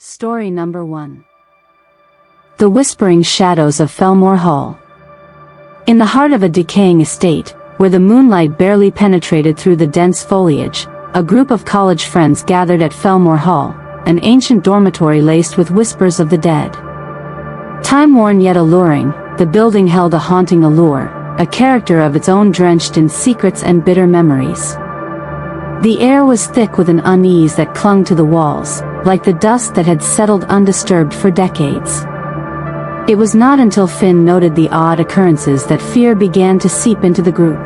Story number 1. The Whispering Shadows of Felmore Hall. In the heart of a decaying estate, where the moonlight barely penetrated through the dense foliage, a group of college friends gathered at Felmore Hall, an ancient dormitory laced with whispers of the dead. Time-worn yet alluring, the building held a haunting allure, a character of its own drenched in secrets and bitter memories. The air was thick with an unease that clung to the walls, like the dust that had settled undisturbed for decades. It was not until Finn noted the odd occurrences that fear began to seep into the group.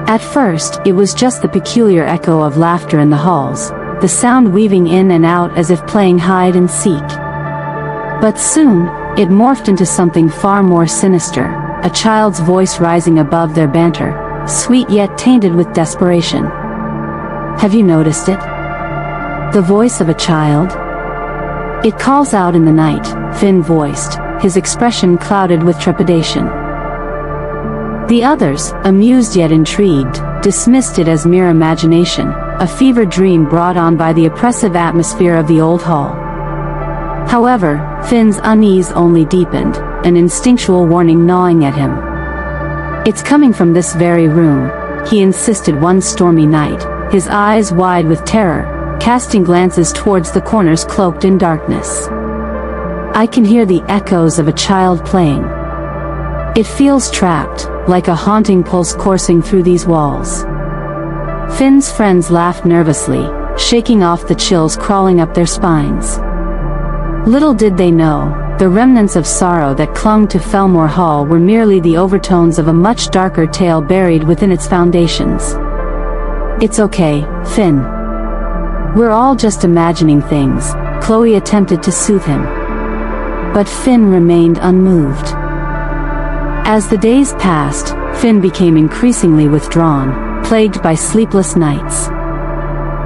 At first, it was just the peculiar echo of laughter in the halls, the sound weaving in and out as if playing hide and seek. But soon, it morphed into something far more sinister, a child's voice rising above their banter, sweet yet tainted with desperation. Have you noticed it? The voice of a child? It calls out in the night, Finn voiced, his expression clouded with trepidation. The others, amused yet intrigued, dismissed it as mere imagination, a fevered dream brought on by the oppressive atmosphere of the old hall. However, Finn's unease only deepened, an instinctual warning gnawing at him. It's coming from this very room, he insisted one stormy night, his eyes wide with terror, casting glances towards the corners cloaked in darkness. I can hear the echoes of a child playing. It feels trapped, like a haunting pulse coursing through these walls. Finn's friends laughed nervously, shaking off the chills crawling up their spines. Little did they know, the remnants of sorrow that clung to Felmore Hall were merely the overtones of a much darker tale buried within its foundations. It's okay, Finn. We're all just imagining things, Chloe attempted to soothe him. But Finn remained unmoved. As the days passed, Finn became increasingly withdrawn, plagued by sleepless nights.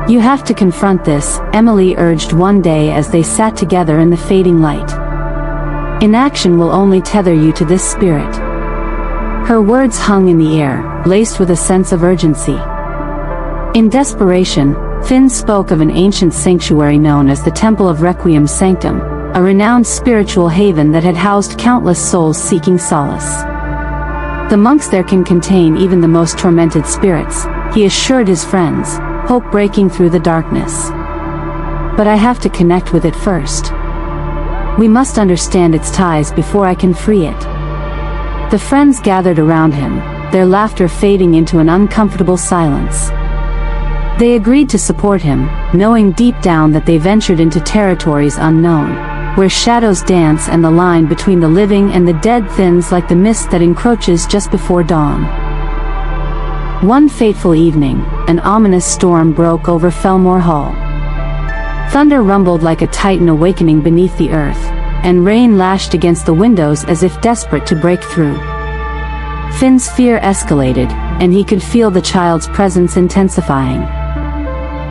You have to confront this, Emily urged one day as they sat together in the fading light. Inaction will only tether you to this spirit. Her words hung in the air, laced with a sense of urgency. In desperation, Finn spoke of an ancient sanctuary known as the Temple of Requiem Sanctum, a renowned spiritual haven that had housed countless souls seeking solace. The monks there can contain even the most tormented spirits, he assured his friends, hope breaking through the darkness. But I have to connect with it first. We must understand its ties before I can free it. The friends gathered around him, their laughter fading into an uncomfortable silence. They agreed to support him, knowing deep down that they ventured into territories unknown, where shadows dance and the line between the living and the dead thins like the mist that encroaches just before dawn. One fateful evening, an ominous storm broke over Felmore Hall. Thunder rumbled like a titan awakening beneath the earth, and rain lashed against the windows as if desperate to break through. Finn's fear escalated, and he could feel the child's presence intensifying.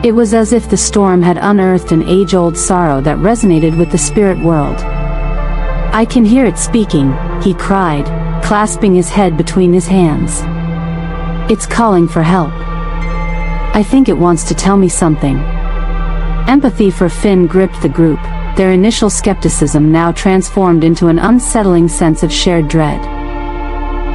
It was as if the storm had unearthed an age-old sorrow that resonated with the spirit world. I can hear it speaking, he cried, clasping his head between his hands. It's calling for help. I think it wants to tell me something. Empathy for Finn gripped the group, their initial skepticism now transformed into an unsettling sense of shared dread.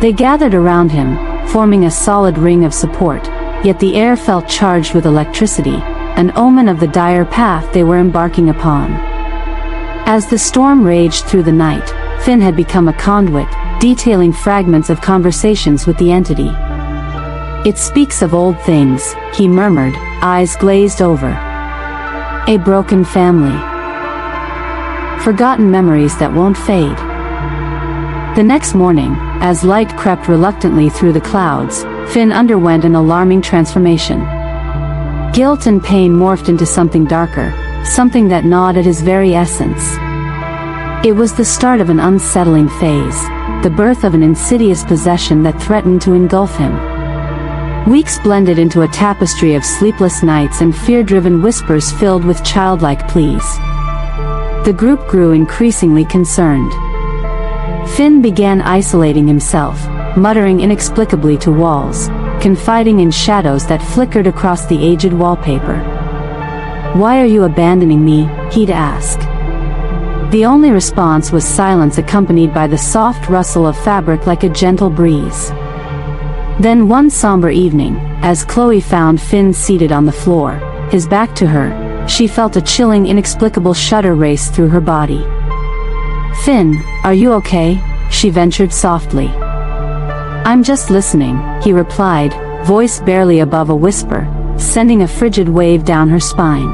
They gathered around him, forming a solid ring of support, yet the air felt charged with electricity, an omen of the dire path they were embarking upon. As the storm raged through the night, Finn had become a conduit, detailing fragments of conversations with the entity. It speaks of old things, he murmured, eyes glazed over. A broken family. Forgotten memories that won't fade. The next morning, as light crept reluctantly through the clouds, Finn underwent an alarming transformation. Guilt and pain morphed into something darker, something that gnawed at his very essence. It was the start of an unsettling phase, the birth of an insidious possession that threatened to engulf him. Weeks blended into a tapestry of sleepless nights and fear-driven whispers filled with childlike pleas. The group grew increasingly concerned. Finn began isolating himself, muttering inexplicably to walls, confiding in shadows that flickered across the aged wallpaper. "Why are you abandoning me?" he'd ask. The only response was silence accompanied by the soft rustle of fabric like a gentle breeze. Then one somber evening, as Chloe found Finn seated on the floor, his back to her, she felt a chilling, inexplicable shudder race through her body. "Finn, are you okay?" she ventured softly. "I'm just listening," he replied, voice barely above a whisper, sending a frigid wave down her spine.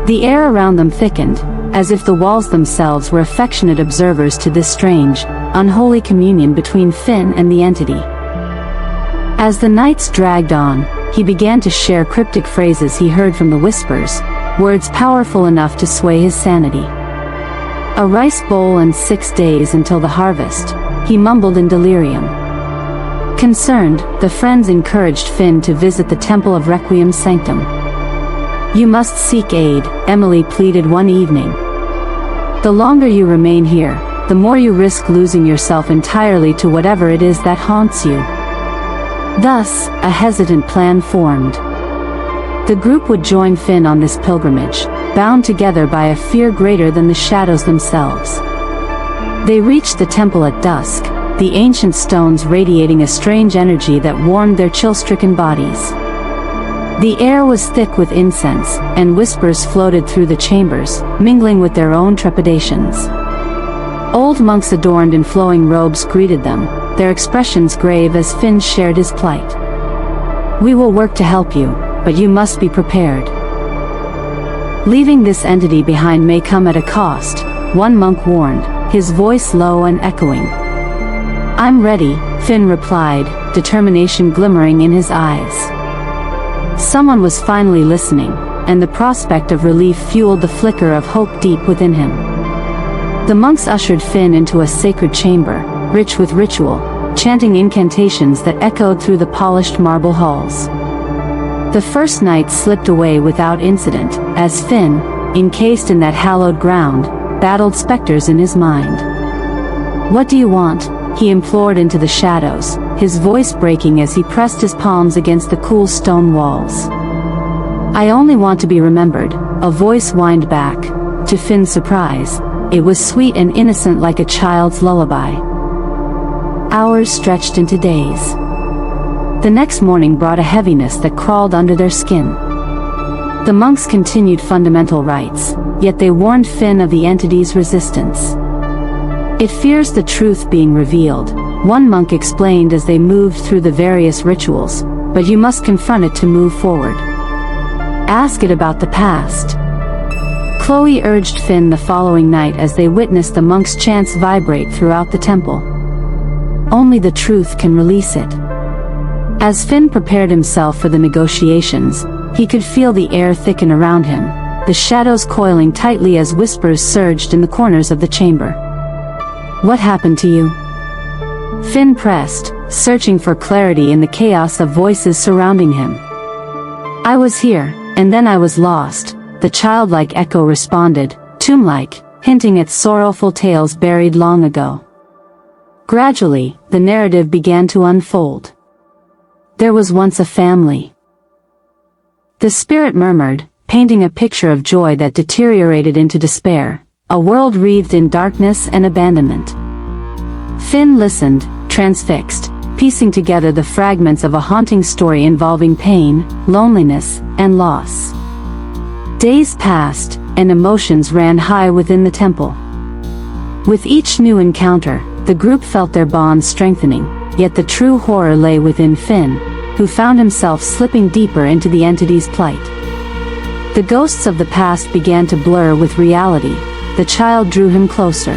The air around them thickened, as if the walls themselves were affectionate observers to this strange, unholy communion between Finn and the entity. As the nights dragged on, he began to share cryptic phrases he heard from the whispers, words powerful enough to sway his sanity. "A rice bowl and 6 days until the harvest," he mumbled in delirium. Concerned, the friends encouraged Finn to visit the Temple of Requiem's sanctum. "You must seek aid," Emily pleaded one evening. "The longer you remain here, the more you risk losing yourself entirely to whatever it is that haunts you." Thus, a hesitant plan formed. The group would join Finn on this pilgrimage, bound together by a fear greater than the shadows themselves. They reached the temple at dusk, the ancient stones radiating a strange energy that warmed their chill-stricken bodies. The air was thick with incense, and whispers floated through the chambers, mingling with their own trepidations. Old monks adorned in flowing robes greeted them, their expressions grave as Finn shared his plight. "We will work to help you, but you must be prepared. Leaving this entity behind may come at a cost," one monk warned, his voice low and echoing. "I'm ready," Finn replied, determination glimmering in his eyes. Someone was finally listening, and the prospect of relief fueled the flicker of hope deep within him. The monks ushered Finn into a sacred chamber, rich with ritual, chanting incantations that echoed through the polished marble halls. The first night slipped away without incident, as Finn, encased in that hallowed ground, battled specters in his mind. "What do you want?" he implored into the shadows, his voice breaking as he pressed his palms against the cool stone walls. "I only want to be remembered," a voice whined back. To Finn's surprise, it was sweet and innocent like a child's lullaby. Hours stretched into days. The next morning brought a heaviness that crawled under their skin. The monks continued fundamental rites, yet they warned Finn of the entity's resistance. "It fears the truth being revealed," one monk explained as they moved through the various rituals, "but you must confront it to move forward. Ask it about the past." Chloe urged Finn the following night as they witnessed the monks' chants vibrate throughout the temple. "Only the truth can release it." As Finn prepared himself for the negotiations, he could feel the air thicken around him, the shadows coiling tightly as whispers surged in the corners of the chamber. "What happened to you?" Finn pressed, searching for clarity in the chaos of voices surrounding him. "I was here, and then I was lost," the childlike echo responded, tomb-like, hinting at sorrowful tales buried long ago. Gradually, the narrative began to unfold. "There was once a family," the spirit murmured, painting a picture of joy that deteriorated into despair, a world wreathed in darkness and abandonment. Finn listened, transfixed, piecing together the fragments of a haunting story involving pain, loneliness, and loss. Days passed, and emotions ran high within the temple. With each new encounter, the group felt their bonds strengthening, yet the true horror lay within Finn, who found himself slipping deeper into the entity's plight. The ghosts of the past began to blur with reality. The child drew him closer.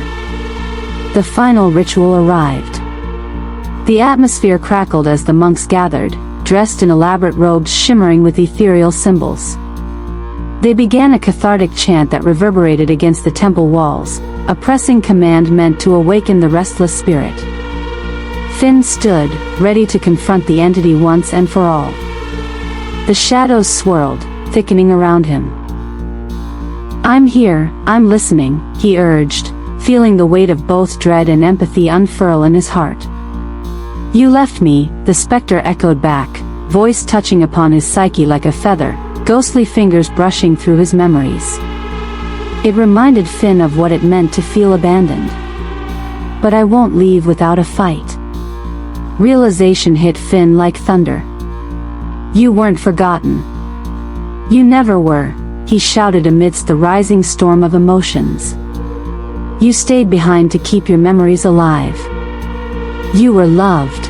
The final ritual arrived. The atmosphere crackled as the monks gathered, dressed in elaborate robes shimmering with ethereal symbols. They began a cathartic chant that reverberated against the temple walls, a pressing command meant to awaken the restless spirit. Finn stood, ready to confront the entity once and for all. The shadows swirled, thickening around him. "I'm here, I'm listening," he urged, feeling the weight of both dread and empathy unfurl in his heart. "You left me," the specter echoed back, voice touching upon his psyche like a feather, ghostly fingers brushing through his memories. It reminded Finn of what it meant to feel abandoned. But I won't leave without a fight. Realization hit Finn like thunder. You weren't forgotten. You never were, he shouted amidst the rising storm of emotions. You stayed behind to keep your memories alive. You were loved.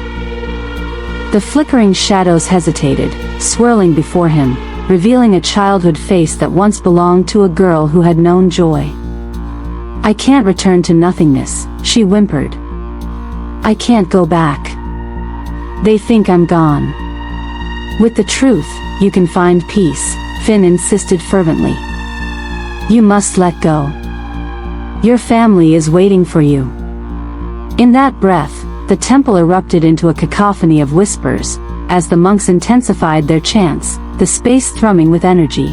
The flickering shadows hesitated, swirling before him, revealing a childhood face that once belonged to a girl who had known joy. I can't return to nothingness, she whimpered. I can't go back. They think I'm gone. With the truth, you can find peace, Finn insisted fervently. You must let go. Your family is waiting for you. In that breath, the temple erupted into a cacophony of whispers, as the monks intensified their chants, the space thrumming with energy.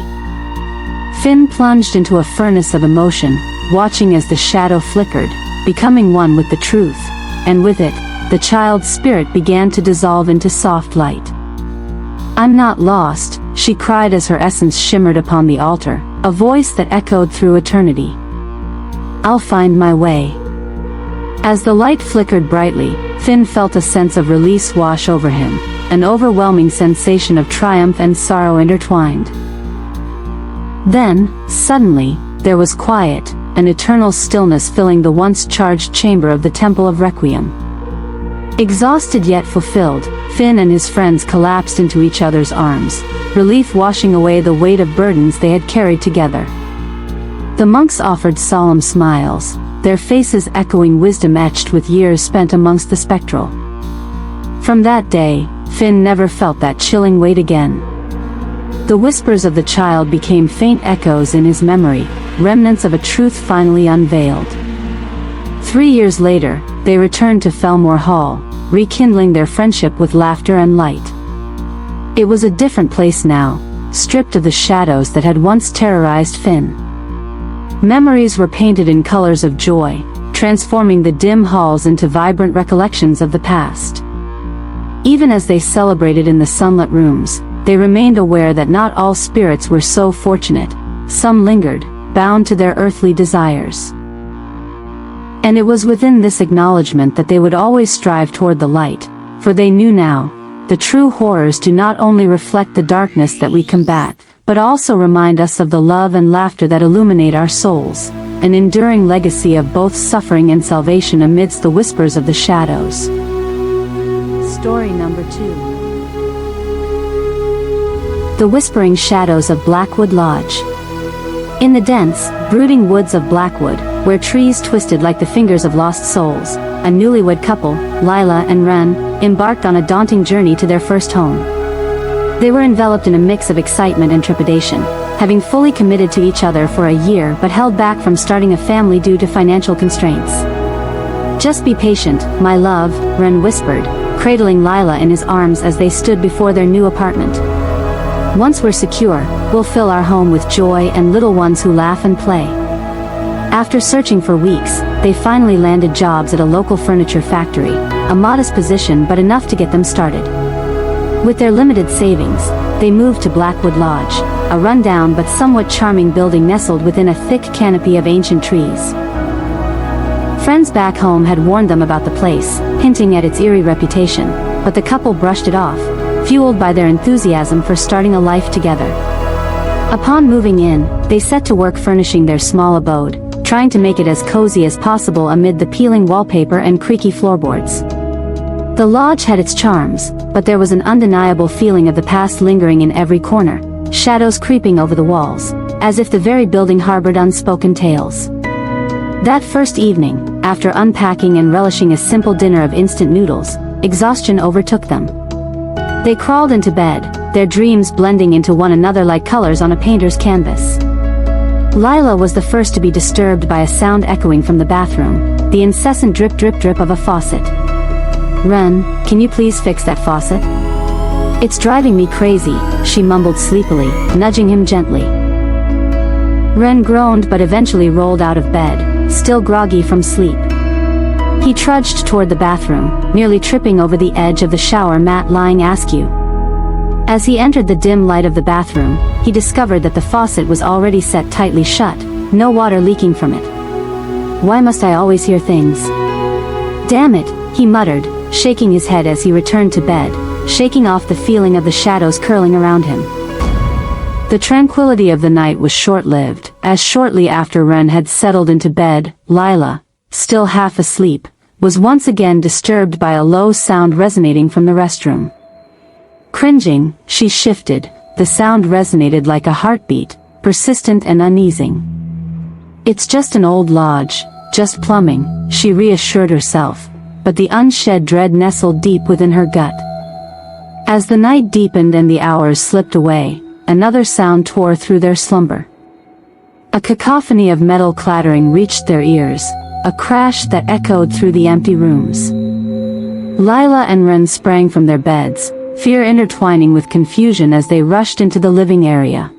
Finn plunged into a furnace of emotion, watching as the shadow flickered, becoming one with the truth, and with it, the child's spirit began to dissolve into soft light. I'm not lost, she cried as her essence shimmered upon the altar, a voice that echoed through eternity. I'll find my way. As the light flickered brightly, Finn felt a sense of release wash over him, an overwhelming sensation of triumph and sorrow intertwined. Then, suddenly, there was quiet, an eternal stillness filling the once charged chamber of the Temple of Requiem. Exhausted yet fulfilled, Finn and his friends collapsed into each other's arms, relief washing away the weight of burdens they had carried together. The monks offered solemn smiles, their faces echoing wisdom etched with years spent amongst the spectral. From that day, Finn never felt that chilling weight again. The whispers of the child became faint echoes in his memory, remnants of a truth finally unveiled. 3 years later, they returned to Felmore Hall, rekindling their friendship with laughter and light. It was a different place now, stripped of the shadows that had once terrorized Finn. Memories were painted in colors of joy, transforming the dim halls into vibrant recollections of the past. Even as they celebrated in the sunlit rooms, they remained aware that not all spirits were so fortunate. Some lingered, bound to their earthly desires. And it was within this acknowledgement that they would always strive toward the light, for they knew now, the true horrors do not only reflect the darkness that we combat, but also remind us of the love and laughter that illuminate our souls, an enduring legacy of both suffering and salvation amidst the whispers of the shadows. Story number 2. The Whispering Shadows of Blackwood Lodge. In the dense, brooding woods of Blackwood, where trees twisted like the fingers of lost souls, a newlywed couple, Lila and Ren, embarked on a daunting journey to their first home. They were enveloped in a mix of excitement and trepidation, having fully committed to each other for a year but held back from starting a family due to financial constraints. Just be patient, my love, Ren whispered, cradling Lila in his arms as they stood before their new apartment. Once we're secure, we'll fill our home with joy and little ones who laugh and play. After searching for weeks, they finally landed jobs at a local furniture factory, a modest position but enough to get them started. With their limited savings, they moved to Blackwood Lodge, a rundown but somewhat charming building nestled within a thick canopy of ancient trees. Friends back home had warned them about the place, hinting at its eerie reputation, but the couple brushed it off, fueled by their enthusiasm for starting a life together. Upon moving in, they set to work furnishing their small abode, trying to make it as cozy as possible amid the peeling wallpaper and creaky floorboards. The lodge had its charms, but there was an undeniable feeling of the past lingering in every corner, shadows creeping over the walls, as if the very building harbored unspoken tales. That first evening, after unpacking and relishing a simple dinner of instant noodles, exhaustion overtook them. They crawled into bed, their dreams blending into one another like colors on a painter's canvas. Lila was the first to be disturbed by a sound echoing from the bathroom, the incessant drip drip drip of a faucet. Ren, can you please fix that faucet? It's driving me crazy, she mumbled sleepily, nudging him gently. Ren groaned but eventually rolled out of bed, still groggy from sleep. He trudged toward the bathroom, nearly tripping over the edge of the shower mat lying askew. As he entered the dim light of the bathroom, he discovered that the faucet was already set tightly shut, no water leaking from it. Why must I always hear things? Damn it, he muttered, shaking his head as he returned to bed, shaking off the feeling of the shadows curling around him. The tranquility of the night was short-lived, as shortly after Ren had settled into bed, Lila, still half asleep, was once again disturbed by a low sound resonating from the restroom. Cringing, she shifted. The sound resonated like a heartbeat, persistent and uneasing. It's just an old lodge, just plumbing, she reassured herself, but the unshed dread nestled deep within her gut. As the night deepened and the hours slipped away, another sound tore through their slumber. A cacophony of metal clattering reached their ears, a crash that echoed through the empty rooms. Lila and Ren sprang from their beds, fear intertwining with confusion as they rushed into the living area.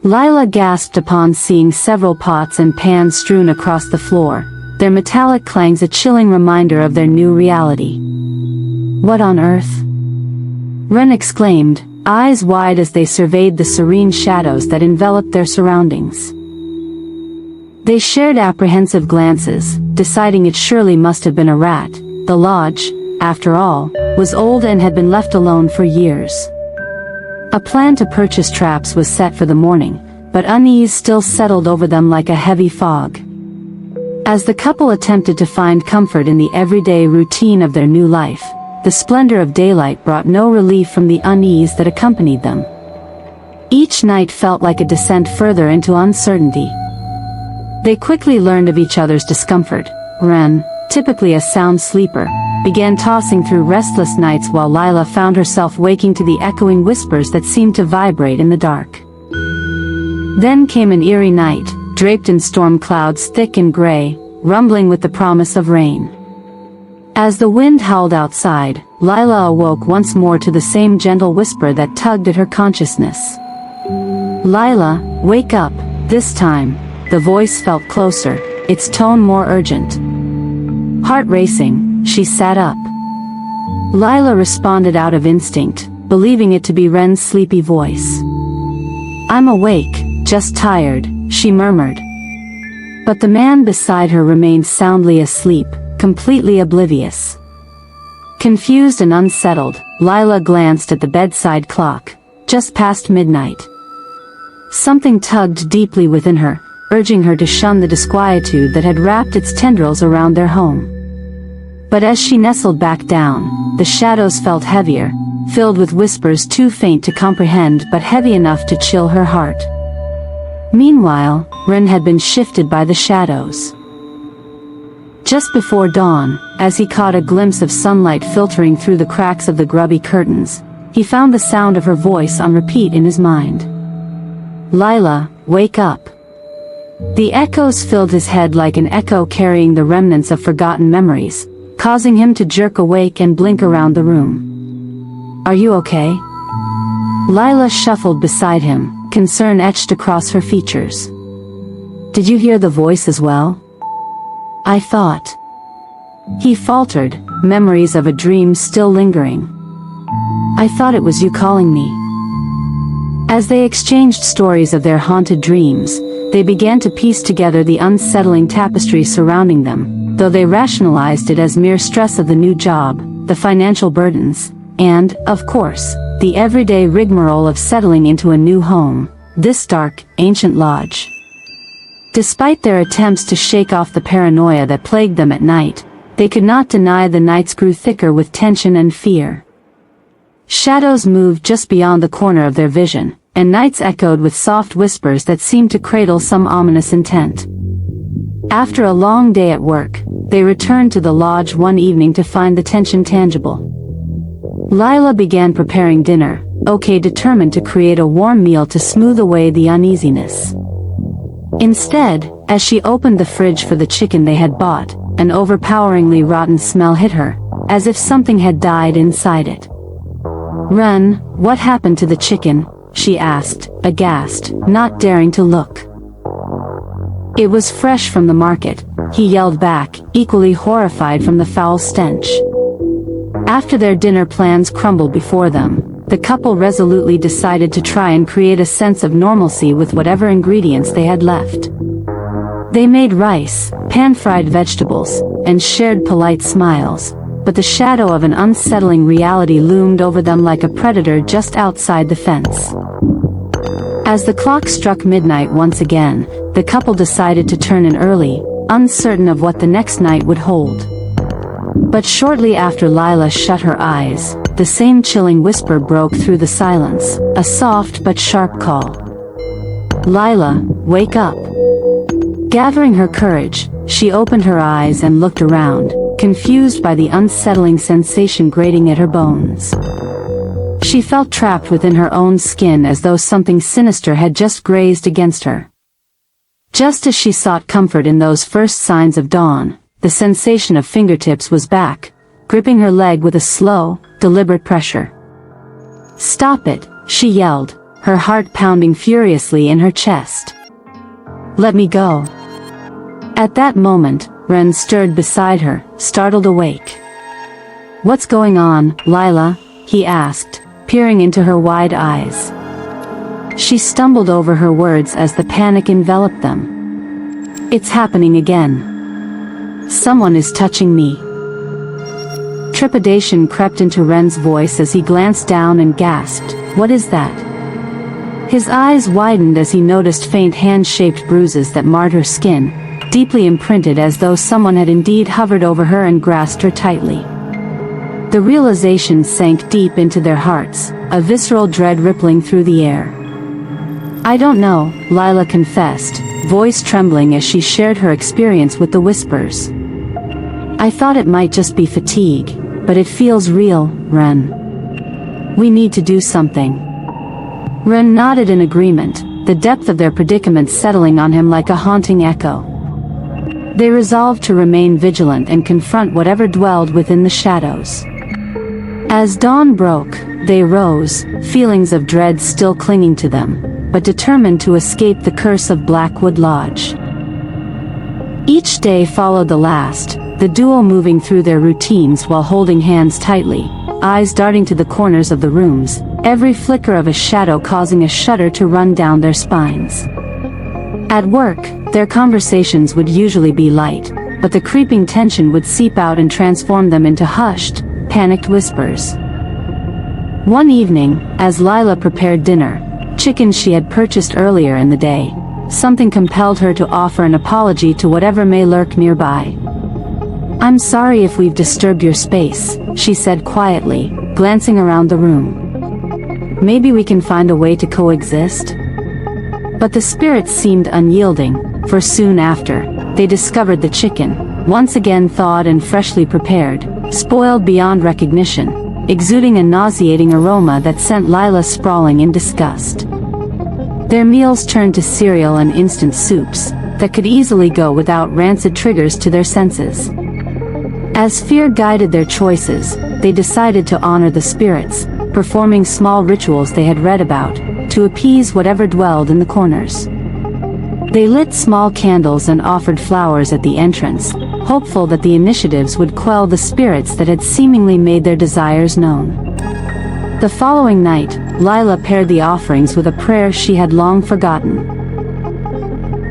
Lila gasped upon seeing several pots and pans strewn across the floor, their metallic clangs a chilling reminder of their new reality. What on earth? Ren exclaimed, eyes wide as they surveyed the serene shadows that enveloped their surroundings. They shared apprehensive glances, deciding it surely must have been a rat. The lodge, after all, was old and had been left alone for years. A plan to purchase traps was set for the morning, but unease still settled over them like a heavy fog. As the couple attempted to find comfort in the everyday routine of their new life, the splendor of daylight brought no relief from the unease that accompanied them. Each night felt like a descent further into uncertainty. They quickly learned of each other's discomfort. Ren, typically a sound sleeper, began tossing through restless nights while Lila found herself waking to the echoing whispers that seemed to vibrate in the dark. Then came an eerie night, draped in storm clouds thick and gray, rumbling with the promise of rain. As the wind howled outside, Lila awoke once more to the same gentle whisper that tugged at her consciousness. Lila, wake up, this time. The voice felt closer, its tone more urgent. Heart racing, she sat up. Lila responded out of instinct, believing it to be Ren's sleepy voice. I'm awake, just tired, she murmured. But the man beside her remained soundly asleep, completely oblivious. Confused and unsettled, Lila glanced at the bedside clock, just past midnight. Something tugged deeply within her, urging her to shun the disquietude that had wrapped its tendrils around their home. But as she nestled back down, the shadows felt heavier, filled with whispers too faint to comprehend but heavy enough to chill her heart. Meanwhile, Ren had been shifted by the shadows. Just before dawn, as he caught a glimpse of sunlight filtering through the cracks of the grubby curtains, he found the sound of her voice on repeat in his mind. Lila, wake up. The echoes filled his head like an echo carrying the remnants of forgotten memories, causing him to jerk awake and blink around the room. Are you okay? Lila shuffled beside him, concern etched across her features. Did you hear the voice as well? I thought. He faltered, memories of a dream still lingering. I thought it was you calling me. As they exchanged stories of their haunted dreams, they began to piece together the unsettling tapestry surrounding them, though they rationalized it as mere stress of the new job, the financial burdens, and, of course, the everyday rigmarole of settling into a new home, this dark, ancient lodge. Despite their attempts to shake off the paranoia that plagued them at night, they could not deny the nights grew thicker with tension and fear. Shadows moved just beyond the corner of their vision, and nights echoed with soft whispers that seemed to cradle some ominous intent. After a long day at work, they returned to the lodge one evening to find the tension tangible. Lila began preparing dinner, determined to create a warm meal to smooth away the uneasiness. Instead, as she opened the fridge for the chicken they had bought, an overpoweringly rotten smell hit her, as if something had died inside it. Ren, what happened to the chicken? She asked, aghast, not daring to look. It was fresh from the market, he yelled back, equally horrified from the foul stench. After their dinner plans crumbled before them, the couple resolutely decided to try and create a sense of normalcy with whatever ingredients they had left. They made rice, pan-fried vegetables, and shared polite smiles, but the shadow of an unsettling reality loomed over them like a predator just outside the fence. As the clock struck midnight once again, the couple decided to turn in early, uncertain of what the next night would hold. But shortly after Lila shut her eyes, the same chilling whisper broke through the silence, a soft but sharp call. "Lila, wake up." Gathering her courage, she opened her eyes and looked around, confused by the unsettling sensation grating at her bones. She felt trapped within her own skin as though something sinister had just grazed against her. Just as she sought comfort in those first signs of dawn, the sensation of fingertips was back, gripping her leg with a slow, deliberate pressure. "Stop it," she yelled, her heart pounding furiously in her chest. "Let me go." At that moment, Ren stirred beside her, startled awake. "What's going on, Lila?" he asked, peering into her wide eyes. She stumbled over her words as the panic enveloped them. "It's happening again. Someone is touching me." Trepidation crept into Ren's voice as he glanced down and gasped, "What is that?" His eyes widened as he noticed faint hand-shaped bruises that marred her skin, deeply imprinted as though someone had indeed hovered over her and grasped her tightly. The realization sank deep into their hearts, a visceral dread rippling through the air. "I don't know," Lila confessed, voice trembling as she shared her experience with the whispers. "I thought it might just be fatigue, but it feels real, Ren. We need to do something." Ren nodded in agreement, the depth of their predicament settling on him like a haunting echo. They resolved to remain vigilant and confront whatever dwelled within the shadows. As dawn broke, they rose, feelings of dread still clinging to them, but determined to escape the curse of Blackwood Lodge. Each day followed the last, the duo moving through their routines while holding hands tightly, eyes darting to the corners of the rooms, every flicker of a shadow causing a shudder to run down their spines. At work, their conversations would usually be light, but the creeping tension would seep out and transform them into hushed, panicked whispers. One evening, as Lila prepared dinner, chicken she had purchased earlier in the day, something compelled her to offer an apology to whatever may lurk nearby. "I'm sorry if we've disturbed your space," she said quietly, glancing around the room. "Maybe we can find a way to coexist?" But the spirits seemed unyielding, for soon after, they discovered the chicken, once again thawed and freshly prepared, spoiled beyond recognition, exuding a nauseating aroma that sent Lila sprawling in disgust. Their meals turned to cereal and instant soups, that could easily go without rancid triggers to their senses. As fear guided their choices, they decided to honor the spirits, performing small rituals they had read about, to appease whatever dwelled in the corners. They lit small candles and offered flowers at the entrance, hopeful that the initiatives would quell the spirits that had seemingly made their desires known. The following night, Lila paired the offerings with a prayer she had long forgotten.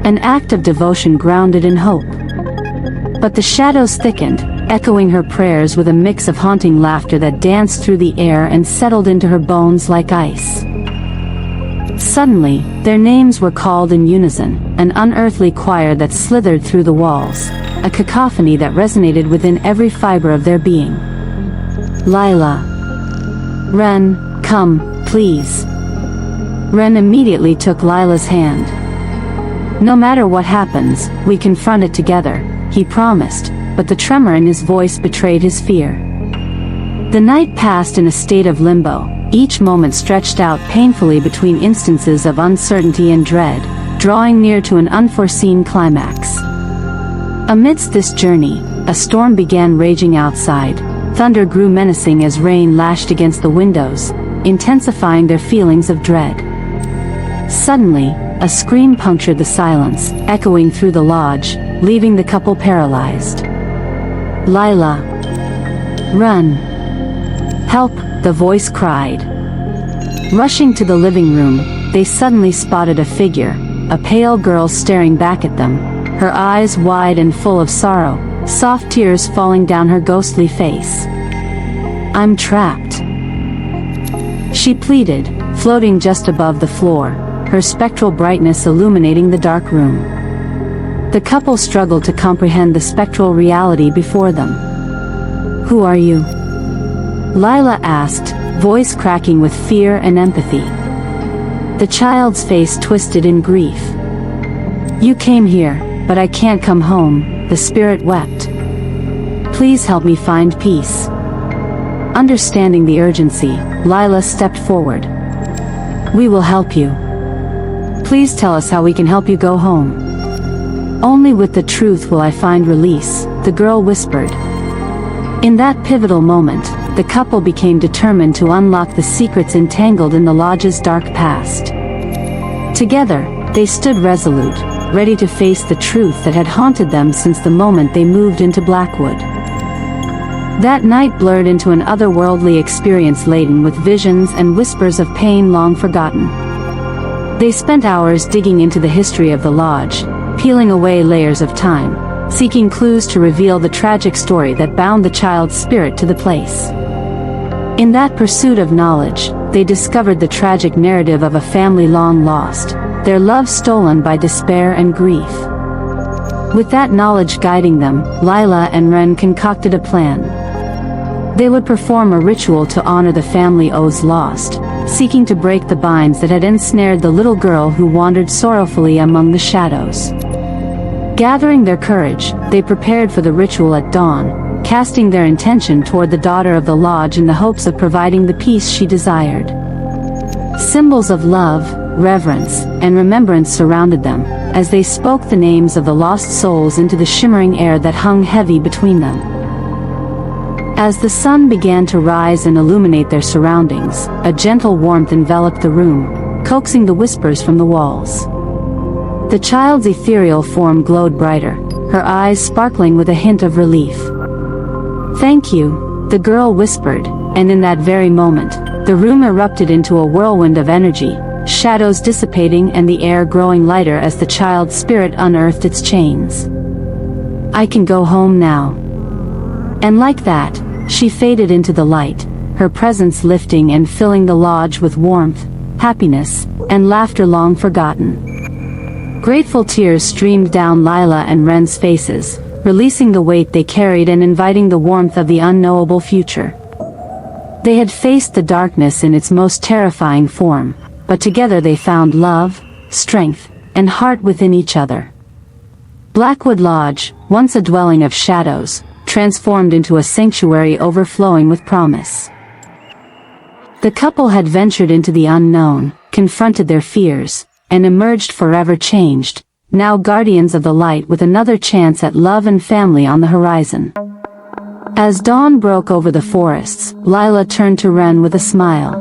An act of devotion grounded in hope. But the shadows thickened, echoing her prayers with a mix of haunting laughter that danced through the air and settled into her bones like ice. Suddenly, their names were called in unison, an unearthly choir that slithered through the walls, a cacophony that resonated within every fiber of their being. "Lila. Ren, come, please." Ren immediately took Lila's hand. "No matter what happens, we confront it together," he promised, but the tremor in his voice betrayed his fear. The night passed in a state of limbo, each moment stretched out painfully between instances of uncertainty and dread, drawing near to an unforeseen climax. Amidst this journey, a storm began raging outside. Thunder grew menacing as rain lashed against the windows, intensifying their feelings of dread. Suddenly, a scream punctured the silence, echoing through the lodge, leaving the couple paralyzed. "Lila. Run. Help," the voice cried. Rushing to the living room, they suddenly spotted a figure, a pale girl staring back at them, her eyes wide and full of sorrow, soft tears falling down her ghostly face. "I'm trapped," she pleaded, floating just above the floor, her spectral brightness illuminating the dark room. The couple struggled to comprehend the spectral reality before them. "Who are you?" Lila asked, voice cracking with fear and empathy. The child's face twisted in grief. "You came here, but I can't come home," the spirit wept. "Please help me find peace." Understanding the urgency, Lila stepped forward. "We will help you. Please tell us how we can help you go home." "Only with the truth will I find release," the girl whispered. In that pivotal moment, the couple became determined to unlock the secrets entangled in the lodge's dark past. Together, they stood resolute, ready to face the truth that had haunted them since the moment they moved into Blackwood. That night blurred into an otherworldly experience laden with visions and whispers of pain long forgotten. They spent hours digging into the history of the lodge, peeling away layers of time, seeking clues to reveal the tragic story that bound the child's spirit to the place. In that pursuit of knowledge, they discovered the tragic narrative of a family long lost, their love stolen by despair and grief. With that knowledge guiding them, Lila and Ren concocted a plan. They would perform a ritual to honor the family oath's lost, seeking to break the binds that had ensnared the little girl who wandered sorrowfully among the shadows. Gathering their courage, they prepared for the ritual at dawn, casting their intention toward the daughter of the lodge in the hopes of providing the peace she desired. Symbols of love, reverence, and remembrance surrounded them, as they spoke the names of the lost souls into the shimmering air that hung heavy between them. As the sun began to rise and illuminate their surroundings, a gentle warmth enveloped the room, coaxing the whispers from the walls. The child's ethereal form glowed brighter, her eyes sparkling with a hint of relief. "Thank you," the girl whispered, and in that very moment, the room erupted into a whirlwind of energy, shadows dissipating and the air growing lighter as the child's spirit unearthed its chains. "I can go home now." And like that, she faded into the light, her presence lifting and filling the lodge with warmth, happiness, and laughter long forgotten. Grateful tears streamed down Lila and Ren's faces, releasing the weight they carried and inviting the warmth of the unknowable future. They had faced the darkness in its most terrifying form, but together they found love, strength, and heart within each other. Blackwood Lodge, once a dwelling of shadows, transformed into a sanctuary overflowing with promise. The couple had ventured into the unknown, confronted their fears, and emerged forever changed, now guardians of the light with another chance at love and family on the horizon. As dawn broke over the forests, Lila turned to Ren with a smile.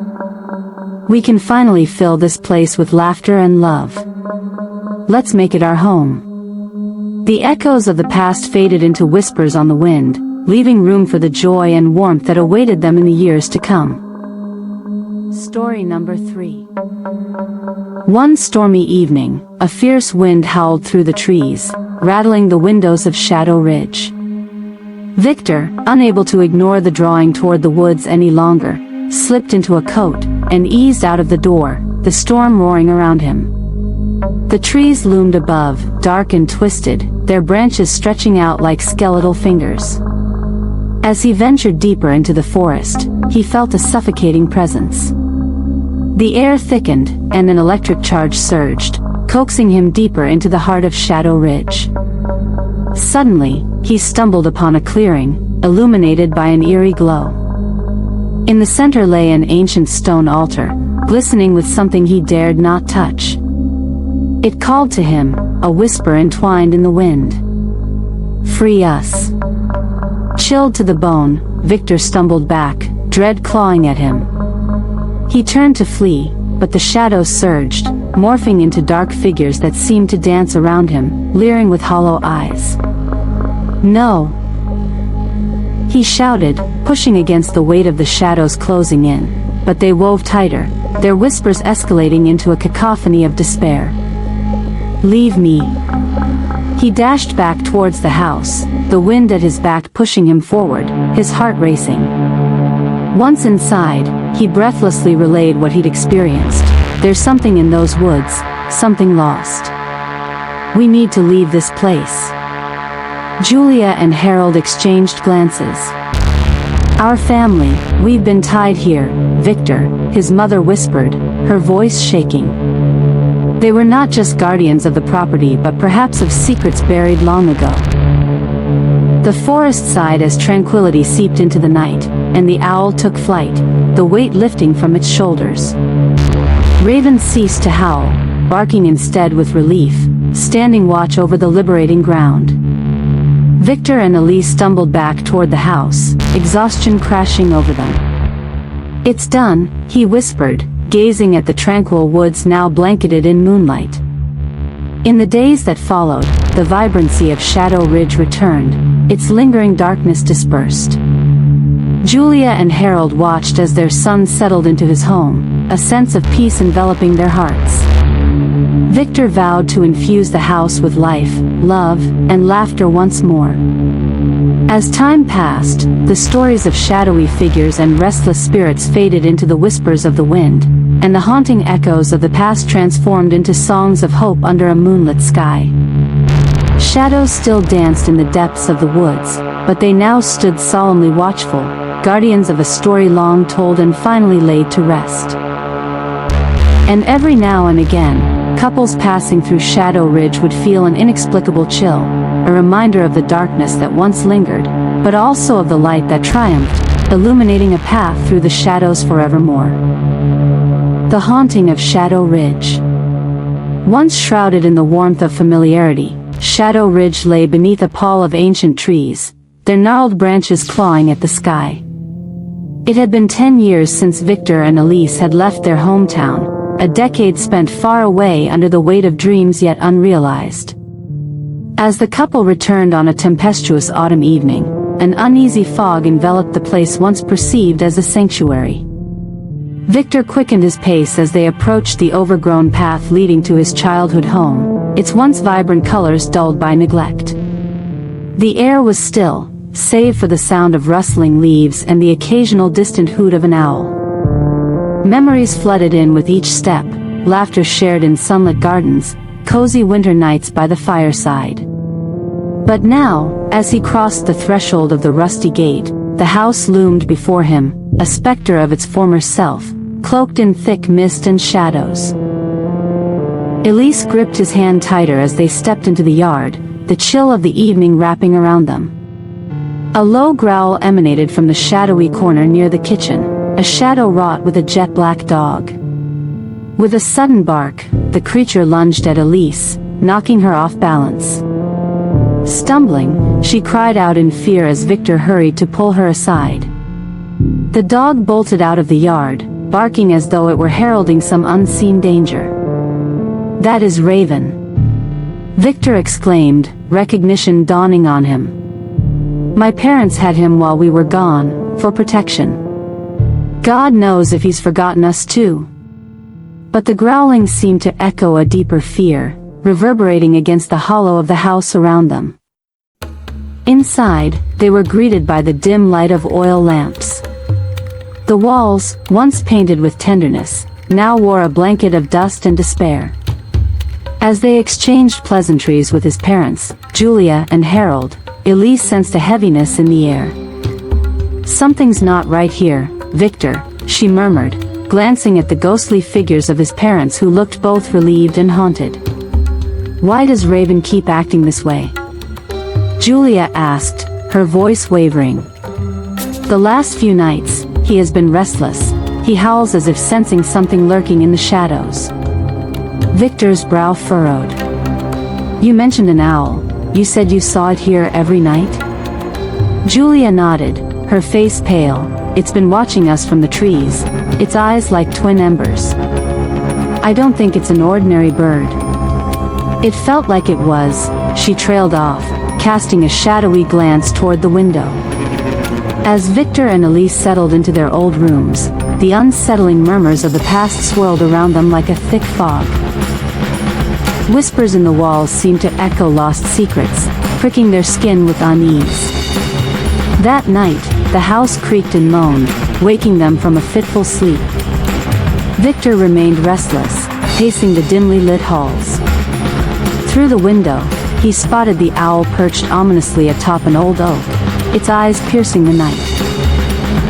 "We can finally fill this place with laughter and love. Let's make it our home." The echoes of the past faded into whispers on the wind, leaving room for the joy and warmth that awaited them in the years to come. Story number 3. One stormy evening, a fierce wind howled through the trees, rattling the windows of Shadow Ridge. Victor, unable to ignore the drawing toward the woods any longer, slipped into a coat and eased out of the door, the storm roaring around him. The trees loomed above, dark and twisted, their branches stretching out like skeletal fingers. As he ventured deeper into the forest, he felt a suffocating presence. The air thickened, and an electric charge surged, coaxing him deeper into the heart of Shadow Ridge. Suddenly, he stumbled upon a clearing, illuminated by an eerie glow. In the center lay an ancient stone altar, glistening with something he dared not touch. It called to him, a whisper entwined in the wind. "Free us." Chilled to the bone, Victor stumbled back, dread clawing at him. He turned to flee, but the shadows surged, morphing into dark figures that seemed to dance around him, leering with hollow eyes. "No!" he shouted, pushing against the weight of the shadows closing in, but they wove tighter, their whispers escalating into a cacophony of despair. "Leave me!" He dashed back towards the house, the wind at his back pushing him forward, his heart racing. Once inside, he breathlessly relayed what he'd experienced. There's something in those woods, something lost. We need to leave this place. Julia and Harold exchanged glances. Our family, we've been tied here, Victor, his mother whispered, her voice shaking. They were not just guardians of the property but perhaps of secrets buried long ago. The forest sighed as tranquility seeped into the night, and the owl took flight, the weight lifting from its shoulders. Raven ceased to howl, barking instead with relief, standing watch over the liberating ground. Victor and Elise stumbled back toward the house, exhaustion crashing over them. It's done, he whispered, gazing at the tranquil woods now blanketed in moonlight. In the days that followed, the vibrancy of Shadow Ridge returned, its lingering darkness dispersed. Julia and Harold watched as their son settled into his home, a sense of peace enveloping their hearts. Victor vowed to infuse the house with life, love, and laughter once more. As time passed, the stories of shadowy figures and restless spirits faded into the whispers of the wind, and the haunting echoes of the past transformed into songs of hope under a moonlit sky. Shadows still danced in the depths of the woods, but they now stood solemnly watchful, guardians of a story long told and finally laid to rest. And every now and again, couples passing through Shadow Ridge would feel an inexplicable chill, a reminder of the darkness that once lingered, but also of the light that triumphed, illuminating a path through the shadows forevermore. The haunting of Shadow Ridge. Once shrouded in the warmth of familiarity, Shadow Ridge lay beneath a pall of ancient trees, their gnarled branches clawing at the sky. It had been 10 years since Victor and Elise had left their hometown, a decade spent far away under the weight of dreams yet unrealized. As the couple returned on a tempestuous autumn evening, an uneasy fog enveloped the place once perceived as a sanctuary. Victor quickened his pace as they approached the overgrown path leading to his childhood home, its once vibrant colors dulled by neglect. The air was still, save for the sound of rustling leaves and the occasional distant hoot of an owl. Memories flooded in with each step, laughter shared in sunlit gardens, cozy winter nights by the fireside. But now, as he crossed the threshold of the rusty gate, the house loomed before him, a specter of its former self, cloaked in thick mist and shadows. Elise gripped his hand tighter as they stepped into the yard, the chill of the evening wrapping around them. A low growl emanated from the shadowy corner near the kitchen, a shadow wrought with a jet-black dog. With a sudden bark, the creature lunged at Elise, knocking her off balance. Stumbling, she cried out in fear as Victor hurried to pull her aside. The dog bolted out of the yard, barking as though it were heralding some unseen danger. "That is Raven," Victor exclaimed, recognition dawning on him. "My parents had him while we were gone, for protection. God knows if he's forgotten us too." But the growling seemed to echo a deeper fear, reverberating against the hollow of the house around them. Inside, they were greeted by the dim light of oil lamps. The walls, once painted with tenderness, now wore a blanket of dust and despair. As they exchanged pleasantries with his parents, Julia and Harold, Elise sensed a heaviness in the air. "Something's not right here, Victor," she murmured, glancing at the ghostly figures of his parents who looked both relieved and haunted. "Why does Raven keep acting this way?" Julia asked, her voice wavering. "The last few nights, he has been restless. He howls as if sensing something lurking in the shadows." Victor's brow furrowed. "You mentioned an owl. You said you saw it here every night?" Julia nodded, her face pale. "It's been watching us from the trees, its eyes like twin embers. I don't think it's an ordinary bird." "It felt like it was," she trailed off, casting a shadowy glance toward the window. As Victor and Elise settled into their old rooms, the unsettling murmurs of the past swirled around them like a thick fog. Whispers in the walls seemed to echo lost secrets, pricking their skin with unease. That night, the house creaked and moaned, waking them from a fitful sleep. Victor remained restless, pacing the dimly lit halls. Through the window, he spotted the owl perched ominously atop an old oak, its eyes piercing the night.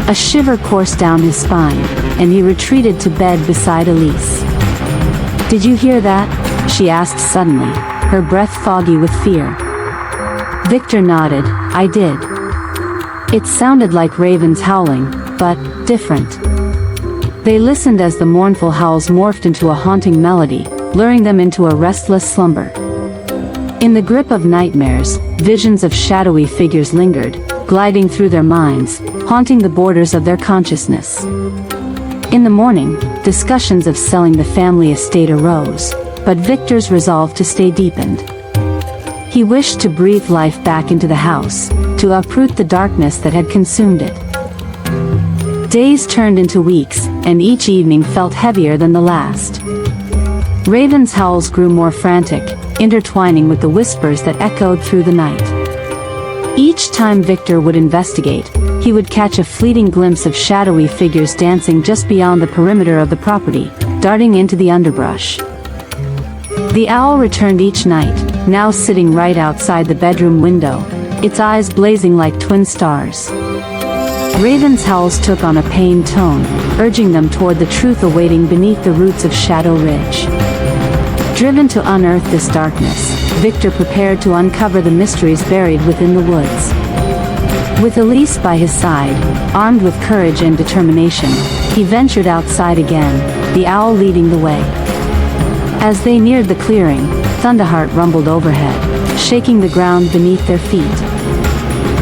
A shiver coursed down his spine, and he retreated to bed beside Elise. "Did you hear that?" she asked suddenly, her breath foggy with fear. Victor nodded. "I did. It sounded like ravens howling, but different." They listened as the mournful howls morphed into a haunting melody, luring them into a restless slumber. In the grip of nightmares, visions of shadowy figures lingered, gliding through their minds, haunting the borders of their consciousness. In the morning, discussions of selling the family estate arose, but Victor's resolve to stay deepened. He wished to breathe life back into the house, to uproot the darkness that had consumed it. Days turned into weeks, and each evening felt heavier than the last. Raven's howls grew more frantic, intertwining with the whispers that echoed through the night. Each time Victor would investigate, he would catch a fleeting glimpse of shadowy figures dancing just beyond the perimeter of the property, darting into the underbrush. The owl returned each night, now sitting right outside the bedroom window, its eyes blazing like twin stars. Raven's howls took on a pained tone, urging them toward the truth awaiting beneath the roots of Shadow Ridge. Driven to unearth this darkness, Victor prepared to uncover the mysteries buried within the woods. With Elise by his side, armed with courage and determination, he ventured outside again, the owl leading the way. As they neared the clearing, Thunderheart rumbled overhead, shaking the ground beneath their feet.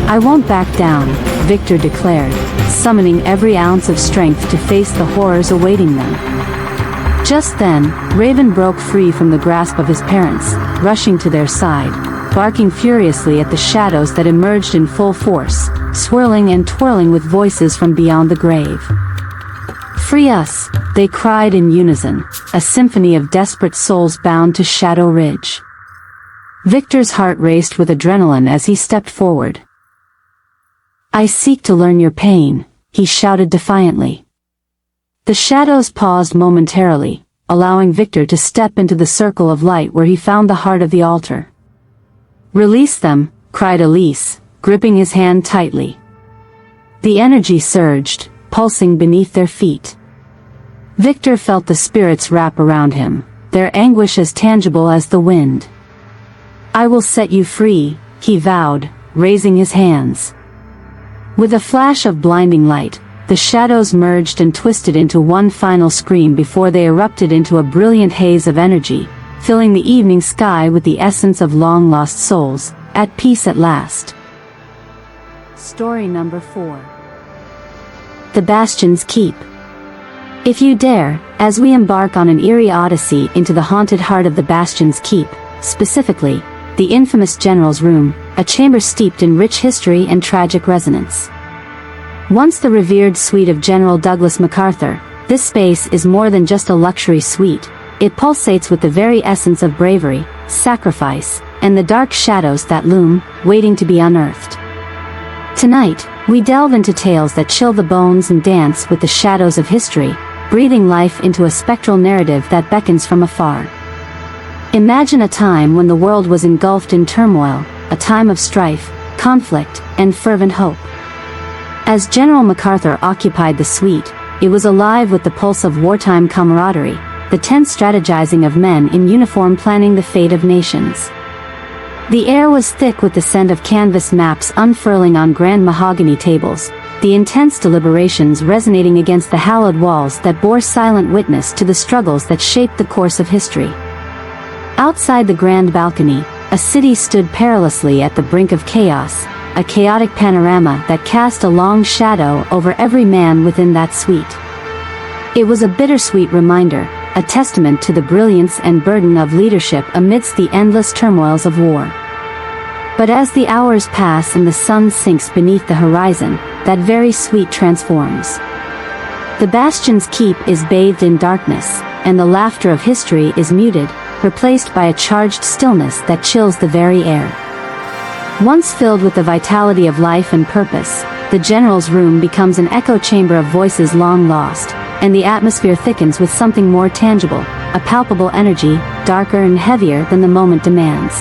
"I won't back down," Victor declared, summoning every ounce of strength to face the horrors awaiting them. Just then, Raven broke free from the grasp of his parents, rushing to their side, barking furiously at the shadows that emerged in full force, swirling and twirling with voices from beyond the grave. "Free us!" they cried in unison, a symphony of desperate souls bound to Shadow Ridge. Victor's heart raced with adrenaline as he stepped forward. "I seek to learn your pain," he shouted defiantly. The shadows paused momentarily, allowing Victor to step into the circle of light where he found the heart of the altar. "Release them," cried Elise, gripping his hand tightly. The energy surged, pulsing beneath their feet. Victor felt the spirits wrap around him, their anguish as tangible as the wind. "I will set you free," he vowed, raising his hands. With a flash of blinding light, the shadows merged and twisted into one final scream before they erupted into a brilliant haze of energy, filling the evening sky with the essence of long-lost souls, at peace at last. Story number 4. The Bastion's Keep. If you dare, as we embark on an eerie odyssey into the haunted heart of the Bastion's Keep, specifically, the infamous General's Room, a chamber steeped in rich history and tragic resonance. Once the revered suite of General Douglas MacArthur, this space is more than just a luxury suite. It pulsates with the very essence of bravery, sacrifice, and the dark shadows that loom, waiting to be unearthed. Tonight, we delve into tales that chill the bones and dance with the shadows of history, breathing life into a spectral narrative that beckons from afar. Imagine a time when the world was engulfed in turmoil, a time of strife, conflict, and fervent hope. As General MacArthur occupied the suite, it was alive with the pulse of wartime camaraderie, the tense strategizing of men in uniform planning the fate of nations. The air was thick with the scent of canvas maps unfurling on grand mahogany tables, the intense deliberations resonating against the hallowed walls that bore silent witness to the struggles that shaped the course of history. Outside the grand balcony, a city stood perilously at the brink of chaos, a chaotic panorama that cast a long shadow over every man within that suite. It was a bittersweet reminder, a testament to the brilliance and burden of leadership amidst the endless turmoils of war. But as the hours pass and the sun sinks beneath the horizon, that very suite transforms. The Bastion's keep is bathed in darkness, and the laughter of history is muted, replaced by a charged stillness that chills the very air. Once filled with the vitality of life and purpose, the general's room becomes an echo chamber of voices long lost, and the atmosphere thickens with something more tangible, a palpable energy, darker and heavier than the moment demands.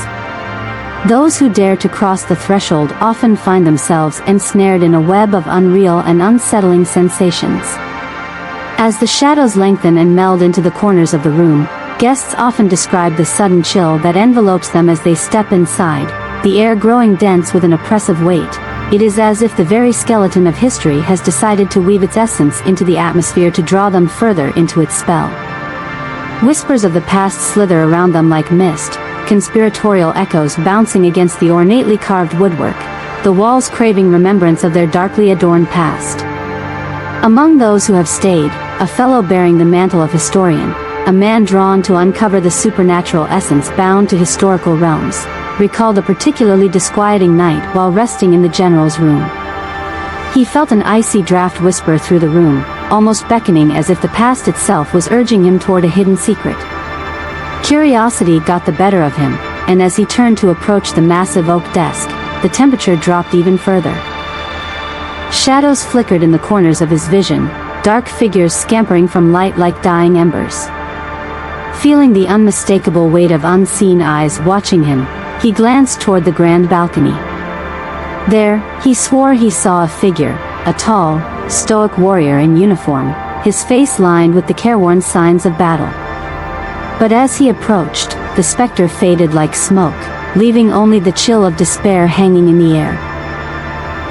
Those who dare to cross the threshold often find themselves ensnared in a web of unreal and unsettling sensations. As the shadows lengthen and meld into the corners of the room, guests often describe the sudden chill that envelopes them as they step inside, the air growing dense with an oppressive weight. It is as if the very skeleton of history has decided to weave its essence into the atmosphere to draw them further into its spell. Whispers of the past slither around them like mist, conspiratorial echoes bouncing against the ornately carved woodwork, the walls craving remembrance of their darkly adorned past. Among those who have stayed, a fellow bearing the mantle of historian, a man drawn to uncover the supernatural essence bound to historical realms, recalled a particularly disquieting night while resting in the general's room. He felt an icy draft whisper through the room, almost beckoning as if the past itself was urging him toward a hidden secret. Curiosity got the better of him, and as he turned to approach the massive oak desk, the temperature dropped even further. Shadows flickered in the corners of his vision, dark figures scampering from light like dying embers. Feeling the unmistakable weight of unseen eyes watching him, he glanced toward the grand balcony. There, he swore he saw a figure, a tall, stoic warrior in uniform, his face lined with the careworn signs of battle. But as he approached, the specter faded like smoke, leaving only the chill of despair hanging in the air.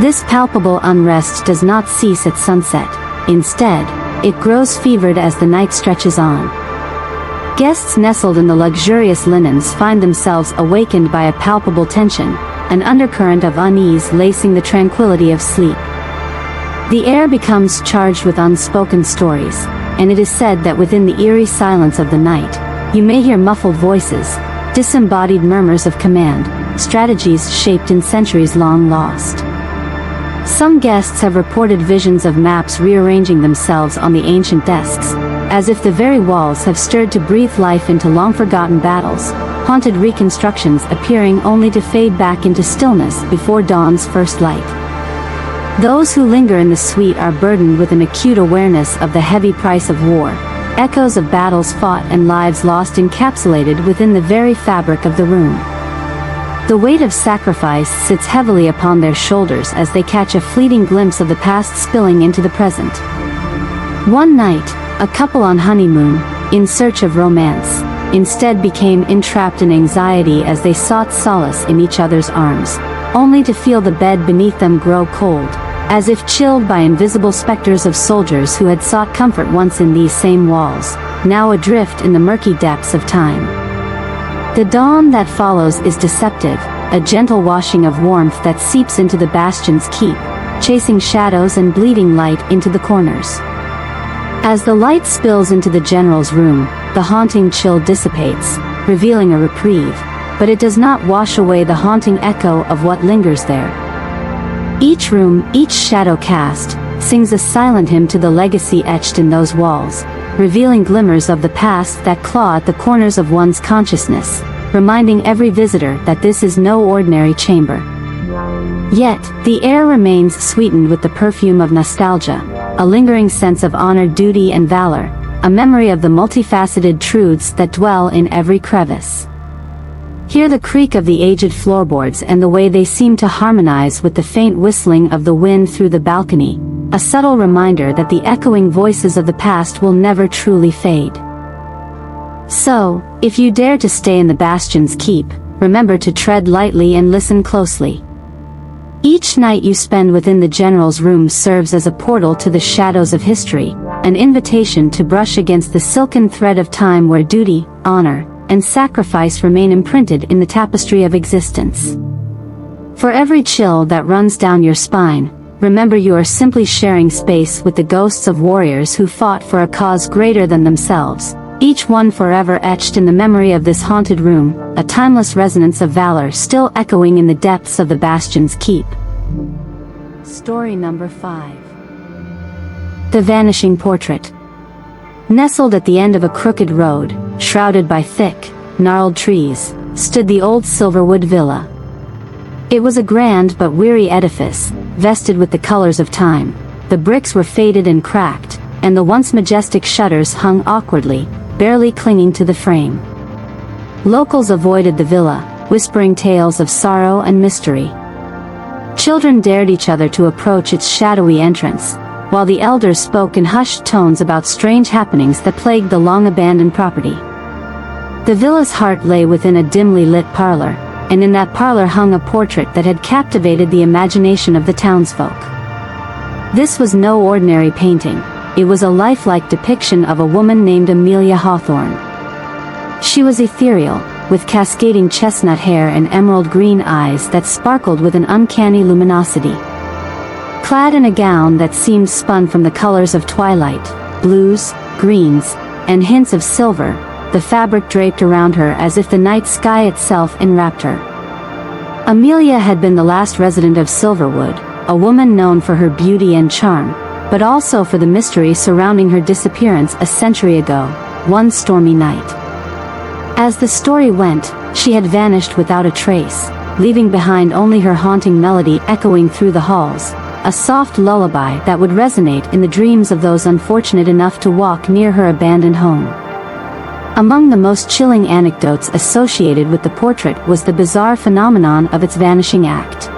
This palpable unrest does not cease at sunset. Instead, it grows fevered as the night stretches on. Guests nestled in the luxurious linens find themselves awakened by a palpable tension, an undercurrent of unease lacing the tranquility of sleep. The air becomes charged with unspoken stories, and it is said that within the eerie silence of the night, you may hear muffled voices, disembodied murmurs of command, strategies shaped in centuries long lost. Some guests have reported visions of maps rearranging themselves on the ancient desks, as if the very walls have stirred to breathe life into long-forgotten battles, haunted reconstructions appearing only to fade back into stillness before dawn's first light. Those who linger in the suite are burdened with an acute awareness of the heavy price of war, echoes of battles fought and lives lost encapsulated within the very fabric of the room. The weight of sacrifice sits heavily upon their shoulders as they catch a fleeting glimpse of the past spilling into the present. One night, a couple on honeymoon, in search of romance, instead became entrapped in anxiety as they sought solace in each other's arms, only to feel the bed beneath them grow cold, as if chilled by invisible specters of soldiers who had sought comfort once in these same walls, now adrift in the murky depths of time. The dawn that follows is deceptive, a gentle washing of warmth that seeps into the bastion's keep, chasing shadows and bleeding light into the corners. As the light spills into the general's room, the haunting chill dissipates, revealing a reprieve, but it does not wash away the haunting echo of what lingers there. Each room, each shadow cast, sings a silent hymn to the legacy etched in those walls, revealing glimmers of the past that claw at the corners of one's consciousness, reminding every visitor that this is no ordinary chamber. Yet, the air remains sweetened with the perfume of nostalgia, a lingering sense of honor, duty and valor, a memory of the multifaceted truths that dwell in every crevice. Hear the creak of the aged floorboards and the way they seem to harmonize with the faint whistling of the wind through the balcony, a subtle reminder that the echoing voices of the past will never truly fade. So, if you dare to stay in the bastion's keep, remember to tread lightly and listen closely. Each night you spend within the general's room serves as a portal to the shadows of history, an invitation to brush against the silken thread of time where duty, honor, and sacrifice remain imprinted in the tapestry of existence. For every chill that runs down your spine, remember you are simply sharing space with the ghosts of warriors who fought for a cause greater than themselves, each one forever etched in the memory of this haunted room, a timeless resonance of valor still echoing in the depths of the bastion's keep. Story number 5. The Vanishing Portrait. Nestled at the end of a crooked road, shrouded by thick, gnarled trees, stood the old Silverwood villa. It was a grand but weary edifice, vested with the colors of time. The bricks were faded and cracked, and the once majestic shutters hung awkwardly, barely clinging to the frame. Locals avoided the villa, whispering tales of sorrow and mystery. Children dared each other to approach its shadowy entrance, while the elders spoke in hushed tones about strange happenings that plagued the long-abandoned property. The villa's heart lay within a dimly lit parlor, and in that parlor hung a portrait that had captivated the imagination of the townsfolk. This was no ordinary painting. It was a lifelike depiction of a woman named Amelia Hawthorne. She was ethereal, with cascading chestnut hair and emerald green eyes that sparkled with an uncanny luminosity. Clad in a gown that seemed spun from the colors of twilight, blues, greens, and hints of silver, the fabric draped around her as if the night sky itself enwrapped her. Amelia had been the last resident of Silverwood, a woman known for her beauty and charm, but also for the mystery surrounding her disappearance a century ago, one stormy night. As the story went, she had vanished without a trace, leaving behind only her haunting melody echoing through the halls, a soft lullaby that would resonate in the dreams of those unfortunate enough to walk near her abandoned home. Among the most chilling anecdotes associated with the portrait was the bizarre phenomenon of its vanishing act.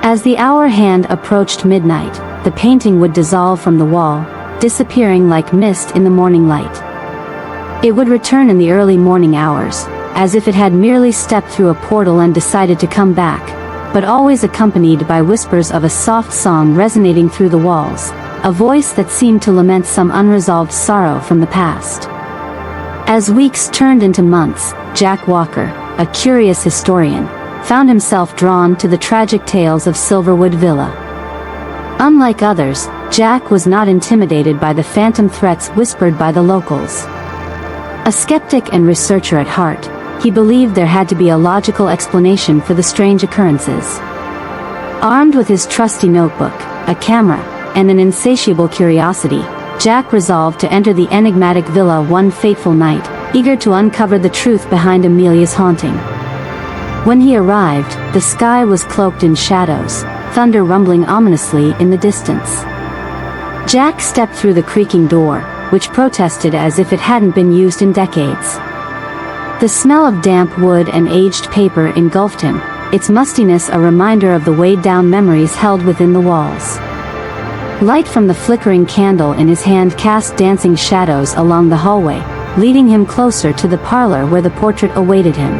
As the hour hand approached midnight, the painting would dissolve from the wall, disappearing like mist in the morning light. It would return in the early morning hours, as if it had merely stepped through a portal and decided to come back, but always accompanied by whispers of a soft song resonating through the walls, a voice that seemed to lament some unresolved sorrow from the past. As weeks turned into months, Jack Walker, a curious historian, found himself drawn to the tragic tales of Silverwood Villa. Unlike others, Jack was not intimidated by the phantom threats whispered by the locals. A skeptic and researcher at heart, he believed there had to be a logical explanation for the strange occurrences. Armed with his trusty notebook, a camera, and an insatiable curiosity, Jack resolved to enter the enigmatic villa one fateful night, eager to uncover the truth behind Amelia's haunting. When he arrived, the sky was cloaked in shadows, thunder rumbling ominously in the distance. Jack stepped through the creaking door, which protested as if it hadn't been used in decades. The smell of damp wood and aged paper engulfed him, its mustiness a reminder of the weighed-down memories held within the walls. Light from the flickering candle in his hand cast dancing shadows along the hallway, leading him closer to the parlor where the portrait awaited him.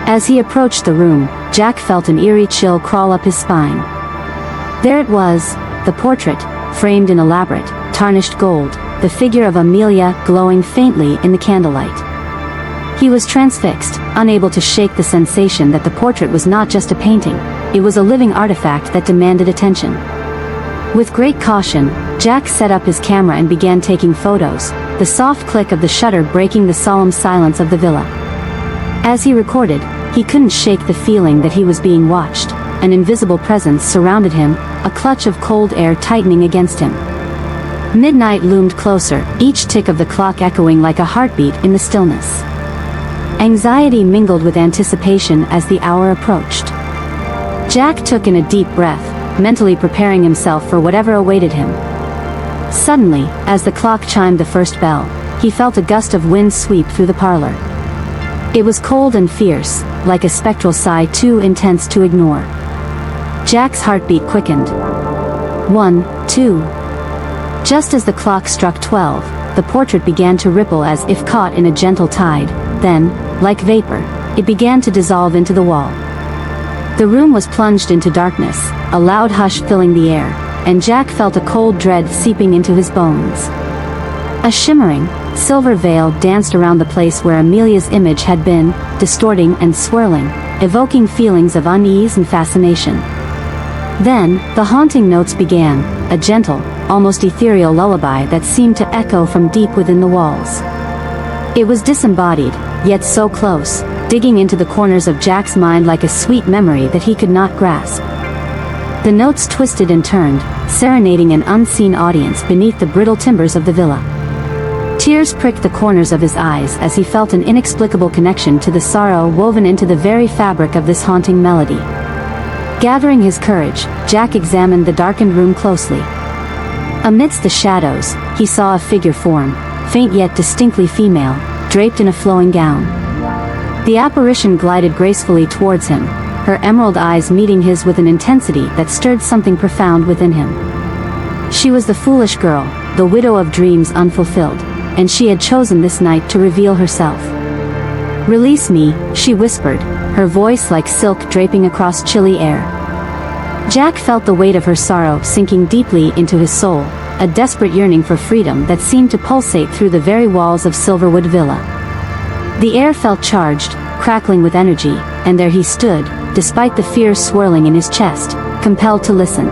As he approached the room, Jack felt an eerie chill crawl up his spine. There it was, the portrait, framed in elaborate, tarnished gold, the figure of Amelia glowing faintly in the candlelight. He was transfixed, unable to shake the sensation that the portrait was not just a painting, it was a living artifact that demanded attention. With great caution, Jack set up his camera and began taking photos, the soft click of the shutter breaking the solemn silence of the villa. As he recorded, he couldn't shake the feeling that he was being watched. An invisible presence surrounded him, a clutch of cold air tightening against him. Midnight loomed closer, each tick of the clock echoing like a heartbeat in the stillness. Anxiety mingled with anticipation as the hour approached. Jack took in a deep breath, mentally preparing himself for whatever awaited him. Suddenly, as the clock chimed the first bell, he felt a gust of wind sweep through the parlor. It was cold and fierce, like a spectral sigh too intense to ignore. Jack's heartbeat quickened. 1, 2. Just as the clock struck 12, the portrait began to ripple as if caught in a gentle tide, then, like vapor, it began to dissolve into the wall. The room was plunged into darkness, a loud hush filling the air, and Jack felt a cold dread seeping into his bones. A shimmering, silver veil danced around the place where Amelia's image had been, distorting and swirling, evoking feelings of unease and fascination. Then, the haunting notes began, a gentle, almost ethereal lullaby that seemed to echo from deep within the walls. It was disembodied, yet so close, digging into the corners of Jack's mind like a sweet memory that he could not grasp. The notes twisted and turned, serenading an unseen audience beneath the brittle timbers of the villa. Tears pricked the corners of his eyes as he felt an inexplicable connection to the sorrow woven into the very fabric of this haunting melody. Gathering his courage, Jack examined the darkened room closely. Amidst the shadows, he saw a figure form, faint yet distinctly female, draped in a flowing gown. The apparition glided gracefully towards him, her emerald eyes meeting his with an intensity that stirred something profound within him. She was the foolish girl, the widow of dreams unfulfilled, and she had chosen this night to reveal herself. "Release me," she whispered, her voice like silk draping across chilly air. Jack felt the weight of her sorrow sinking deeply into his soul, a desperate yearning for freedom that seemed to pulsate through the very walls of Silverwood Villa. The air felt charged, crackling with energy, and there he stood, despite the fear swirling in his chest, compelled to listen.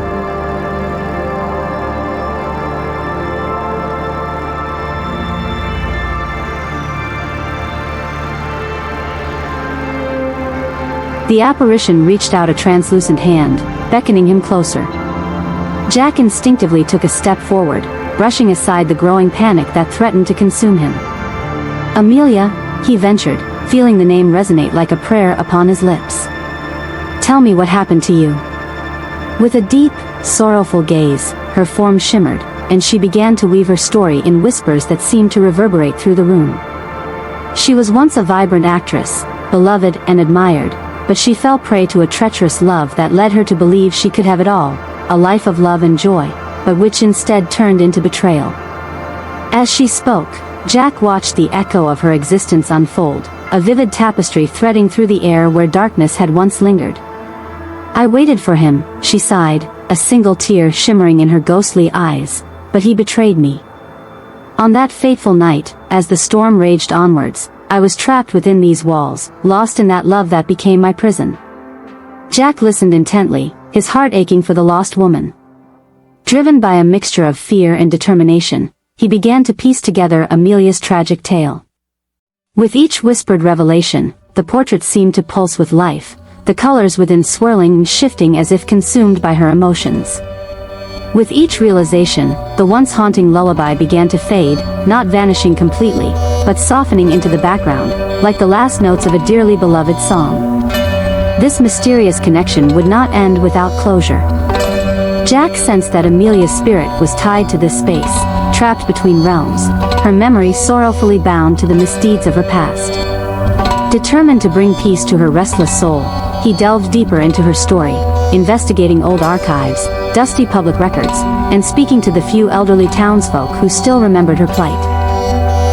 The apparition reached out a translucent hand, beckoning him closer. Jack instinctively took a step forward, brushing aside the growing panic that threatened to consume him. "Amelia," he ventured, feeling the name resonate like a prayer upon his lips. "Tell me what happened to you." With a deep, sorrowful gaze, her form shimmered, and she began to weave her story in whispers that seemed to reverberate through the room. She was once a vibrant actress, beloved and admired, but she fell prey to a treacherous love that led her to believe she could have it all, a life of love and joy, but which instead turned into betrayal. As she spoke, Jack watched the echo of her existence unfold, a vivid tapestry threading through the air where darkness had once lingered. "I waited for him," she sighed, a single tear shimmering in her ghostly eyes, "but he betrayed me. On that fateful night, as the storm raged onwards, I was trapped within these walls, lost in that love that became my prison." Jack listened intently, his heart aching for the lost woman. Driven by a mixture of fear and determination, he began to piece together Amelia's tragic tale. With each whispered revelation, the portrait seemed to pulse with life, the colors within swirling and shifting as if consumed by her emotions. With each realization, the once haunting lullaby began to fade, not vanishing completely, but softening into the background, like the last notes of a dearly beloved song. This mysterious connection would not end without closure. Jack sensed that Amelia's spirit was tied to this space, trapped between realms, her memory sorrowfully bound to the misdeeds of her past. Determined to bring peace to her restless soul, he delved deeper into her story, investigating old archives, dusty public records, and speaking to the few elderly townsfolk who still remembered her plight.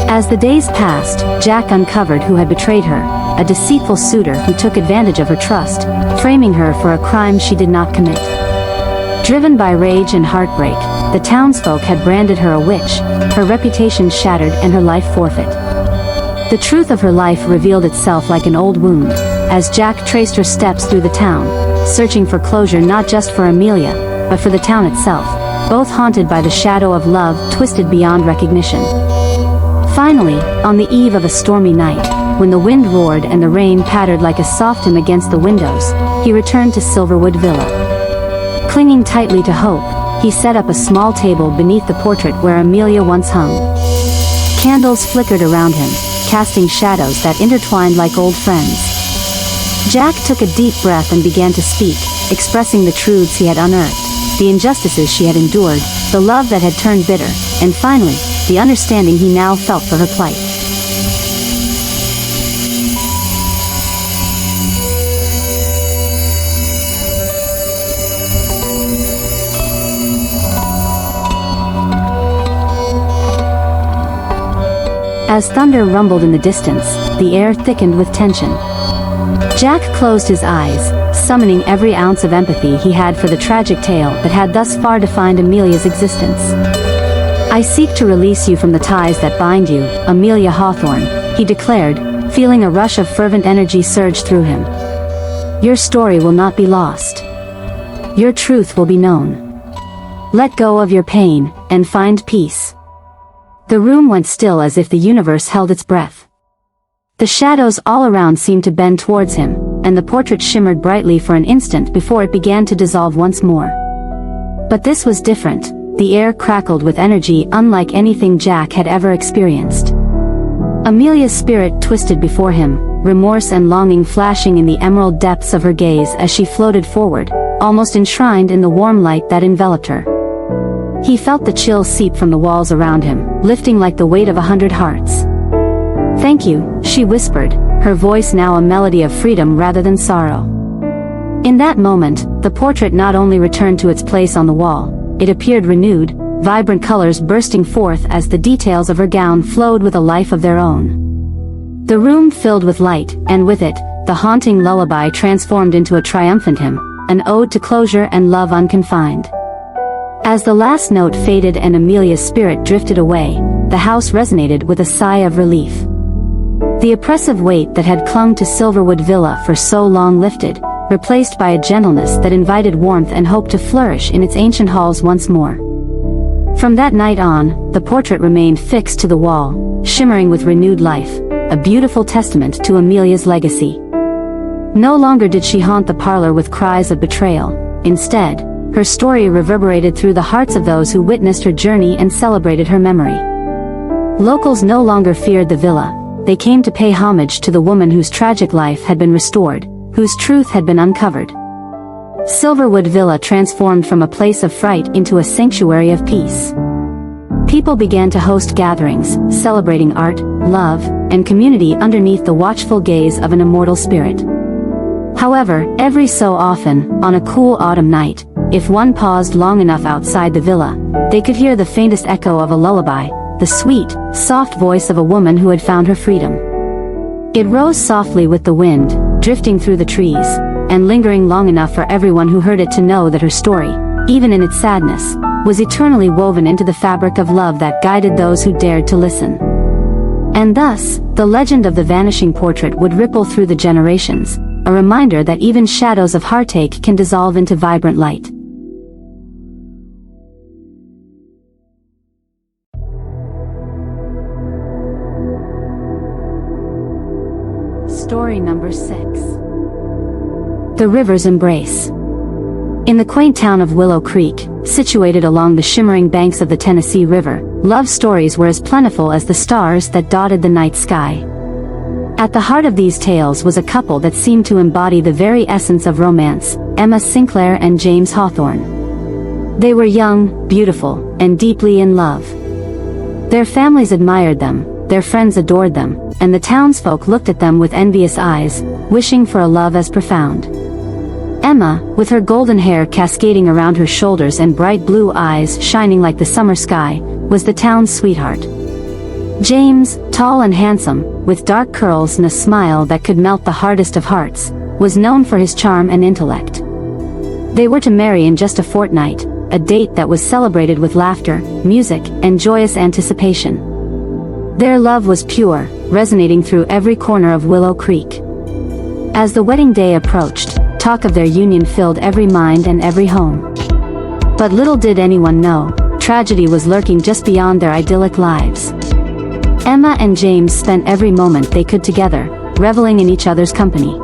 As the days passed, Jack uncovered who had betrayed her, a deceitful suitor who took advantage of her trust, framing her for a crime she did not commit. Driven by rage and heartbreak, the townsfolk had branded her a witch, her reputation shattered and her life forfeit. The truth of her life revealed itself like an old wound, as Jack traced her steps through the town, searching for closure not just for Amelia, but for the town itself, both haunted by the shadow of love twisted beyond recognition. Finally, on the eve of a stormy night, when the wind roared and the rain pattered like a soft hymn against the windows, he returned to Silverwood Villa. Clinging tightly to hope, he set up a small table beneath the portrait where Amelia once hung. Candles flickered around him, casting shadows that intertwined like old friends. Jack took a deep breath and began to speak, expressing the truths he had unearthed, the injustices she had endured, the love that had turned bitter, and finally, the understanding he now felt for her plight. As thunder rumbled in the distance, the air thickened with tension. Jack closed his eyes, summoning every ounce of empathy he had for the tragic tale that had thus far defined Amelia's existence. "I seek to release you from the ties that bind you, Amelia Hawthorne," he declared, feeling a rush of fervent energy surge through him. "Your story will not be lost. Your truth will be known. Let go of your pain, and find peace." The room went still as if the universe held its breath. The shadows all around seemed to bend towards him, and the portrait shimmered brightly for an instant before it began to dissolve once more. But this was different. The air crackled with energy unlike anything Jack had ever experienced. Amelia's spirit twisted before him, remorse and longing flashing in the emerald depths of her gaze as she floated forward, almost enshrined in the warm light that enveloped her. He felt the chill seep from the walls around him, lifting like the weight of 100 hearts. "Thank you," she whispered, her voice now a melody of freedom rather than sorrow. In that moment, the portrait not only returned to its place on the wall, it appeared renewed, vibrant colors bursting forth as the details of her gown flowed with a life of their own. The room filled with light, and with it, the haunting lullaby transformed into a triumphant hymn, an ode to closure and love unconfined. As the last note faded and Amelia's spirit drifted away, the house resonated with a sigh of relief. The oppressive weight that had clung to Silverwood Villa for so long lifted, replaced by a gentleness that invited warmth and hope to flourish in its ancient halls once more. From that night on, the portrait remained fixed to the wall, shimmering with renewed life, a beautiful testament to Amelia's legacy. No longer did she haunt the parlor with cries of betrayal. Instead, her story reverberated through the hearts of those who witnessed her journey and celebrated her memory. Locals no longer feared the villa. They came to pay homage to the woman whose tragic life had been restored, whose truth had been uncovered. Silverwood Villa transformed from a place of fright into a sanctuary of peace. People began to host gatherings, celebrating art, love, and community underneath the watchful gaze of an immortal spirit. However, every so often, on a cool autumn night, if one paused long enough outside the villa, they could hear the faintest echo of a lullaby, the sweet, soft voice of a woman who had found her freedom. It rose softly with the wind, drifting through the trees, and lingering long enough for everyone who heard it to know that her story, even in its sadness, was eternally woven into the fabric of love that guided those who dared to listen. And thus, the legend of the vanishing portrait would ripple through the generations, a reminder that even shadows of heartache can dissolve into vibrant light. Story number 6. The River's Embrace. In the quaint town of Willow Creek, situated along the shimmering banks of the Tennessee River, love stories were as plentiful as the stars that dotted the night sky. At the heart of these tales was a couple that seemed to embody the very essence of romance, Emma Sinclair and James Hawthorne. They were young, beautiful, and deeply in love. Their families admired them, their friends adored them, and the townsfolk looked at them with envious eyes, wishing for a love as profound. Emma, with her golden hair cascading around her shoulders and bright blue eyes shining like the summer sky, was the town's sweetheart. James, tall and handsome, with dark curls and a smile that could melt the hardest of hearts, was known for his charm and intellect. They were to marry in just a fortnight, a date that was celebrated with laughter, music, and joyous anticipation. Their love was pure, resonating through every corner of Willow Creek. As the wedding day approached, talk of their union filled every mind and every home. But little did anyone know, tragedy was lurking just beyond their idyllic lives. Emma and James spent every moment they could together, reveling in each other's company.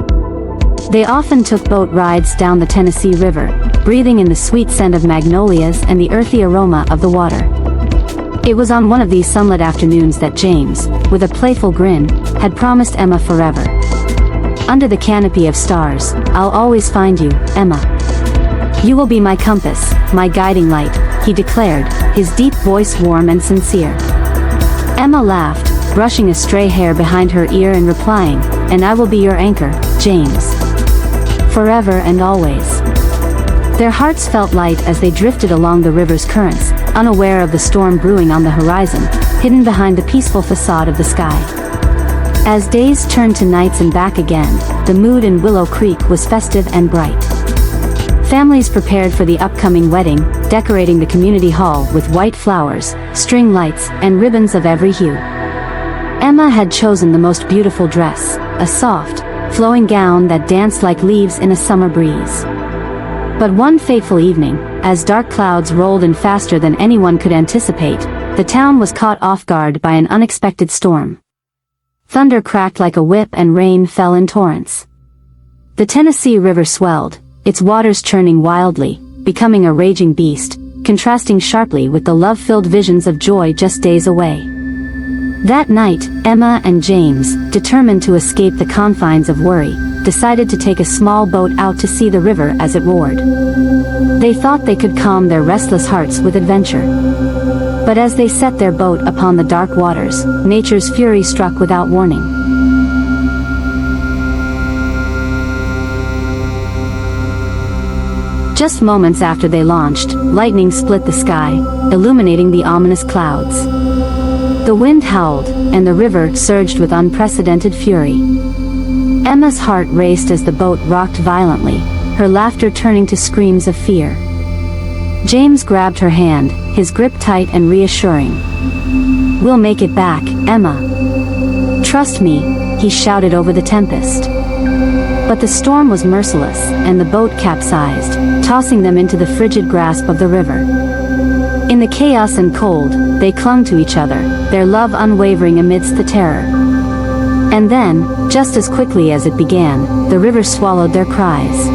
They often took boat rides down the Tennessee River, breathing in the sweet scent of magnolias and the earthy aroma of the water. It was on one of these sunlit afternoons that James, with a playful grin, had promised Emma forever. "Under the canopy of stars, I'll always find you, Emma. You will be my compass, my guiding light," he declared, his deep voice warm and sincere. Emma laughed, brushing a stray hair behind her ear and replying, "And I will be your anchor, James. Forever and always." Their hearts felt light as they drifted along the river's currents, unaware of the storm brewing on the horizon, hidden behind the peaceful facade of the sky. As days turned to nights and back again, the mood in Willow Creek was festive and bright. Families prepared for the upcoming wedding, decorating the community hall with white flowers, string lights, and ribbons of every hue. Emma had chosen the most beautiful dress, a soft, flowing gown that danced like leaves in a summer breeze. But one fateful evening, as dark clouds rolled in faster than anyone could anticipate, the town was caught off guard by an unexpected storm. Thunder cracked like a whip and rain fell in torrents. The Tennessee River swelled, its waters churning wildly, becoming a raging beast, contrasting sharply with the love-filled visions of joy just days away. That night, Emma and James, determined to escape the confines of worry, decided to take a small boat out to see the river as it roared. They thought they could calm their restless hearts with adventure. But as they set their boat upon the dark waters, nature's fury struck without warning. Just moments after they launched, lightning split the sky, illuminating the ominous clouds. The wind howled, and the river surged with unprecedented fury. Emma's heart raced as the boat rocked violently, her laughter turning to screams of fear. James grabbed her hand, his grip tight and reassuring. "We'll make it back, Emma. Trust me," he shouted over the tempest. But the storm was merciless, and the boat capsized, tossing them into the frigid grasp of the river. In the chaos and cold, they clung to each other, their love unwavering amidst the terror. And then, just as quickly as it began, the river swallowed their cries.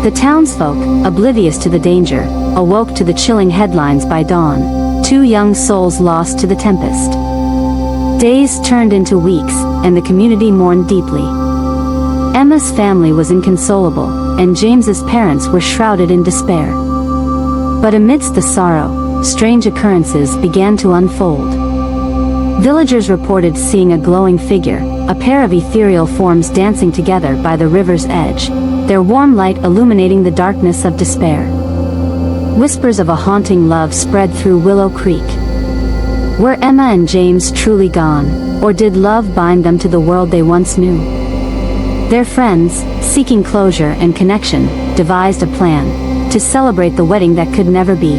The townsfolk, oblivious to the danger, awoke to the chilling headlines by dawn: 2 young souls lost to the tempest. Days turned into weeks, and the community mourned deeply. Emma's family was inconsolable, and James's parents were shrouded in despair. But amidst the sorrow, strange occurrences began to unfold. Villagers reported seeing a glowing figure, a pair of ethereal forms dancing together by the river's edge, their warm light illuminating the darkness of despair. Whispers of a haunting love spread through Willow Creek. Were Emma and James truly gone, or did love bind them to the world they once knew? Their friends, seeking closure and connection, devised a plan to celebrate the wedding that could never be.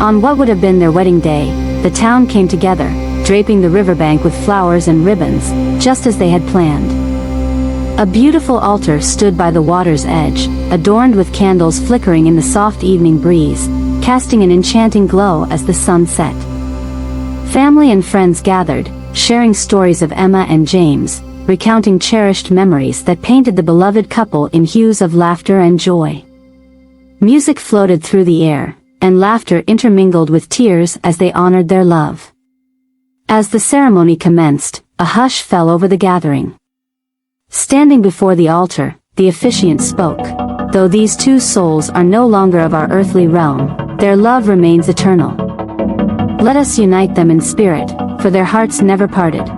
On what would have been their wedding day, the town came together, draping the riverbank with flowers and ribbons, just as they had planned. A beautiful altar stood by the water's edge, adorned with candles flickering in the soft evening breeze, casting an enchanting glow as the sun set. Family and friends gathered, sharing stories of Emma and James, recounting cherished memories that painted the beloved couple in hues of laughter and joy. Music floated through the air, and laughter intermingled with tears as they honored their love. As the ceremony commenced, a hush fell over the gathering. Standing before the altar, the officiant spoke. "Though these 2 souls are no longer of our earthly realm, their love remains eternal. Let us unite them in spirit, for their hearts never parted."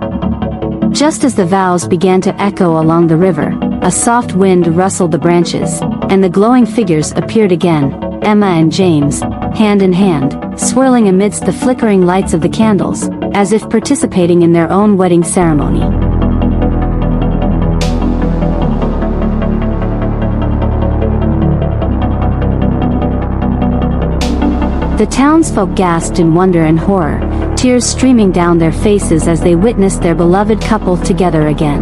Just as the vows began to echo along the river, a soft wind rustled the branches, and the glowing figures appeared again, Emma and James, hand in hand, swirling amidst the flickering lights of the candles, as if participating in their own wedding ceremony. The townsfolk gasped in wonder and horror, tears streaming down their faces as they witnessed their beloved couple together again.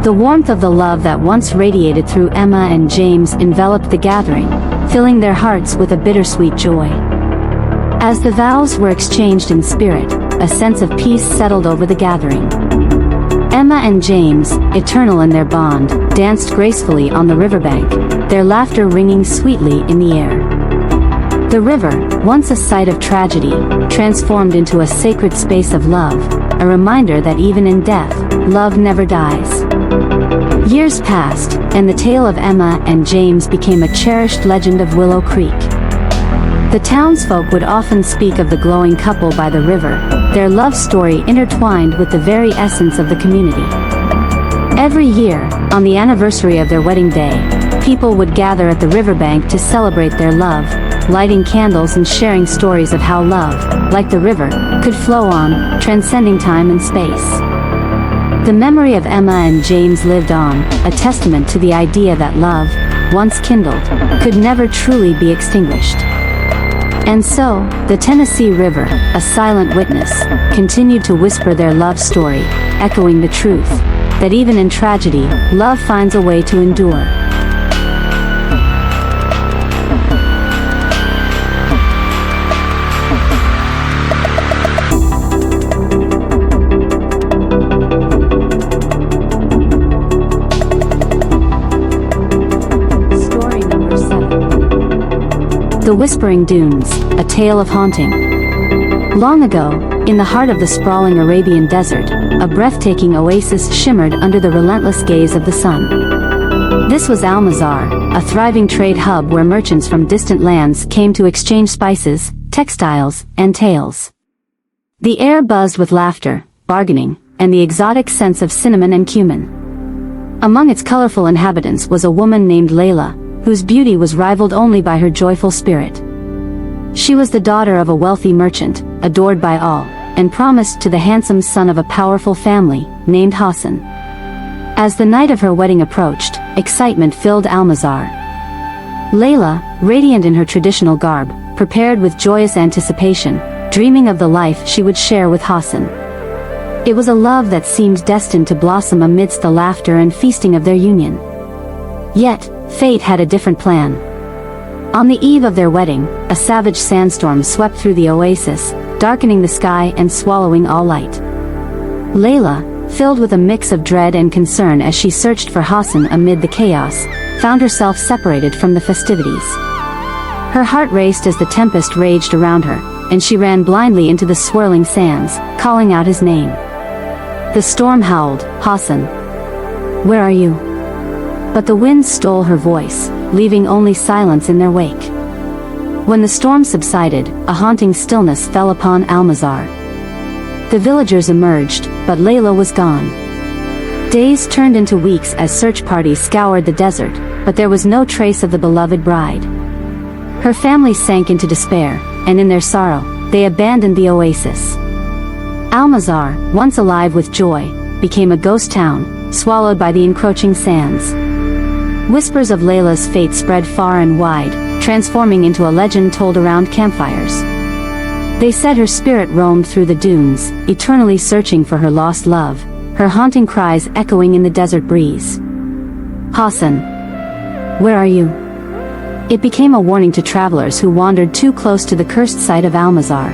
The warmth of the love that once radiated through Emma and James enveloped the gathering, filling their hearts with a bittersweet joy. As the vows were exchanged in spirit, a sense of peace settled over the gathering. Emma and James, eternal in their bond, danced gracefully on the riverbank, their laughter ringing sweetly in the air. The river, once a site of tragedy, transformed into a sacred space of love, a reminder that even in death, love never dies. Years passed, and the tale of Emma and James became a cherished legend of Willow Creek. The townsfolk would often speak of the glowing couple by the river, their love story intertwined with the very essence of the community. Every year, on the anniversary of their wedding day, people would gather at the riverbank to celebrate their love, lighting candles and sharing stories of how love, like the river, could flow on, transcending time and space. The memory of Emma and James lived on, a testament to the idea that love, once kindled, could never truly be extinguished. And so, the Tennessee River, a silent witness, continued to whisper their love story, echoing the truth that even in tragedy, love finds a way to endure. Story number 7. The Whispering Dunes, a tale of haunting. Long ago, in the heart of the sprawling Arabian desert, a breathtaking oasis shimmered under the relentless gaze of the sun. This was Almazar, a thriving trade hub where merchants from distant lands came to exchange spices, textiles, and tales. The air buzzed with laughter, bargaining, and the exotic scents of cinnamon and cumin. Among its colorful inhabitants was a woman named Layla, whose beauty was rivaled only by her joyful spirit. She was the daughter of a wealthy merchant, adored by all, and promised to the handsome son of a powerful family, named Hassan. As the night of her wedding approached, excitement filled Almazar. Layla, radiant in her traditional garb, prepared with joyous anticipation, dreaming of the life she would share with Hassan. It was a love that seemed destined to blossom amidst the laughter and feasting of their union. Yet, fate had a different plan. On the eve of their wedding, a savage sandstorm swept through the oasis, darkening the sky and swallowing all light. Layla, filled with a mix of dread and concern as she searched for Hassan amid the chaos, found herself separated from the festivities. Her heart raced as the tempest raged around her, and she ran blindly into the swirling sands, calling out his name. The storm howled, "Hassan! Where are you?" But the wind stole her voice, leaving only silence in their wake. When the storm subsided, a haunting stillness fell upon Almazar. The villagers emerged, but Layla was gone. Days turned into weeks as search parties scoured the desert, but there was no trace of the beloved bride. Her family sank into despair, and in their sorrow, they abandoned the oasis. Almazar, once alive with joy, became a ghost town, swallowed by the encroaching sands. Whispers of Layla's fate spread far and wide, transforming into a legend told around campfires. They said her spirit roamed through the dunes, eternally searching for her lost love, her haunting cries echoing in the desert breeze. "Hassan! Where are you?" It became a warning to travelers who wandered too close to the cursed site of Almazar.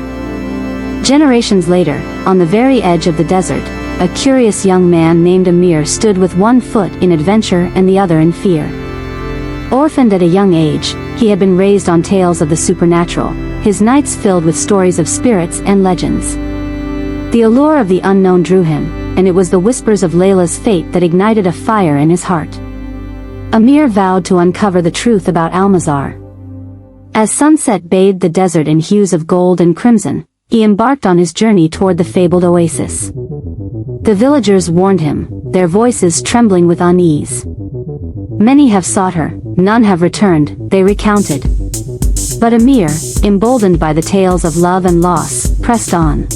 Generations later, on the very edge of the desert, a curious young man named Amir stood with one foot in adventure and the other in fear. Orphaned at a young age, he had been raised on tales of the supernatural, his nights filled with stories of spirits and legends. The allure of the unknown drew him, and it was the whispers of Layla's fate that ignited a fire in his heart. Amir vowed to uncover the truth about Almazar. As sunset bathed the desert in hues of gold and crimson, he embarked on his journey toward the fabled oasis. The villagers warned him, their voices trembling with unease. "Many have sought her, none have returned," they recounted. But Amir, emboldened by the tales of love and loss, pressed on.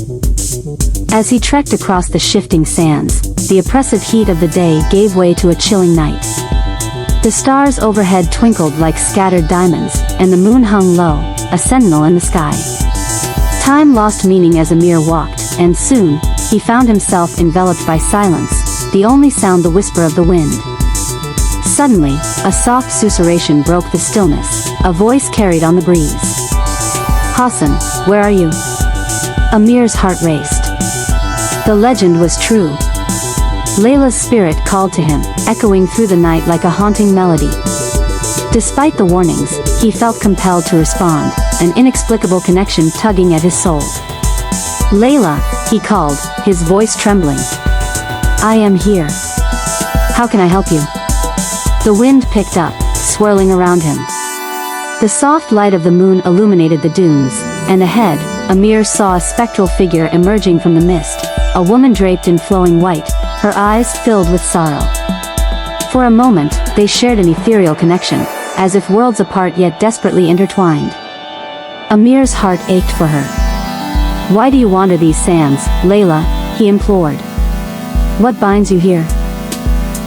As he trekked across the shifting sands, the oppressive heat of the day gave way to a chilling night. The stars overhead twinkled like scattered diamonds, and the moon hung low, a sentinel in the sky. Time lost meaning as Amir walked, and soon, he found himself enveloped by silence, the only sound the whisper of the wind. Suddenly, a soft susurration broke the stillness, a voice carried on the breeze. "Hassan, where are you?" Amir's heart raced. The legend was true. Layla's spirit called to him, echoing through the night like a haunting melody. Despite the warnings, he felt compelled to respond, an inexplicable connection tugging at his soul. "Layla," he called, his voice trembling. "I am here. How can I help you?" The wind picked up, swirling around him. The soft light of the moon illuminated the dunes, and ahead, Amir saw a spectral figure emerging from the mist, a woman draped in flowing white, her eyes filled with sorrow. For a moment, they shared an ethereal connection, as if worlds apart yet desperately intertwined. Amir's heart ached for her. "Why do you wander these sands, Layla?" he implored. "What binds you here?"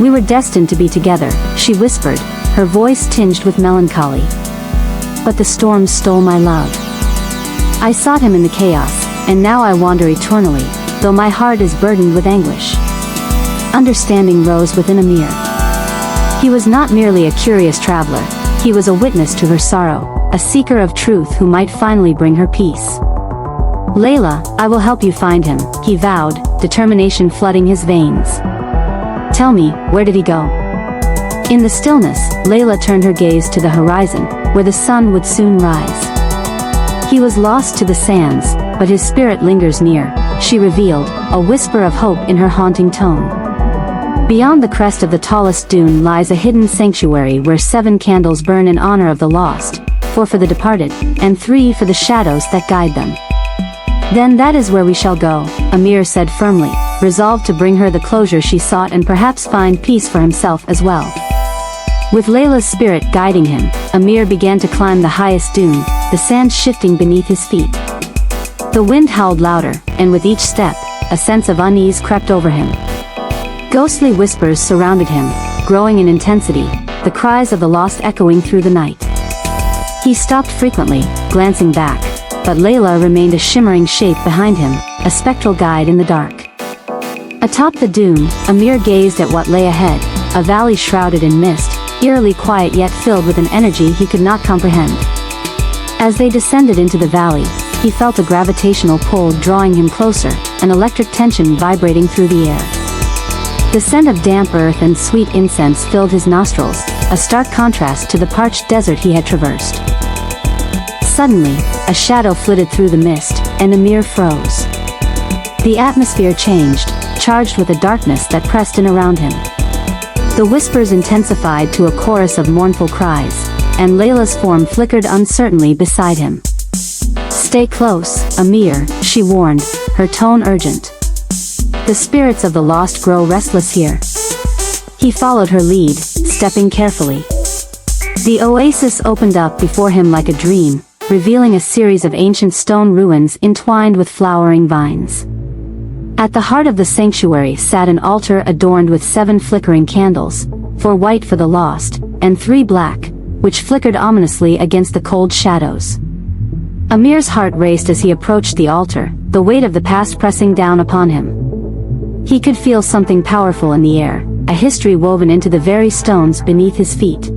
"We were destined to be together," she whispered, her voice tinged with melancholy. "But the storm stole my love. I sought him in the chaos, and now I wander eternally, though my heart is burdened with anguish." Understanding rose within Amir. He was not merely a curious traveler, he was a witness to her sorrow, a seeker of truth who might finally bring her peace. "Layla, I will help you find him," he vowed, determination flooding his veins. "Tell me, where did he go?" In the stillness, Layla turned her gaze to the horizon, where the sun would soon rise. He was lost to the sands, but his spirit lingers near, she revealed, a whisper of hope in her haunting tone. Beyond the crest of the tallest dune lies a hidden sanctuary where 7 candles burn in honor of the lost, 4 for the departed, and 3 for the shadows that guide them. Then that is where we shall go, Amir said firmly, resolved to bring her the closure she sought and perhaps find peace for himself as well. With Layla's spirit guiding him, Amir began to climb the highest dune, the sand shifting beneath his feet. The wind howled louder, and with each step, a sense of unease crept over him. Ghostly whispers surrounded him, growing in intensity, the cries of the lost echoing through the night. He stopped frequently, glancing back, but Layla remained a shimmering shape behind him, a spectral guide in the dark. Atop the dune, Amir gazed at what lay ahead, a valley shrouded in mist, eerily quiet yet filled with an energy he could not comprehend. As they descended into the valley, he felt a gravitational pull drawing him closer, an electric tension vibrating through the air. The scent of damp earth and sweet incense filled his nostrils, a stark contrast to the parched desert he had traversed. Suddenly, a shadow flitted through the mist, and Amir froze. The atmosphere changed, charged with a darkness that pressed in around him. The whispers intensified to a chorus of mournful cries, and Layla's form flickered uncertainly beside him. "Stay close, Amir," she warned, her tone urgent. "The spirits of the lost grow restless here." He followed her lead, stepping carefully. The oasis opened up before him like a dream, revealing a series of ancient stone ruins entwined with flowering vines. At the heart of the sanctuary sat an altar adorned with 7 flickering candles, 4 white for the lost, and 3 black, which flickered ominously against the cold shadows. Amir's heart raced as he approached the altar, the weight of the past pressing down upon him. He could feel something powerful in the air, a history woven into the very stones beneath his feet.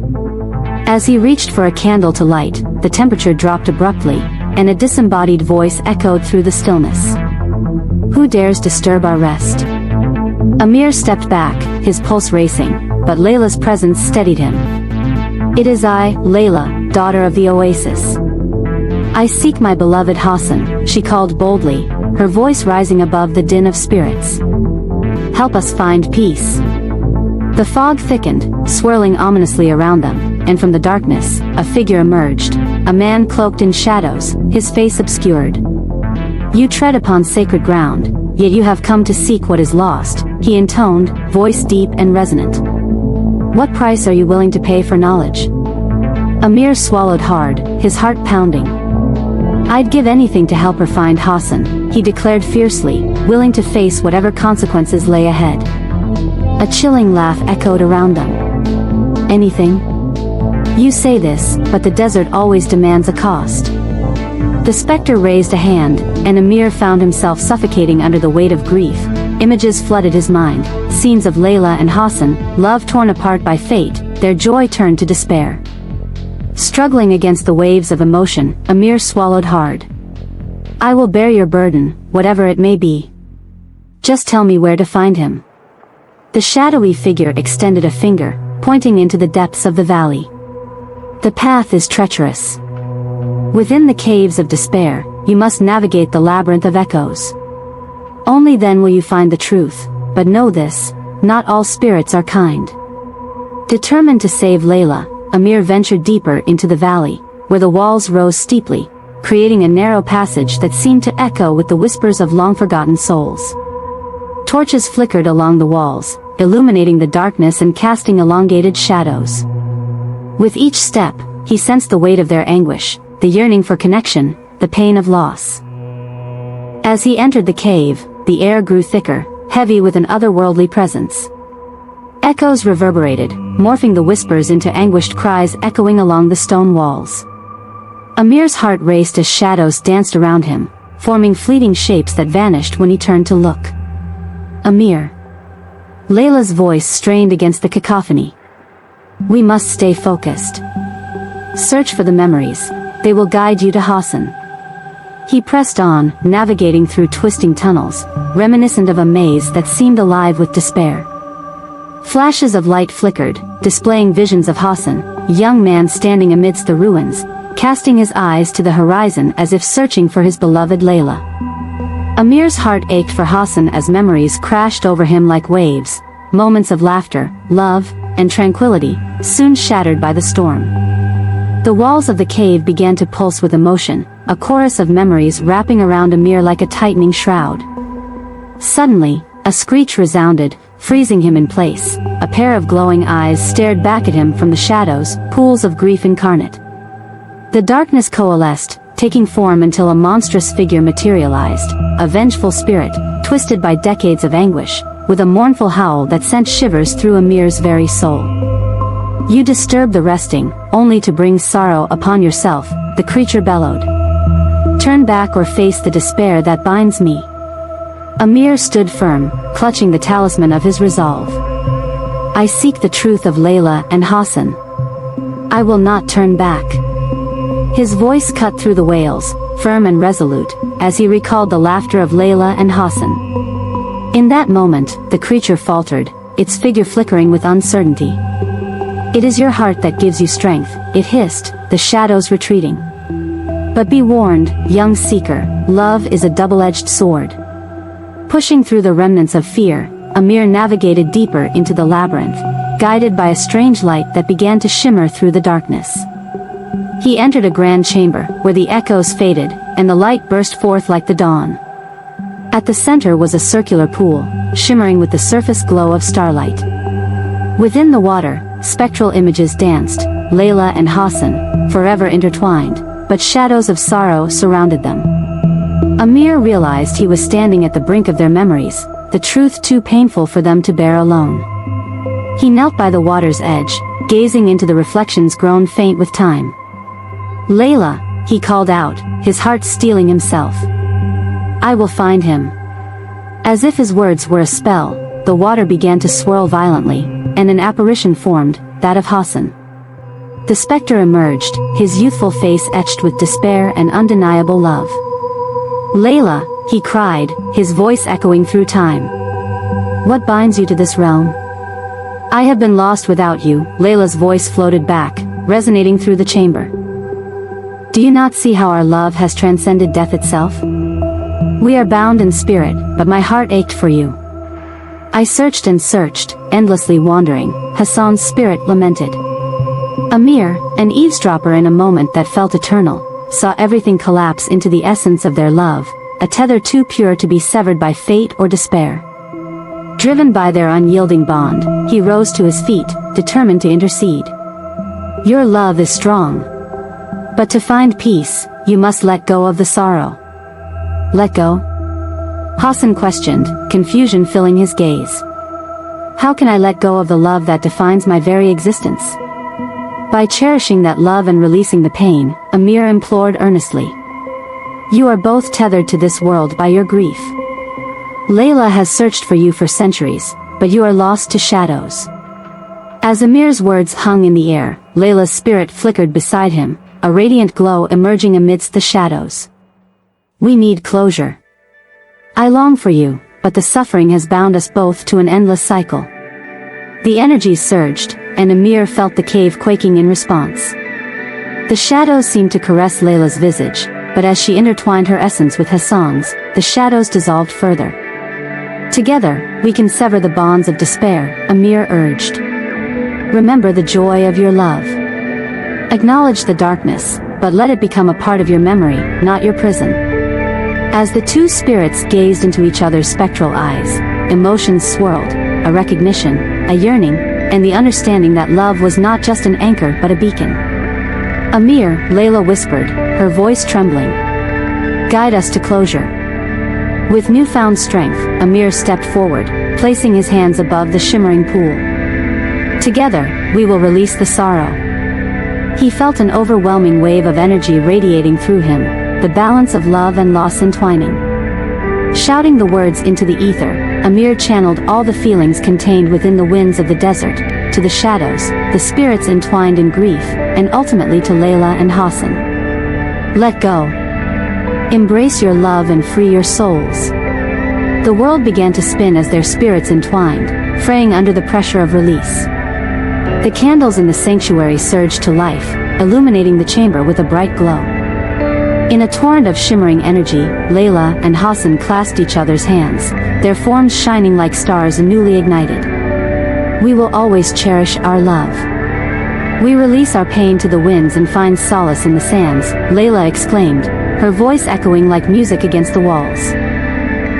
As he reached for a candle to light, the temperature dropped abruptly, and a disembodied voice echoed through the stillness. "Who dares disturb our rest?" Amir stepped back, his pulse racing, but Layla's presence steadied him. "It is I, Layla, daughter of the oasis. I seek my beloved Hassan," she called boldly, her voice rising above the din of spirits. "Help us find peace." The fog thickened, swirling ominously around them, and from the darkness, a figure emerged, a man cloaked in shadows, his face obscured. "You tread upon sacred ground, yet you have come to seek what is lost," he intoned, voice deep and resonant. "What price are you willing to pay for knowledge?" Amir swallowed hard, his heart pounding. "I'd give anything to help her find Hassan," he declared fiercely, willing to face whatever consequences lay ahead. A chilling laugh echoed around them. "Anything? You say this, but the desert always demands a cost." The specter raised a hand, and Amir found himself suffocating under the weight of grief. Images flooded his mind, scenes of Layla and Hassan, love torn apart by fate, their joy turned to despair. Struggling against the waves of emotion, Amir swallowed hard. "I will bear your burden, whatever it may be. Just tell me where to find him." The shadowy figure extended a finger, pointing into the depths of the valley. "The path is treacherous. Within the caves of despair, you must navigate the labyrinth of echoes. Only then will you find the truth, but know this, not all spirits are kind." Determined to save Layla, Amir ventured deeper into the valley, where the walls rose steeply, creating a narrow passage that seemed to echo with the whispers of long-forgotten souls. Torches flickered along the walls, illuminating the darkness and casting elongated shadows. With each step, he sensed the weight of their anguish, the yearning for connection, the pain of loss. As he entered the cave, the air grew thicker, heavy with an otherworldly presence. Echoes reverberated, morphing the whispers into anguished cries echoing along the stone walls. Amir's heart raced as shadows danced around him, forming fleeting shapes that vanished when he turned to look. "Amir." Layla's voice strained against the cacophony. "We must stay focused. Search for the memories, they will guide you to Hassan." He pressed on, navigating through twisting tunnels, reminiscent of a maze that seemed alive with despair. Flashes of light flickered, displaying visions of Hassan, young man standing amidst the ruins, casting his eyes to the horizon as if searching for his beloved Layla. Amir's heart ached for Hassan as memories crashed over him like waves, moments of laughter, love, and tranquility, soon shattered by the storm. The walls of the cave began to pulse with emotion, a chorus of memories wrapping around Amir like a tightening shroud. Suddenly, a screech resounded, freezing him in place. A pair of glowing eyes stared back at him from the shadows, pools of grief incarnate. The darkness coalesced, taking form until a monstrous figure materialized, a vengeful spirit, twisted by decades of anguish, with a mournful howl that sent shivers through Amir's very soul. "You disturb the resting, only to bring sorrow upon yourself," the creature bellowed. "Turn back or face the despair that binds me." Amir stood firm, clutching the talisman of his resolve. "I seek the truth of Layla and Hassan. I will not turn back." His voice cut through the wails, firm and resolute, as he recalled the laughter of Layla and Hassan. In that moment, the creature faltered, its figure flickering with uncertainty. "It is your heart that gives you strength," it hissed, the shadows retreating. "But be warned, young seeker, love is a double-edged sword." Pushing through the remnants of fear, Amir navigated deeper into the labyrinth, guided by a strange light that began to shimmer through the darkness. He entered a grand chamber, where the echoes faded, and the light burst forth like the dawn. At the center was a circular pool, shimmering with the surface glow of starlight. Within the water, spectral images danced, Layla and Hassan, forever intertwined, but shadows of sorrow surrounded them. Amir realized he was standing at the brink of their memories, the truth too painful for them to bear alone. He knelt by the water's edge, gazing into the reflections grown faint with time. "Layla," he called out, his heart steeling himself. "I will find him." As if his words were a spell, the water began to swirl violently, and an apparition formed, that of Hassan. The specter emerged, his youthful face etched with despair and undeniable love. "Layla," he cried, his voice echoing through time. "What binds you to this realm?" "I have been lost without you," Layla's voice floated back, resonating through the chamber. "Do you not see how our love has transcended death itself? We are bound in spirit, but my heart ached for you. I searched and searched, endlessly wandering," Hassan's spirit lamented. Amir, an eavesdropper in a moment that felt eternal, saw everything collapse into the essence of their love, a tether too pure to be severed by fate or despair. Driven by their unyielding bond, he rose to his feet, determined to intercede. "Your love is strong. But to find peace, you must let go of the sorrow." "Let go?" Hassan questioned, confusion filling his gaze. "How can I let go of the love that defines my very existence?" "By cherishing that love and releasing the pain," Amir implored earnestly. "You are both tethered to this world by your grief. Layla has searched for you for centuries, but you are lost to shadows." As Amir's words hung in the air, Layla's spirit flickered beside him, a radiant glow emerging amidst the shadows. "We need closure. I long for you, but the suffering has bound us both to an endless cycle." The energies surged, and Amir felt the cave quaking in response. The shadows seemed to caress Layla's visage, but as she intertwined her essence with Hassan's, the shadows dissolved further. "Together, we can sever the bonds of despair," Amir urged. "Remember the joy of your love. Acknowledge the darkness, but let it become a part of your memory, not your prison." As the two spirits gazed into each other's spectral eyes, emotions swirled, a recognition, a yearning, and the understanding that love was not just an anchor but a beacon. "Amir," Layla whispered, her voice trembling. "Guide us to closure." With newfound strength, Amir stepped forward, placing his hands above the shimmering pool. "Together, we will release the sorrow." He felt an overwhelming wave of energy radiating through him, the balance of love and loss entwining. Shouting the words into the ether, Amir channeled all the feelings contained within the winds of the desert, to the shadows, the spirits entwined in grief, and ultimately to Layla and Hassan. "Let go. Embrace your love and free your souls." The world began to spin as their spirits entwined, fraying under the pressure of release. The candles in the sanctuary surged to life, illuminating the chamber with a bright glow. In a torrent of shimmering energy, Layla and Hassan clasped each other's hands, their forms shining like stars newly ignited. "We will always cherish our love. We release our pain to the winds and find solace in the sands," Layla exclaimed, her voice echoing like music against the walls.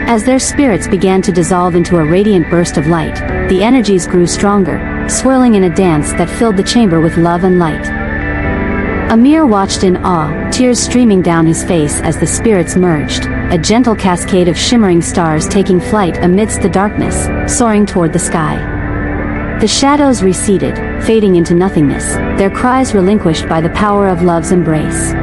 As their spirits began to dissolve into a radiant burst of light, the energies grew stronger, swirling in a dance that filled the chamber with love and light. Amir watched in awe, tears streaming down his face as the spirits merged, a gentle cascade of shimmering stars taking flight amidst the darkness, soaring toward the sky. The shadows receded, fading into nothingness, their cries relinquished by the power of love's embrace.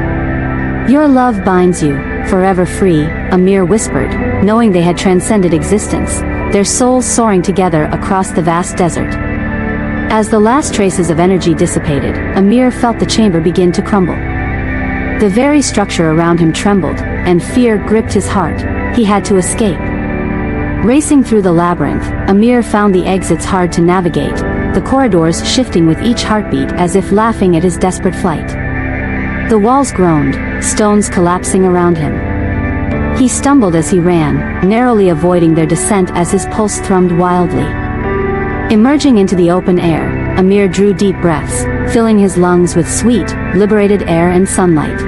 "Your love binds you, forever free," Amir whispered, knowing they had transcended existence, their souls soaring together across the vast desert. As the last traces of energy dissipated, Amir felt the chamber begin to crumble. The very structure around him trembled, and fear gripped his heart. He had to escape. Racing through the labyrinth, Amir found the exits hard to navigate, the corridors shifting with each heartbeat as if laughing at his desperate flight. The walls groaned, stones collapsing around him. He stumbled as he ran, narrowly avoiding their descent as his pulse thrummed wildly. Emerging into the open air, Amir drew deep breaths, filling his lungs with sweet, liberated air and sunlight.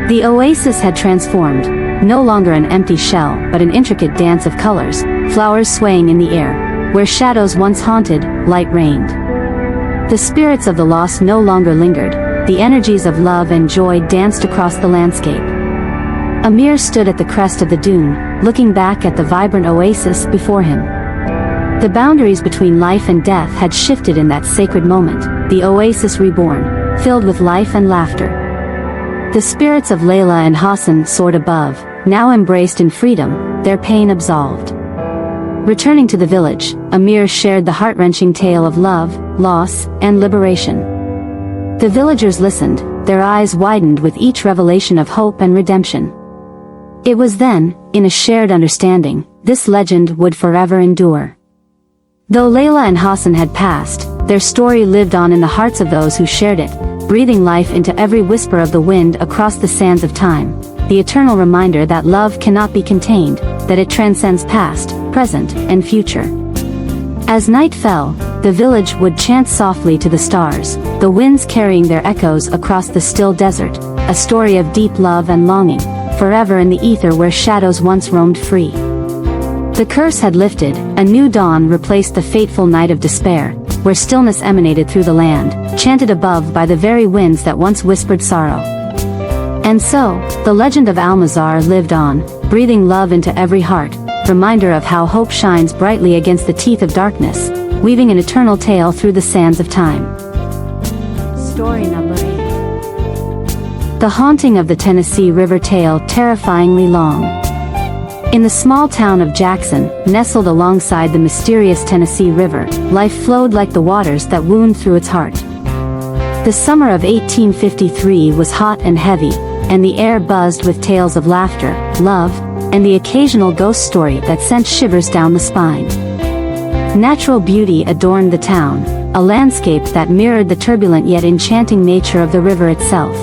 The oasis had transformed, no longer an empty shell but an intricate dance of colors, flowers swaying in the air. Where shadows once haunted, light reigned. The spirits of the lost no longer lingered, the energies of love and joy danced across the landscape. Amir stood at the crest of the dune, looking back at the vibrant oasis before him. The boundaries between life and death had shifted in that sacred moment, the oasis reborn, filled with life and laughter. The spirits of Layla and Hassan soared above, now embraced in freedom, their pain absolved. Returning to the village, Amir shared the heart-wrenching tale of love, loss, and liberation. The villagers listened, their eyes widened with each revelation of hope and redemption. It was then, in a shared understanding, this legend would forever endure. Though Layla and Hassan had passed, their story lived on in the hearts of those who shared it, breathing life into every whisper of the wind across the sands of time, the eternal reminder that love cannot be contained, that it transcends past, present, and future. As night fell, the village would chant softly to the stars, the winds carrying their echoes across the still desert, a story of deep love and longing, forever in the ether where shadows once roamed free. The curse had lifted, a new dawn replaced the fateful night of despair, where stillness emanated through the land, chanted above by the very winds that once whispered sorrow. And so, the legend of Almazar lived on, breathing love into every heart, reminder of how hope shines brightly against the teeth of darkness, weaving an eternal tale through the sands of time. Story number 8. The Haunting of the Tennessee River Tale, terrifyingly long. In the small town of Jackson, nestled alongside the mysterious Tennessee River, life flowed like the waters that wound through its heart. The summer of 1853 was hot and heavy, and the air buzzed with tales of laughter, love, and the occasional ghost story that sent shivers down the spine. Natural beauty adorned the town, a landscape that mirrored the turbulent yet enchanting nature of the river itself.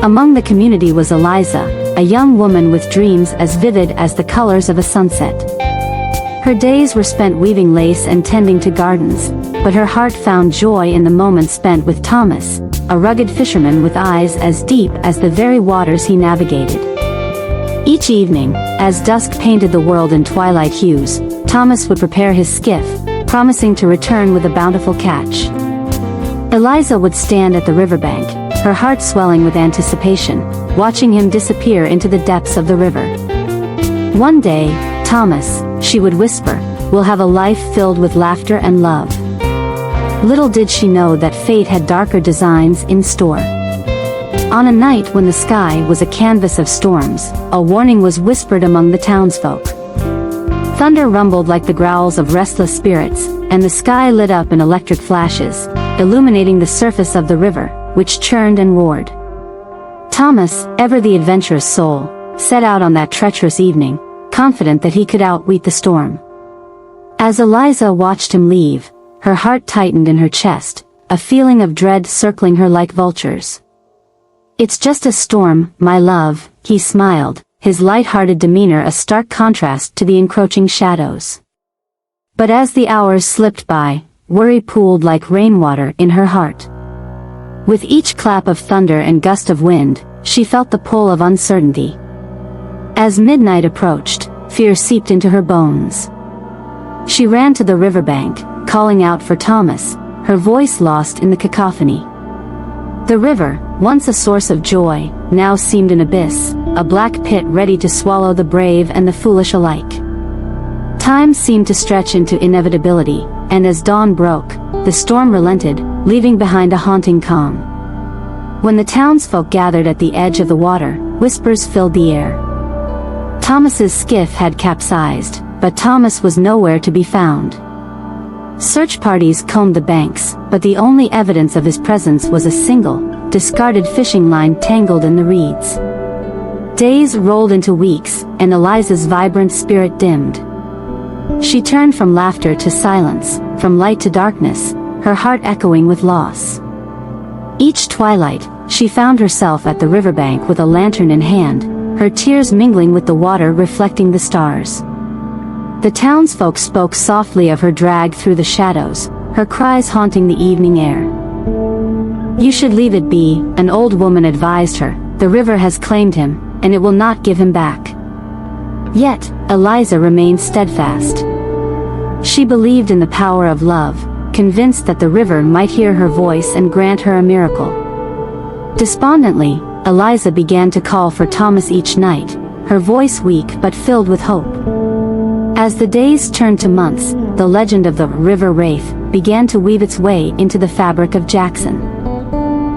Among the community was Eliza, a young woman with dreams as vivid as the colors of a sunset. Her days were spent weaving lace and tending to gardens, but her heart found joy in the moments spent with Thomas, a rugged fisherman with eyes as deep as the very waters he navigated. Each evening, as dusk painted the world in twilight hues, Thomas would prepare his skiff, promising to return with a bountiful catch. Eliza would stand at the riverbank, her heart swelling with anticipation, watching him disappear into the depths of the river. "One day, Thomas," she would whisper, "will have a life filled with laughter and love." Little did she know that fate had darker designs in store. On a night when the sky was a canvas of storms, a warning was whispered among the townsfolk. Thunder rumbled like the growls of restless spirits, and the sky lit up in electric flashes, illuminating the surface of the river, which churned and roared. Thomas, ever the adventurous soul, set out on that treacherous evening, confident that he could outwit the storm. As Eliza watched him leave, her heart tightened in her chest, a feeling of dread circling her like vultures. "It's just a storm, my love," he smiled, his light-hearted demeanor a stark contrast to the encroaching shadows. But as the hours slipped by, worry pooled like rainwater in her heart. With each clap of thunder and gust of wind, she felt the pull of uncertainty. As midnight approached, fear seeped into her bones. She ran to the riverbank, calling out for Thomas, her voice lost in the cacophony. The river, once a source of joy, now seemed an abyss, a black pit ready to swallow the brave and the foolish alike. Time seemed to stretch into inevitability, and as dawn broke, the storm relented, leaving behind a haunting calm. When the townsfolk gathered at the edge of the water, whispers filled the air. Thomas's skiff had capsized, but Thomas was nowhere to be found. Search parties combed the banks, but the only evidence of his presence was a single, discarded fishing line tangled in the reeds. Days rolled into weeks, and Eliza's vibrant spirit dimmed. She turned from laughter to silence, from light to darkness, her heart echoing with loss. Each twilight, she found herself at the riverbank with a lantern in hand, her tears mingling with the water reflecting the stars. The townsfolk spoke softly of her drag through the shadows, her cries haunting the evening air. "You should leave it be," an old woman advised her, "the river has claimed him, and it will not give him back." Yet, Eliza remained steadfast. She believed in the power of love, convinced that the river might hear her voice and grant her a miracle. Despondently, Eliza began to call for Thomas each night, her voice weak but filled with hope. As the days turned to months, the legend of the river wraith began to weave its way into the fabric of Jackson.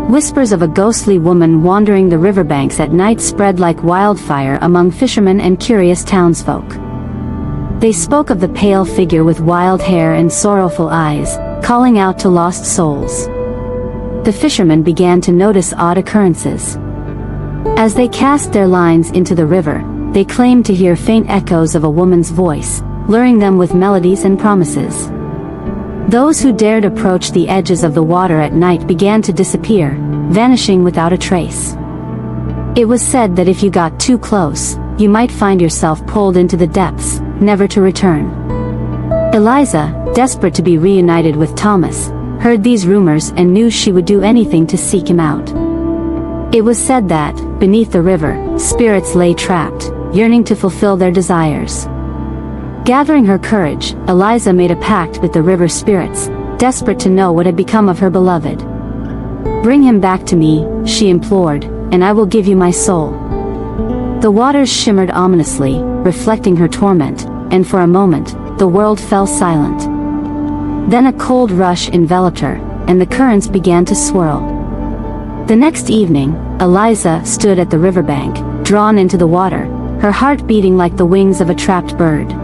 Whispers of a ghostly woman wandering the riverbanks at night spread like wildfire among fishermen and curious townsfolk. They spoke of the pale figure with wild hair and sorrowful eyes, calling out to lost souls. The fishermen began to notice odd occurrences. As they cast their lines into the river, they claimed to hear faint echoes of a woman's voice, luring them with melodies and promises. Those who dared approach the edges of the water at night began to disappear, vanishing without a trace. It was said that if you got too close, you might find yourself pulled into the depths, never to return. Eliza, desperate to be reunited with Thomas, heard these rumors and knew she would do anything to seek him out. It was said that, beneath the river, spirits lay trapped, yearning to fulfill their desires. Gathering her courage, Eliza made a pact with the river spirits, desperate to know what had become of her beloved. "Bring him back to me," she implored, "and I will give you my soul." The waters shimmered ominously, reflecting her torment, and for a moment, the world fell silent. Then a cold rush enveloped her, and the currents began to swirl. The next evening, Eliza stood at the riverbank, drawn into the water, her heart beating like the wings of a trapped bird.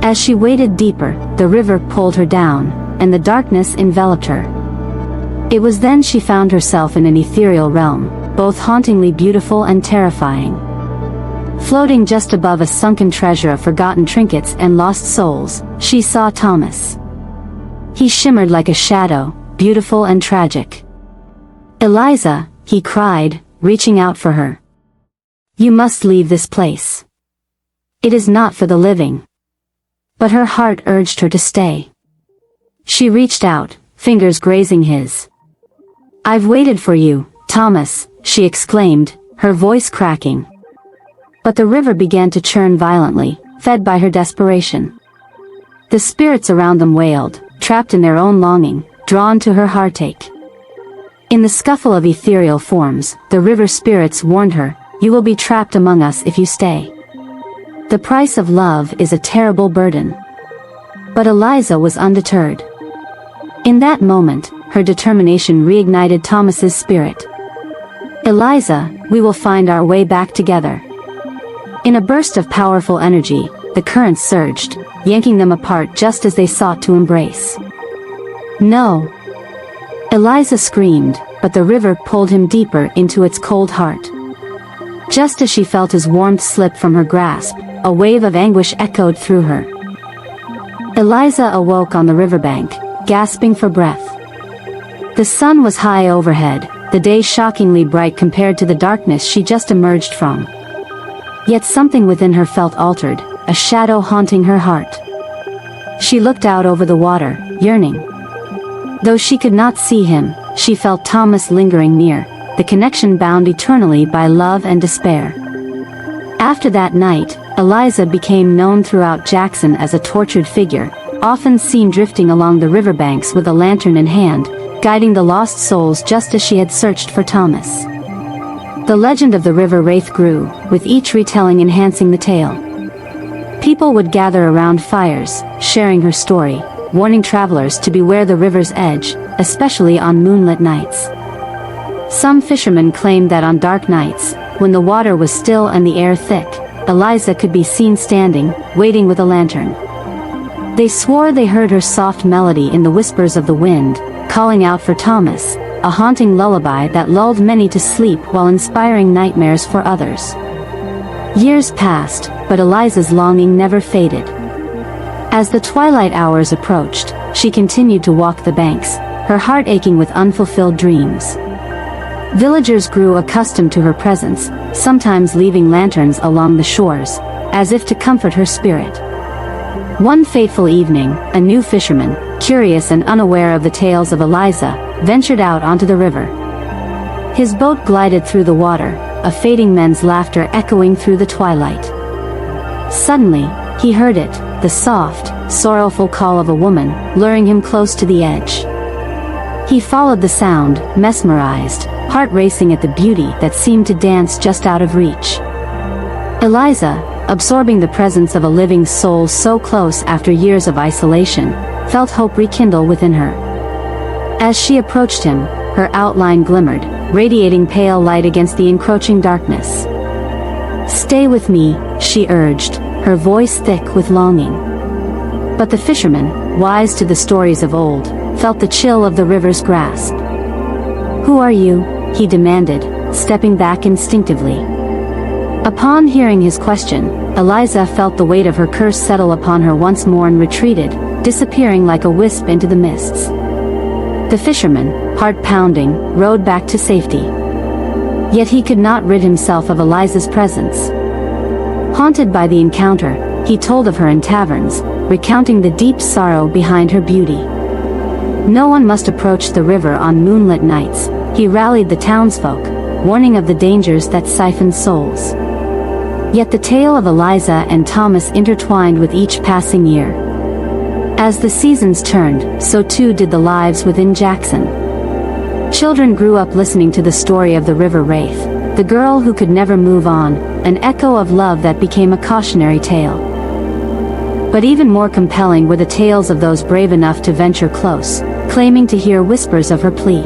As she waded deeper, the river pulled her down, and the darkness enveloped her. It was then she found herself in an ethereal realm, both hauntingly beautiful and terrifying. Floating just above a sunken treasure of forgotten trinkets and lost souls, she saw Thomas. He shimmered like a shadow, beautiful and tragic. "Eliza," he cried, reaching out for her. "You must leave this place. It is not for the living." But her heart urged her to stay. She reached out, fingers grazing his. "I've waited for you, Thomas," she exclaimed, her voice cracking. But the river began to churn violently, fed by her desperation. The spirits around them wailed, trapped in their own longing, drawn to her heartache. In the scuffle of ethereal forms, the river spirits warned her, "You will be trapped among us if you stay. The price of love is a terrible burden." But Eliza was undeterred. In that moment, her determination reignited Thomas's spirit. "Eliza, we will find our way back together." In a burst of powerful energy, the currents surged, yanking them apart just as they sought to embrace. "No!" Eliza screamed, but the river pulled him deeper into its cold heart. Just as she felt his warmth slip from her grasp, a wave of anguish echoed through her. Eliza awoke on the riverbank, gasping for breath. The sun was high overhead, the day shockingly bright compared to the darkness she just emerged from. Yet something within her felt altered, a shadow haunting her heart. She looked out over the water, yearning. Though she could not see him, she felt Thomas lingering near, the connection bound eternally by love and despair. After that night, Eliza became known throughout Jackson as a tortured figure, often seen drifting along the riverbanks with a lantern in hand, guiding the lost souls just as she had searched for Thomas. The legend of the river wraith grew, with each retelling enhancing the tale. People would gather around fires, sharing her story, warning travelers to beware the river's edge, especially on moonlit nights. Some fishermen claimed that on dark nights, when the water was still and the air thick, Eliza could be seen standing, waiting with a lantern. They swore they heard her soft melody in the whispers of the wind, calling out for Thomas, a haunting lullaby that lulled many to sleep while inspiring nightmares for others. Years passed, but Eliza's longing never faded. As the twilight hours approached, she continued to walk the banks, her heart aching with unfulfilled dreams. Villagers grew accustomed to her presence, sometimes leaving lanterns along the shores, as if to comfort her spirit. One fateful evening, a new fisherman, curious and unaware of the tales of Eliza, ventured out onto the river. His boat glided through the water, a fading men's laughter echoing through the twilight. Suddenly, he heard it, the soft, sorrowful call of a woman, luring him close to the edge. He followed the sound, mesmerized, heart racing at the beauty that seemed to dance just out of reach. Eliza, absorbing the presence of a living soul so close after years of isolation, felt hope rekindle within her. As she approached him, her outline glimmered, radiating pale light against the encroaching darkness. "Stay with me," she urged, her voice thick with longing. But the fisherman, wise to the stories of old, felt the chill of the river's grasp. "Who are you?" he demanded, stepping back instinctively. Upon hearing his question, Eliza felt the weight of her curse settle upon her once more and retreated, disappearing like a wisp into the mists. The fisherman, heart pounding, rowed back to safety. Yet he could not rid himself of Eliza's presence. Haunted by the encounter, he told of her in taverns, recounting the deep sorrow behind her beauty. No one must approach the river on moonlit nights, he rallied the townsfolk, warning of the dangers that siphon souls. Yet the tale of Eliza and Thomas intertwined with each passing year. As the seasons turned, so too did the lives within Jackson. Children grew up listening to the story of the river wraith, the girl who could never move on, an echo of love that became a cautionary tale. But even more compelling were the tales of those brave enough to venture close, claiming to hear whispers of her plea.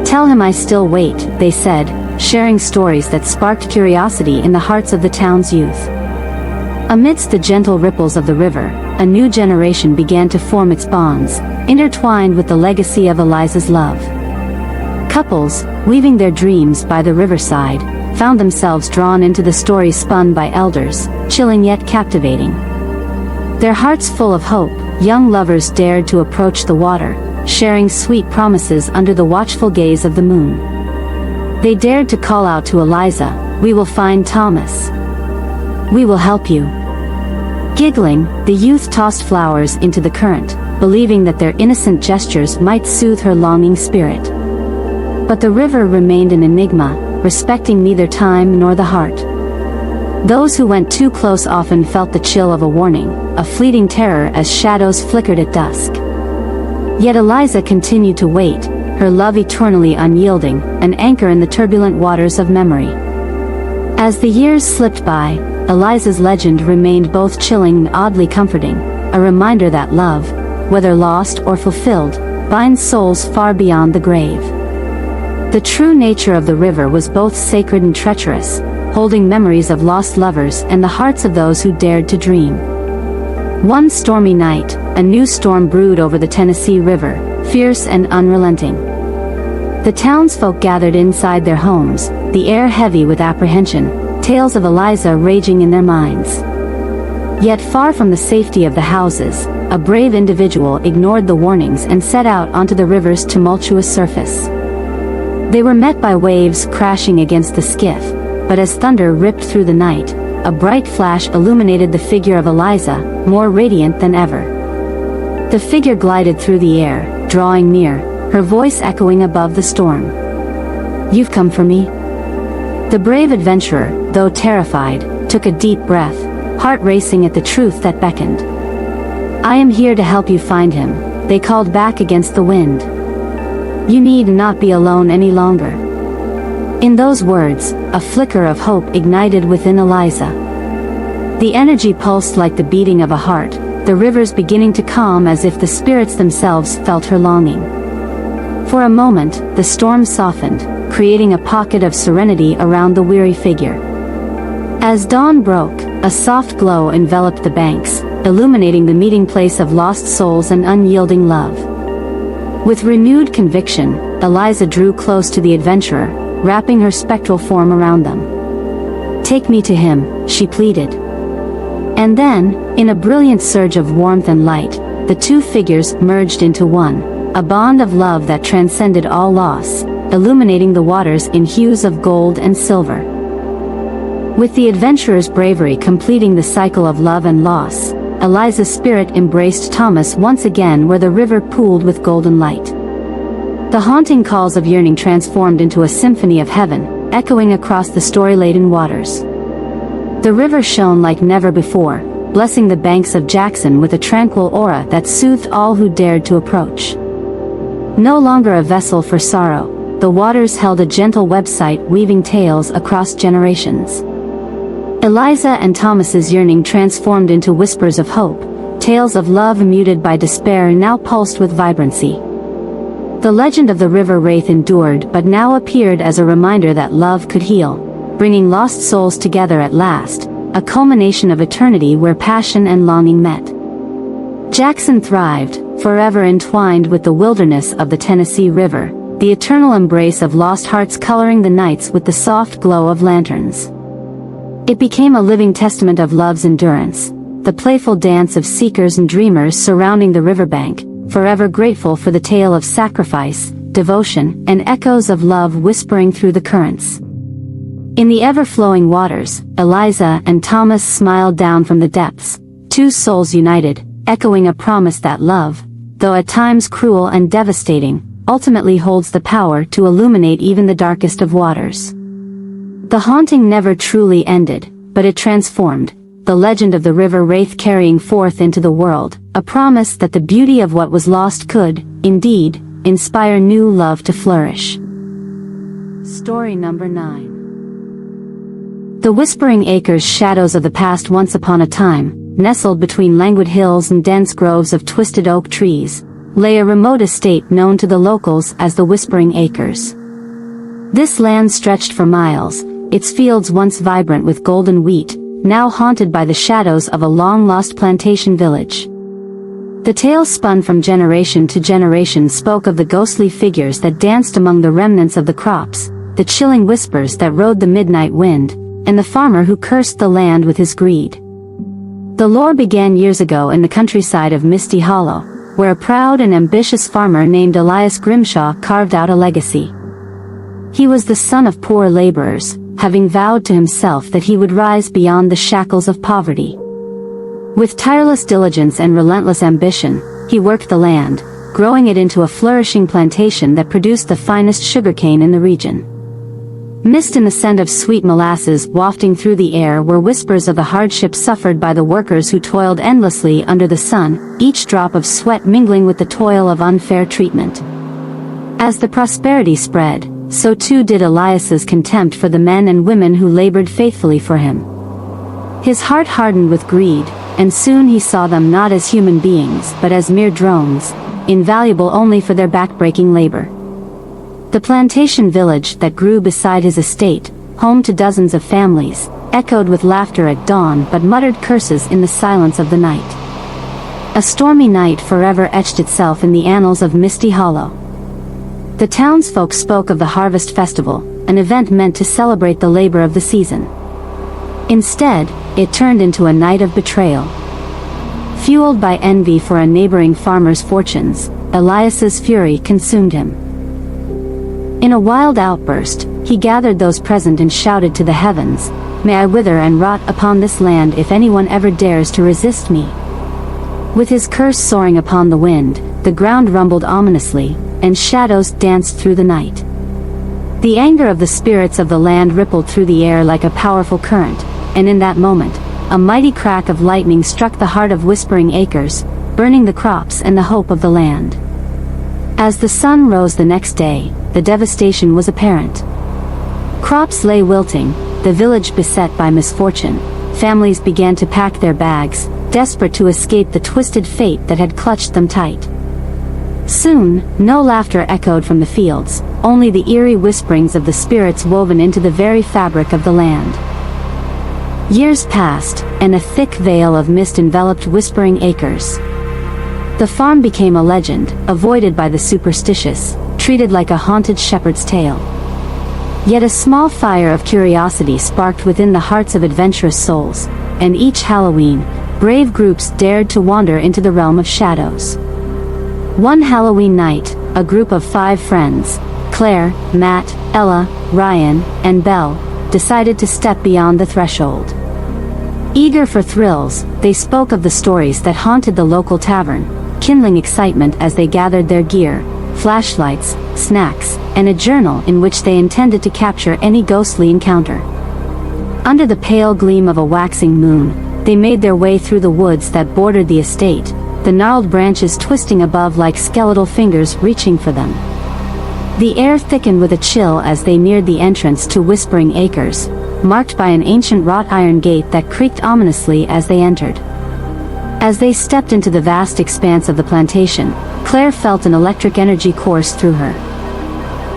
"Tell him I still wait," they said, sharing stories that sparked curiosity in the hearts of the town's youth. Amidst the gentle ripples of the river, a new generation began to form its bonds, intertwined with the legacy of Eliza's love. Couples, weaving their dreams by the riverside, found themselves drawn into the stories spun by elders, chilling yet captivating. Their hearts full of hope, young lovers dared to approach the water, sharing sweet promises under the watchful gaze of the moon. They dared to call out to Eliza, "We will find Thomas. We will help you." Giggling, the youth tossed flowers into the current, believing that their innocent gestures might soothe her longing spirit. But the river remained an enigma, respecting neither time nor the heart. Those who went too close often felt the chill of a warning, a fleeting terror as shadows flickered at dusk. Yet Eliza continued to wait, her love eternally unyielding, an anchor in the turbulent waters of memory. As the years slipped by, Eliza's legend remained both chilling and oddly comforting, a reminder that love, whether lost or fulfilled, binds souls far beyond the grave. The true nature of the river was both sacred and treacherous, holding memories of lost lovers and the hearts of those who dared to dream. One stormy night, a new storm brewed over the Tennessee River, fierce and unrelenting. The townsfolk gathered inside their homes, the air heavy with apprehension, tales of Eliza raging in their minds. Yet far from the safety of the houses, a brave individual ignored the warnings and set out onto the river's tumultuous surface. They were met by waves crashing against the skiff, but as thunder ripped through the night, a bright flash illuminated the figure of Eliza, more radiant than ever. The figure glided through the air, drawing near, her voice echoing above the storm. "You've come for me?" The brave adventurer, though terrified, took a deep breath, heart racing at the truth that beckoned. "I am here to help you find him," they called back against the wind. "You need not be alone any longer." In those words, a flicker of hope ignited within Eliza. The energy pulsed like the beating of a heart, the rivers beginning to calm as if the spirits themselves felt her longing. For a moment, the storm softened, creating a pocket of serenity around the weary figure. As dawn broke, a soft glow enveloped the banks, illuminating the meeting place of lost souls and unyielding love. With renewed conviction, Eliza drew close to the adventurer, wrapping her spectral form around them. "Take me to him," she pleaded. And then, in a brilliant surge of warmth and light, the two figures merged into one, a bond of love that transcended all loss, illuminating the waters in hues of gold and silver. With the adventurer's bravery completing the cycle of love and loss, Eliza's spirit embraced Thomas once again where the river pooled with golden light. The haunting calls of yearning transformed into a symphony of heaven, echoing across the story-laden waters. The river shone like never before, blessing the banks of Jackson with a tranquil aura that soothed all who dared to approach. No longer a vessel for sorrow, the waters held a gentle website weaving tales across generations. Eliza and Thomas's yearning transformed into whispers of hope, tales of love muted by despair now pulsed with vibrancy. The legend of the river wraith endured but now appeared as a reminder that love could heal, bringing lost souls together at last, a culmination of eternity where passion and longing met. Jackson thrived, forever entwined with the wilderness of the Tennessee River, the eternal embrace of lost hearts coloring the nights with the soft glow of lanterns. It became a living testament of love's endurance, the playful dance of seekers and dreamers surrounding the riverbank, forever grateful for the tale of sacrifice, devotion, and echoes of love whispering through the currents. In the ever-flowing waters, Eliza and Thomas smiled down from the depths, two souls united, echoing a promise that love, though at times cruel and devastating, ultimately holds the power to illuminate even the darkest of waters. The haunting never truly ended, but it transformed, the legend of the river wraith carrying forth into the world, a promise that the beauty of what was lost could, indeed, inspire new love to flourish. Story number 9. The Whispering Acres. Shadows of the past. Once upon a time, nestled between languid hills and dense groves of twisted oak trees, lay a remote estate known to the locals as the Whispering Acres. This land stretched for miles, its fields once vibrant with golden wheat, now haunted by the shadows of a long-lost plantation village. The tale spun from generation to generation spoke of the ghostly figures that danced among the remnants of the crops, the chilling whispers that rode the midnight wind, and the farmer who cursed the land with his greed. The lore began years ago in the countryside of Misty Hollow, where a proud and ambitious farmer named Elias Grimshaw carved out a legacy. He was the son of poor laborers, having vowed to himself that he would rise beyond the shackles of poverty. With tireless diligence and relentless ambition, he worked the land, growing it into a flourishing plantation that produced the finest sugarcane in the region. Mist and the scent of sweet molasses wafting through the air were whispers of the hardships suffered by the workers who toiled endlessly under the sun, each drop of sweat mingling with the toil of unfair treatment. As the prosperity spread, so too did Elias's contempt for the men and women who labored faithfully for him. His heart hardened with greed, and soon he saw them not as human beings but as mere drones, invaluable only for their back-breaking labor. The plantation village that grew beside his estate, home to dozens of families, echoed with laughter at dawn but muttered curses in the silence of the night. A stormy night forever etched itself in the annals of Misty Hollow. The townsfolk spoke of the Harvest Festival, an event meant to celebrate the labor of the season. Instead, it turned into a night of betrayal. Fueled by envy for a neighboring farmer's fortunes, Elias's fury consumed him. In a wild outburst, he gathered those present and shouted to the heavens, "May I wither and rot upon this land if anyone ever dares to resist me." With his curse soaring upon the wind, the ground rumbled ominously, and shadows danced through the night. The anger of the spirits of the land rippled through the air like a powerful current, and in that moment, a mighty crack of lightning struck the heart of Whispering Acres, burning the crops and the hope of the land. As the sun rose the next day, the devastation was apparent. Crops lay wilting, the village beset by misfortune, families began to pack their bags, desperate to escape the twisted fate that had clutched them tight. Soon, no laughter echoed from the fields, only the eerie whisperings of the spirits woven into the very fabric of the land. Years passed, and a thick veil of mist enveloped Whispering Acres. The farm became a legend, avoided by the superstitious, treated like a haunted shepherd's tale. Yet a small fire of curiosity sparked within the hearts of adventurous souls, and each Halloween, brave groups dared to wander into the realm of shadows. One Halloween night, a group of 5 friends, Claire, Matt, Ella, Ryan, and Belle, decided to step beyond the threshold. Eager for thrills, they spoke of the stories that haunted the local tavern, kindling excitement as they gathered their gear, flashlights, snacks, and a journal in which they intended to capture any ghostly encounter. Under the pale gleam of a waxing moon, they made their way through the woods that bordered the estate, the gnarled branches twisting above like skeletal fingers reaching for them. The air thickened with a chill as they neared the entrance to Whispering Acres, marked by an ancient wrought iron gate that creaked ominously as they entered. As they stepped into the vast expanse of the plantation, Claire felt an electric energy course through her.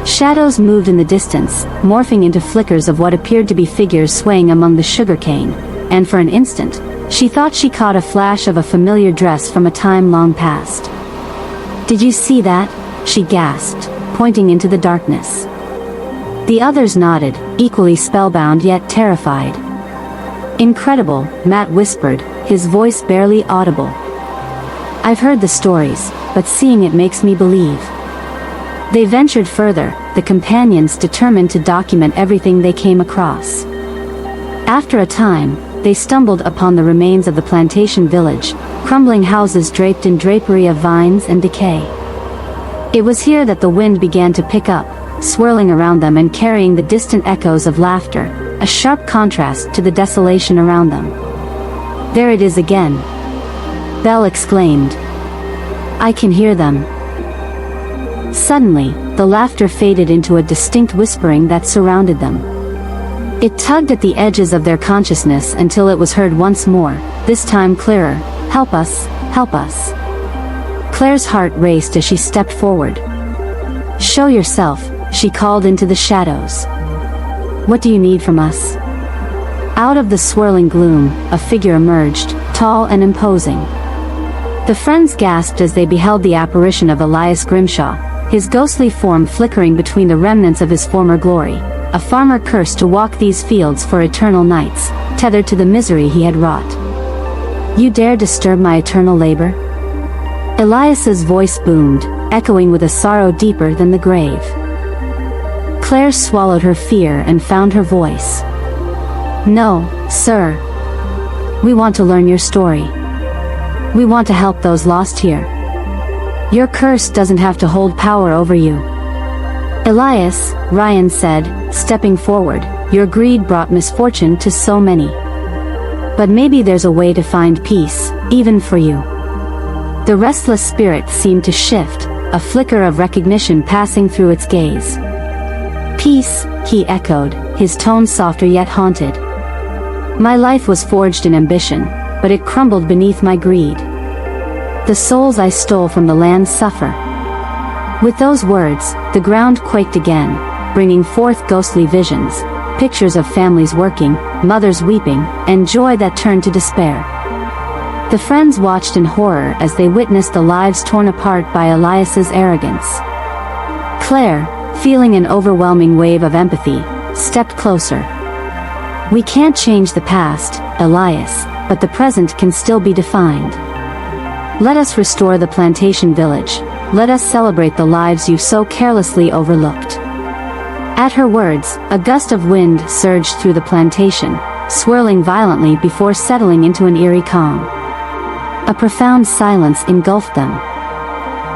Shadows moved in the distance, morphing into flickers of what appeared to be figures swaying among the sugarcane, and for an instant, she thought she caught a flash of a familiar dress from a time long past. "Did you see that?" she gasped, pointing into the darkness. The others nodded, equally spellbound yet terrified. "Incredible," Matt whispered, his voice barely audible. "I've heard the stories, but seeing it makes me believe." They ventured further, the companions determined to document everything they came across. After a time, they stumbled upon the remains of the plantation village, crumbling houses draped in drapery of vines and decay. It was here that the wind began to pick up, swirling around them and carrying the distant echoes of laughter, a sharp contrast to the desolation around them. "There it is again!" Belle exclaimed. "I can hear them." Suddenly, the laughter faded into a distinct whispering that surrounded them. It tugged at the edges of their consciousness until it was heard once more, this time clearer. "Help us, help us." Claire's heart raced as she stepped forward. "Show yourself," she called into the shadows. "What do you need from us?" Out of the swirling gloom, a figure emerged, tall and imposing. The friends gasped as they beheld the apparition of Elias Grimshaw, his ghostly form flickering between the remnants of his former glory, a farmer cursed to walk these fields for eternal nights, tethered to the misery he had wrought. "You dare disturb my eternal labor?" Elias's voice boomed, echoing with a sorrow deeper than the grave. Claire swallowed her fear and found her voice. "No, sir. We want to learn your story. We want to help those lost here. Your curse doesn't have to hold power over you." "Elias," Ryan said, stepping forward, "your greed brought misfortune to so many. But maybe there's a way to find peace, even for you." The restless spirit seemed to shift, a flicker of recognition passing through its gaze. "Peace," he echoed, his tone softer yet haunted. "My life was forged in ambition, but it crumbled beneath my greed. The souls I stole from the land suffer." With those words, the ground quaked again, bringing forth ghostly visions, pictures of families working, mothers weeping, and joy that turned to despair. The friends watched in horror as they witnessed the lives torn apart by Elias's arrogance. Claire, feeling an overwhelming wave of empathy, stepped closer. We can't change the past, Elias, but the present can still be defined. Let us restore the plantation village. Let us celebrate the lives you so carelessly overlooked. At her words, a gust of wind surged through the plantation, swirling violently before settling into an eerie calm. A profound silence engulfed them.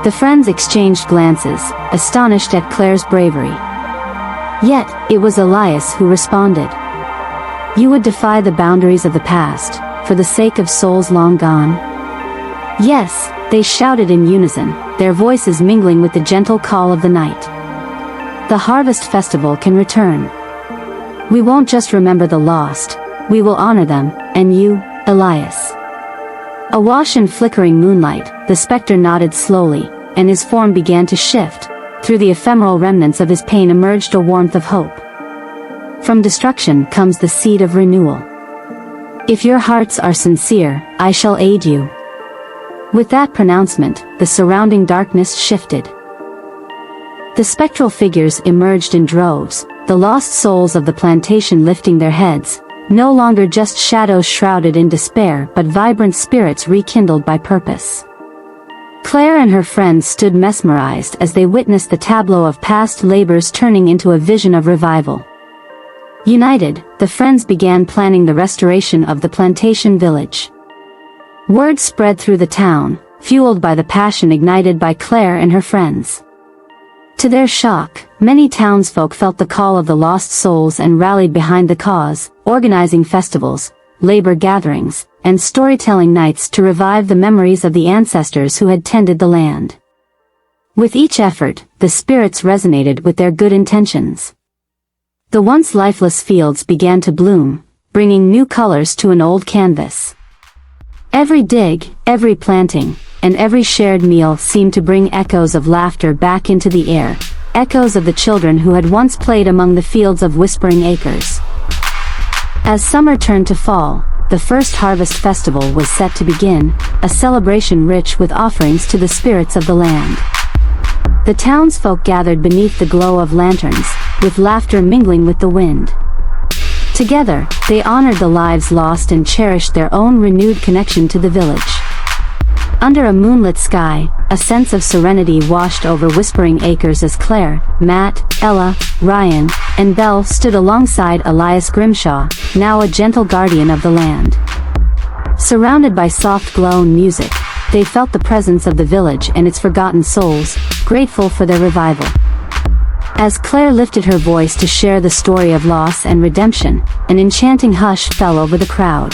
The friends exchanged glances, astonished at Claire's bravery. Yet, it was Elias who responded. You would defy the boundaries of the past, for the sake of souls long gone? Yes, they shouted in unison, their voices mingling with the gentle call of the night. The harvest festival can return. We won't just remember the lost, we will honor them, and you, Elias. Awash in flickering moonlight, the specter nodded slowly, and his form began to shift. Through the ephemeral remnants of his pain emerged a warmth of hope. From destruction comes the seed of renewal. If your hearts are sincere, I shall aid you. With that pronouncement, the surrounding darkness shifted. The spectral figures emerged in droves, the lost souls of the plantation lifting their heads, no longer just shadows shrouded in despair but vibrant spirits rekindled by purpose. Claire and her friends stood mesmerized as they witnessed the tableau of past labors turning into a vision of revival. United, the friends began planning the restoration of the plantation village. Word spread through the town, fueled by the passion ignited by Claire and her friends. To their shock, many townsfolk felt the call of the lost souls and rallied behind the cause, organizing festivals, labor gatherings, and storytelling nights to revive the memories of the ancestors who had tended the land. With each effort, the spirits resonated with their good intentions. The once lifeless fields began to bloom, bringing new colors to an old canvas. Every dig, every planting, and every shared meal seemed to bring echoes of laughter back into the air, echoes of the children who had once played among the fields of Whispering Acres. As summer turned to fall, the first harvest festival was set to begin, a celebration rich with offerings to the spirits of the land. The townsfolk gathered beneath the glow of lanterns, with laughter mingling with the wind. Together, they honored the lives lost and cherished their own renewed connection to the village. Under a moonlit sky, a sense of serenity washed over Whispering Acres as Claire, Matt, Ella, Ryan, and Belle stood alongside Elias Grimshaw, now a gentle guardian of the land. Surrounded by soft glow and music, they felt the presence of the village and its forgotten souls, grateful for their revival. As Claire lifted her voice to share the story of loss and redemption, an enchanting hush fell over the crowd.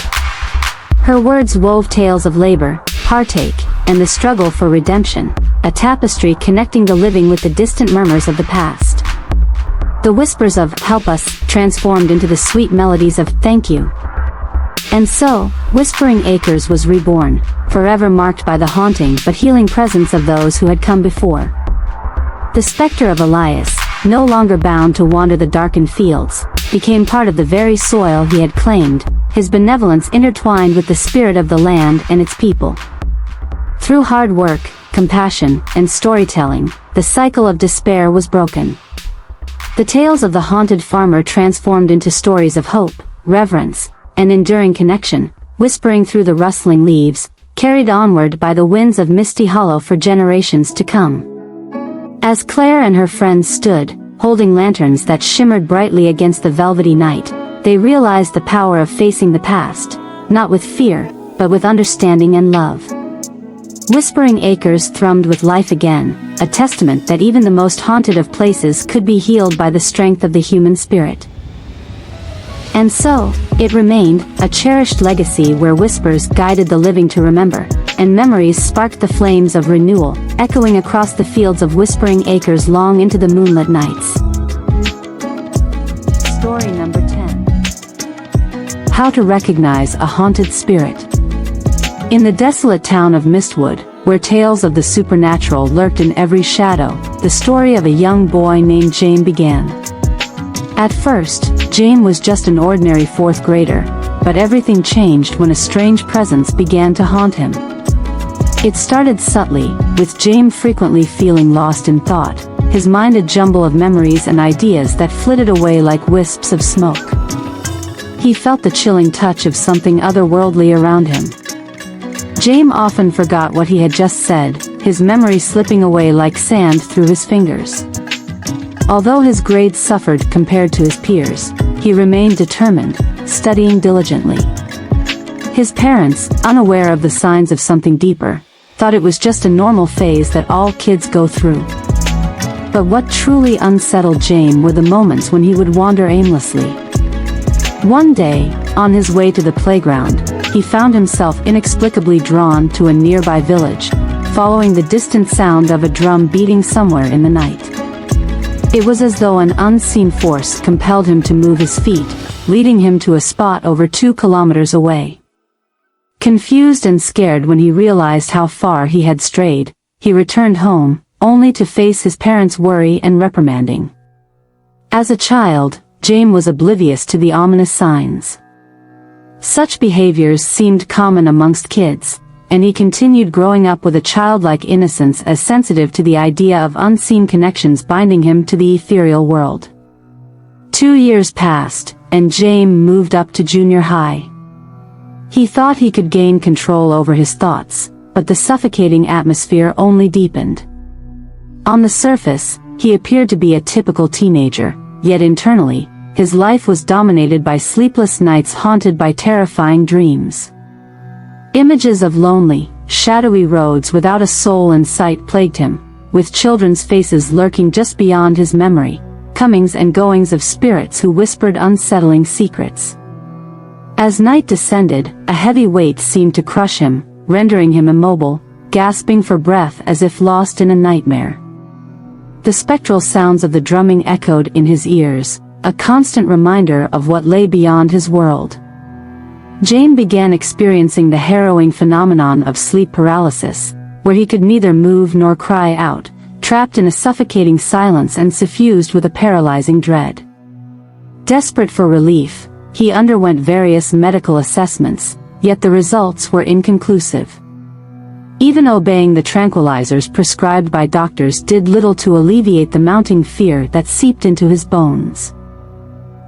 Her words wove tales of labor, heartache, and the struggle for redemption, a tapestry connecting the living with the distant murmurs of the past. The whispers of "help us" transformed into the sweet melodies of "thank you." And so, Whispering Acres was reborn, forever marked by the haunting but healing presence of those who had come before. The specter of Elias, no longer bound to wander the darkened fields, became part of the very soil he had claimed, his benevolence intertwined with the spirit of the land and its people. Through hard work, compassion, and storytelling, the cycle of despair was broken. The tales of the haunted farmer transformed into stories of hope, reverence, and enduring connection, whispering through the rustling leaves, carried onward by the winds of Misty Hollow for generations to come. As Claire and her friends stood, holding lanterns that shimmered brightly against the velvety night, they realized the power of facing the past, not with fear, but with understanding and love. Whispering Acres thrummed with life again, a testament that even the most haunted of places could be healed by the strength of the human spirit. And so, it remained, a cherished legacy where whispers guided the living to remember, and memories sparked the flames of renewal, echoing across the fields of Whispering Acres long into the moonlit nights. Story number 10. How to recognize a haunted spirit. In the desolate town of Mistwood, where tales of the supernatural lurked in every shadow, the story of a young boy named James began. At first, James was just an ordinary fourth grader, but everything changed when a strange presence began to haunt him. It started subtly, with James frequently feeling lost in thought, his mind a jumble of memories and ideas that flitted away like wisps of smoke. He felt the chilling touch of something otherworldly around him. James often forgot what he had just said, his memory slipping away like sand through his fingers. Although his grades suffered compared to his peers, he remained determined, studying diligently. His parents, unaware of the signs of something deeper, thought it was just a normal phase that all kids go through. But what truly unsettled James were the moments when he would wander aimlessly. One day, on his way to the playground, he found himself inexplicably drawn to a nearby village, following the distant sound of a drum beating somewhere in the night. It was as though an unseen force compelled him to move his feet, leading him to a spot over 2 kilometers away. Confused and scared when he realized how far he had strayed, he returned home, only to face his parents' worry and reprimanding. As a child, James was oblivious to the ominous signs. Such behaviors seemed common amongst kids, and he continued growing up with a childlike innocence as sensitive to the idea of unseen connections binding him to the ethereal world. 2 years passed, and James moved up to junior high. He thought he could gain control over his thoughts, but the suffocating atmosphere only deepened. On the surface, he appeared to be a typical teenager, yet internally, his life was dominated by sleepless nights haunted by terrifying dreams. Images of lonely, shadowy roads without a soul in sight plagued him, with children's faces lurking just beyond his memory, comings and goings of spirits who whispered unsettling secrets. As night descended, a heavy weight seemed to crush him, rendering him immobile, gasping for breath as if lost in a nightmare. The spectral sounds of the drumming echoed in his ears, a constant reminder of what lay beyond his world. James began experiencing the harrowing phenomenon of sleep paralysis, where he could neither move nor cry out, trapped in a suffocating silence and suffused with a paralyzing dread. Desperate for relief, he underwent various medical assessments, yet the results were inconclusive. Even obeying the tranquilizers prescribed by doctors did little to alleviate the mounting fear that seeped into his bones.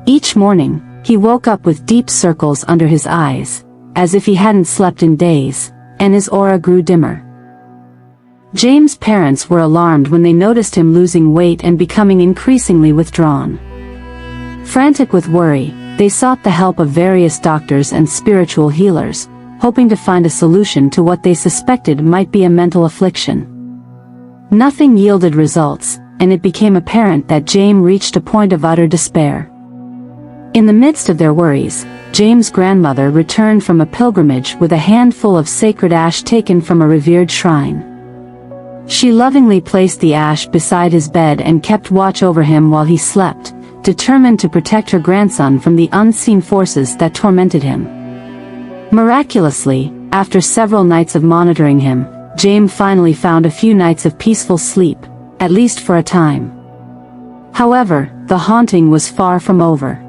Each morning, he woke up with deep circles under his eyes, as if he hadn't slept in days, and his aura grew dimmer. James' parents were alarmed when they noticed him losing weight and becoming increasingly withdrawn. Frantic with worry, they sought the help of various doctors and spiritual healers, hoping to find a solution to what they suspected might be a mental affliction. Nothing yielded results, and it became apparent that James reached a point of utter despair. In the midst of their worries, James' grandmother returned from a pilgrimage with a handful of sacred ash taken from a revered shrine. She lovingly placed the ash beside his bed and kept watch over him while he slept, determined to protect her grandson from the unseen forces that tormented him. Miraculously, after several nights of monitoring him, James finally found a few nights of peaceful sleep, at least for a time. However, the haunting was far from over.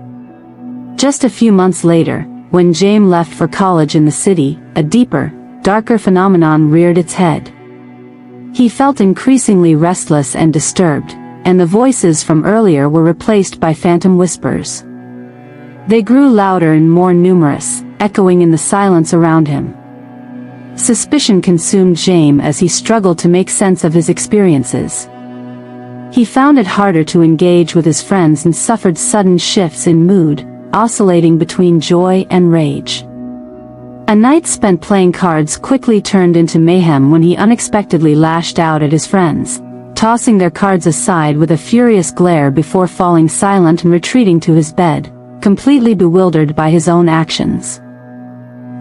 Just a few months later, when James left for college in the city, a deeper, darker phenomenon reared its head. He felt increasingly restless and disturbed, and the voices from earlier were replaced by phantom whispers. They grew louder and more numerous, echoing in the silence around him. Suspicion consumed James as he struggled to make sense of his experiences. He found it harder to engage with his friends and suffered sudden shifts in mood, oscillating between joy and rage. A night spent playing cards quickly turned into mayhem when he unexpectedly lashed out at his friends, tossing their cards aside with a furious glare before falling silent and retreating to his bed, completely bewildered by his own actions.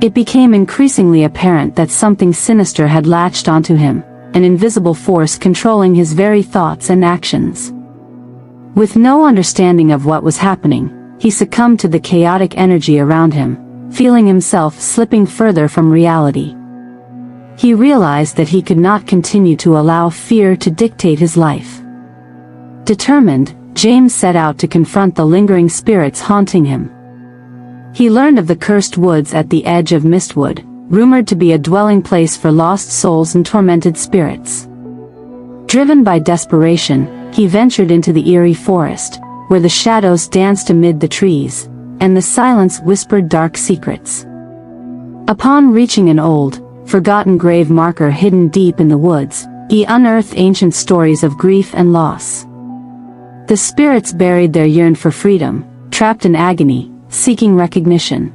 It became increasingly apparent that something sinister had latched onto him, an invisible force controlling his very thoughts and actions. With no understanding of what was happening, he succumbed to the chaotic energy around him, feeling himself slipping further from reality. He realized that he could not continue to allow fear to dictate his life. Determined, James set out to confront the lingering spirits haunting him. He learned of the cursed woods at the edge of Mistwood, rumored to be a dwelling place for lost souls and tormented spirits. Driven by desperation, he ventured into the eerie forest, where the shadows danced amid the trees, and the silence whispered dark secrets. Upon reaching an old, forgotten grave marker hidden deep in the woods, he unearthed ancient stories of grief and loss. The spirits buried their yearn for freedom, trapped in agony, seeking recognition.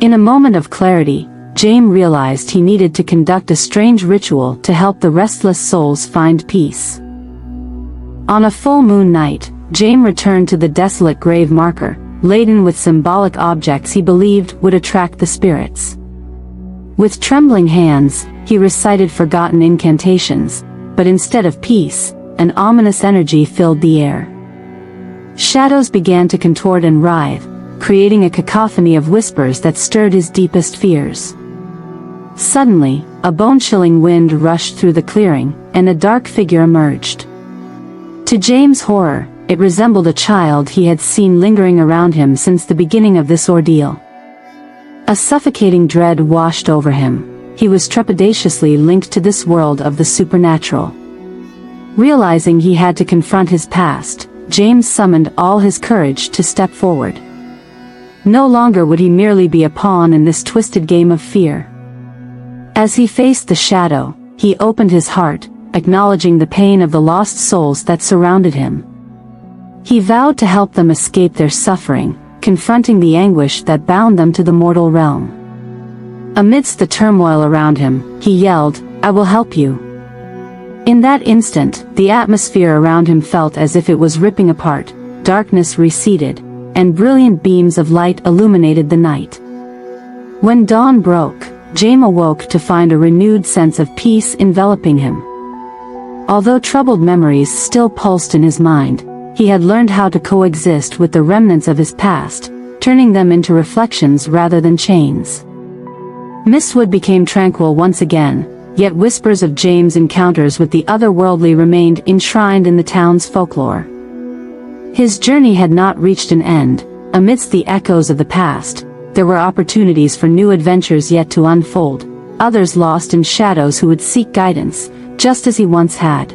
In a moment of clarity, James realized he needed to conduct a strange ritual to help the restless souls find peace. On a full moon night, James returned to the desolate grave marker, laden with symbolic objects he believed would attract the spirits. With trembling hands, he recited forgotten incantations, but instead of peace, an ominous energy filled the air. Shadows began to contort and writhe, creating a cacophony of whispers that stirred his deepest fears. Suddenly, a bone-chilling wind rushed through the clearing, and a dark figure emerged. To James' horror, it resembled a child he had seen lingering around him since the beginning of this ordeal. A suffocating dread washed over him. He was trepidatiously linked to this world of the supernatural. Realizing he had to confront his past, James summoned all his courage to step forward. No longer would he merely be a pawn in this twisted game of fear. As he faced the shadow, he opened his heart, acknowledging the pain of the lost souls that surrounded him. He vowed to help them escape their suffering, confronting the anguish that bound them to the mortal realm. Amidst the turmoil around him, he yelled, "I will help you." In that instant, the atmosphere around him felt as if it was ripping apart, darkness receded, and brilliant beams of light illuminated the night. When dawn broke, James awoke to find a renewed sense of peace enveloping him. Although troubled memories still pulsed in his mind, he had learned how to coexist with the remnants of his past, turning them into reflections rather than chains. Mistwood became tranquil once again, yet whispers of James' encounters with the otherworldly remained enshrined in the town's folklore. His journey had not reached an end. Amidst the echoes of the past, there were opportunities for new adventures yet to unfold, others lost in shadows who would seek guidance, just as he once had.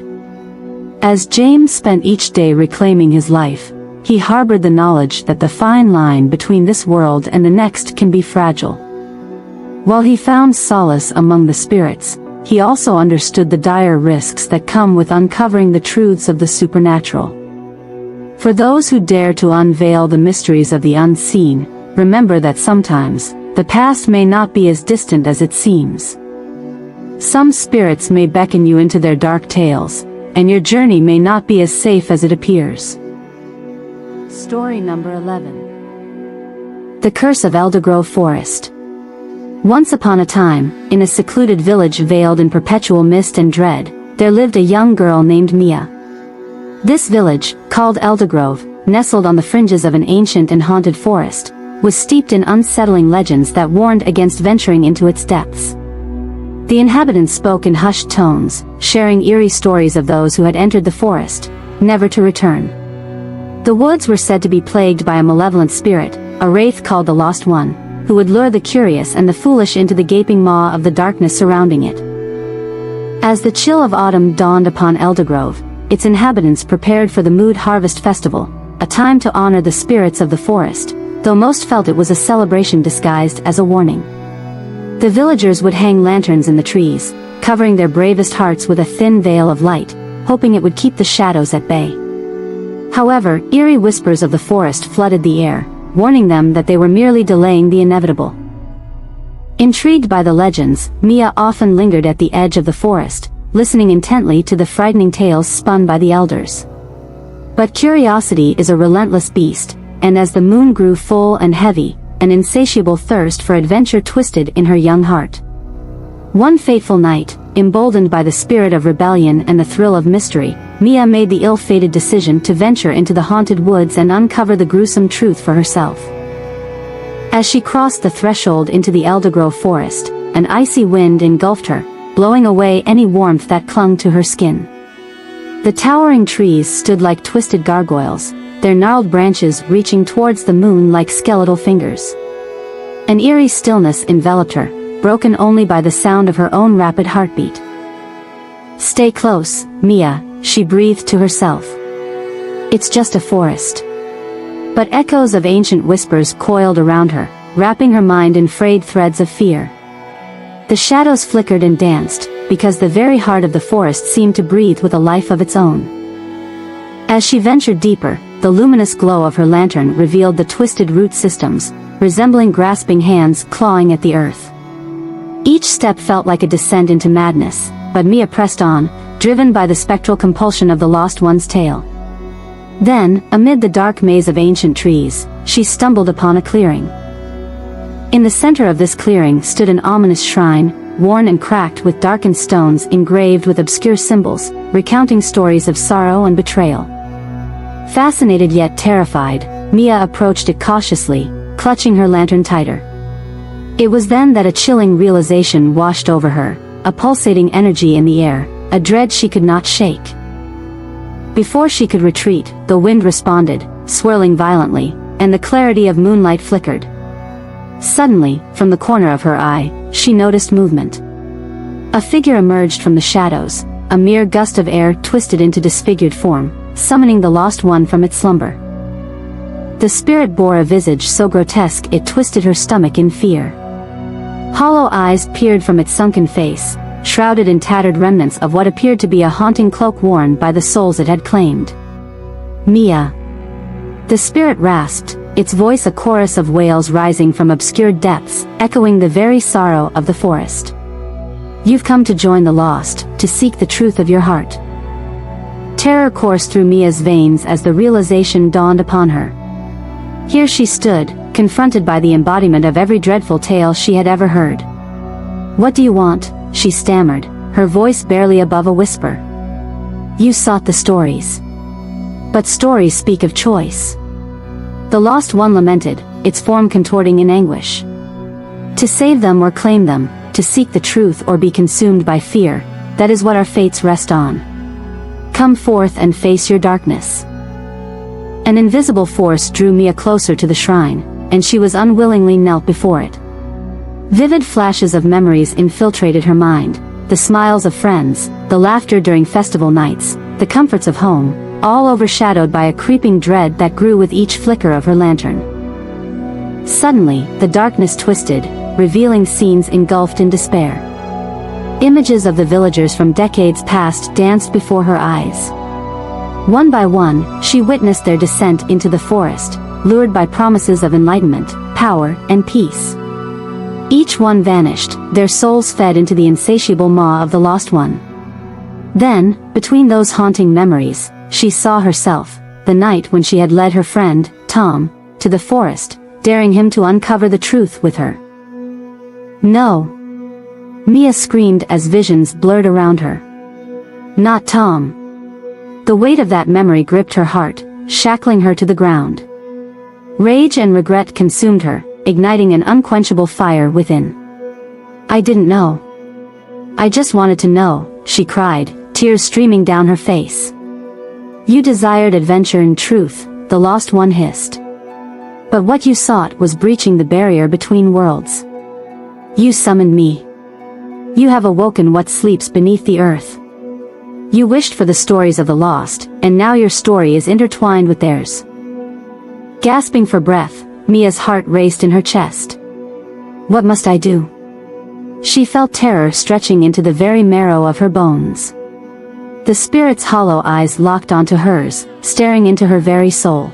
As James spent each day reclaiming his life, he harbored the knowledge that the fine line between this world and the next can be fragile. While he found solace among the spirits, he also understood the dire risks that come with uncovering the truths of the supernatural. For those who dare to unveil the mysteries of the unseen, remember that sometimes, the past may not be as distant as it seems. Some spirits may beckon you into their dark tales, and your journey may not be as safe as it appears. Story number 11. The Curse of Eldergrove Forest. Once upon a time, in a secluded village veiled in perpetual mist and dread, there lived a young girl named Mia. This village, called Eldergrove, nestled on the fringes of an ancient and haunted forest, was steeped in unsettling legends that warned against venturing into its depths. The inhabitants spoke in hushed tones, sharing eerie stories of those who had entered the forest, never to return. The woods were said to be plagued by a malevolent spirit, a wraith called the Lost One, who would lure the curious and the foolish into the gaping maw of the darkness surrounding it. As the chill of autumn dawned upon Eldergrove, its inhabitants prepared for the Mood Harvest Festival, a time to honor the spirits of the forest, though most felt it was a celebration disguised as a warning. The villagers would hang lanterns in the trees, covering their bravest hearts with a thin veil of light, hoping it would keep the shadows at bay. However, eerie whispers of the forest flooded the air, warning them that they were merely delaying the inevitable. Intrigued by the legends, Mia often lingered at the edge of the forest, listening intently to the frightening tales spun by the elders. But curiosity is a relentless beast, and as the moon grew full and heavy, an insatiable thirst for adventure twisted in her young heart. One fateful night, emboldened by the spirit of rebellion and the thrill of mystery, Mia made the ill-fated decision to venture into the haunted woods and uncover the gruesome truth for herself. As she crossed the threshold into the Eldergrove forest, an icy wind engulfed her, blowing away any warmth that clung to her skin. The towering trees stood like twisted gargoyles, their gnarled branches reaching towards the moon like skeletal fingers. An eerie stillness enveloped her, broken only by the sound of her own rapid heartbeat. "Stay close, Mia," she breathed to herself. "It's just a forest." But echoes of ancient whispers coiled around her, wrapping her mind in frayed threads of fear. The shadows flickered and danced, because the very heart of the forest seemed to breathe with a life of its own. As she ventured deeper, the luminous glow of her lantern revealed the twisted root systems, resembling grasping hands clawing at the earth. Each step felt like a descent into madness, but Mia pressed on, driven by the spectral compulsion of the lost one's tale. Then, amid the dark maze of ancient trees, she stumbled upon a clearing. In the center of this clearing stood an ominous shrine, worn and cracked with darkened stones engraved with obscure symbols, recounting stories of sorrow and betrayal. Fascinated yet terrified, Mia approached it cautiously, clutching her lantern tighter. It was then that a chilling realization washed over her, a pulsating energy in the air, a dread she could not shake. Before she could retreat, the wind responded, swirling violently, and the clarity of moonlight flickered. Suddenly, from the corner of her eye, she noticed movement. A figure emerged from the shadows, a mere gust of air twisted into disfigured form, summoning the lost one from its slumber. The spirit bore a visage so grotesque it twisted her stomach in fear. Hollow eyes peered from its sunken face, shrouded in tattered remnants of what appeared to be a haunting cloak worn by the souls it had claimed. "Mia!" The spirit rasped, its voice a chorus of wails rising from obscure depths, echoing the very sorrow of the forest. "You've come to join the lost, to seek the truth of your heart." Terror coursed through Mia's veins as the realization dawned upon her. Here she stood, confronted by the embodiment of every dreadful tale she had ever heard. "What do you want?" she stammered, her voice barely above a whisper. "You sought the stories. But stories speak of choice." The lost one lamented, its form contorting in anguish. "To save them or claim them, to seek the truth or be consumed by fear, that is what our fates rest on. Come forth and face your darkness." An invisible force drew Mia closer to the shrine, and she was unwillingly knelt before it. Vivid flashes of memories infiltrated her mind, the smiles of friends, the laughter during festival nights, the comforts of home, all overshadowed by a creeping dread that grew with each flicker of her lantern. Suddenly, the darkness twisted, revealing scenes engulfed in despair. Images of the villagers from decades past danced before her eyes. One by one, she witnessed their descent into the forest, lured by promises of enlightenment, power, and peace. Each one vanished, their souls fed into the insatiable maw of the lost one. Then, between those haunting memories, she saw herself, the night when she had led her friend, Tom, to the forest, daring him to uncover the truth with her. "No!" Mia screamed as visions blurred around her. "Not Tom!" The weight of that memory gripped her heart, shackling her to the ground. Rage and regret consumed her, igniting an unquenchable fire within. "I didn't know. I just wanted to know," she cried, tears streaming down her face. "You desired adventure and truth," the lost one hissed. "But what you sought was breaching the barrier between worlds. You summoned me. You have awoken what sleeps beneath the earth. You wished for the stories of the lost, and now your story is intertwined with theirs." Gasping for breath, Mia's heart raced in her chest. "What must I do?" She felt terror stretching into the very marrow of her bones. The spirit's hollow eyes locked onto hers, staring into her very soul.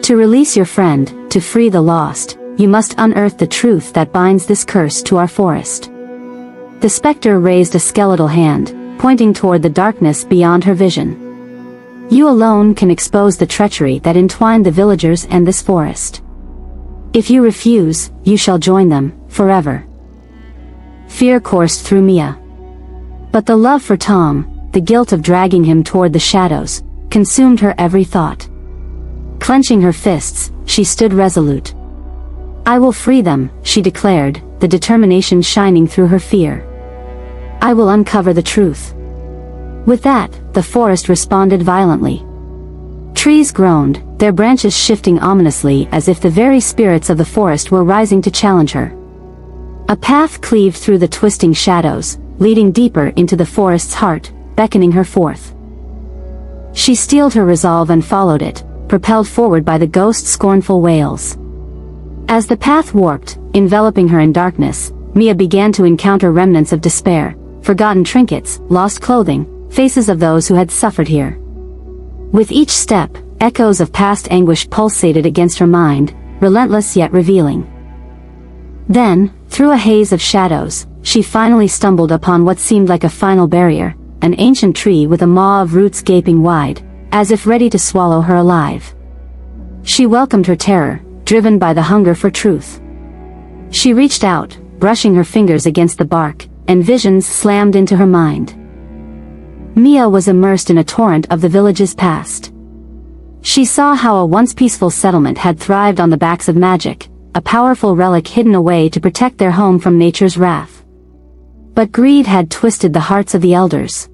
"To release your friend, to free the lost, you must unearth the truth that binds this curse to our forest." The specter raised a skeletal hand, pointing toward the darkness beyond her vision. "You alone can expose the treachery that entwined the villagers and this forest. If you refuse, you shall join them, forever." Fear coursed through Mia. But the love for Tom, the guilt of dragging him toward the shadows, consumed her every thought. Clenching her fists, she stood resolute. "I will free them," she declared, the determination shining through her fear. "I will uncover the truth." With that, the forest responded violently. Trees groaned, their branches shifting ominously as if the very spirits of the forest were rising to challenge her. A path cleaved through the twisting shadows, leading deeper into the forest's heart, beckoning her forth. She steeled her resolve and followed it, propelled forward by the ghost's scornful wails. As the path warped, enveloping her in darkness, Mia began to encounter remnants of despair, forgotten trinkets, lost clothing, faces of those who had suffered here. With each step, echoes of past anguish pulsated against her mind, relentless yet revealing. Then, through a haze of shadows, she finally stumbled upon what seemed like a final barrier, an ancient tree with a maw of roots gaping wide, as if ready to swallow her alive. She welcomed her terror, driven by the hunger for truth. She reached out, brushing her fingers against the bark, and visions slammed into her mind. Mia was immersed in a torrent of the village's past. She saw how a once peaceful settlement had thrived on the backs of magic, a powerful relic hidden away to protect their home from nature's wrath. But greed had twisted the hearts of the elders.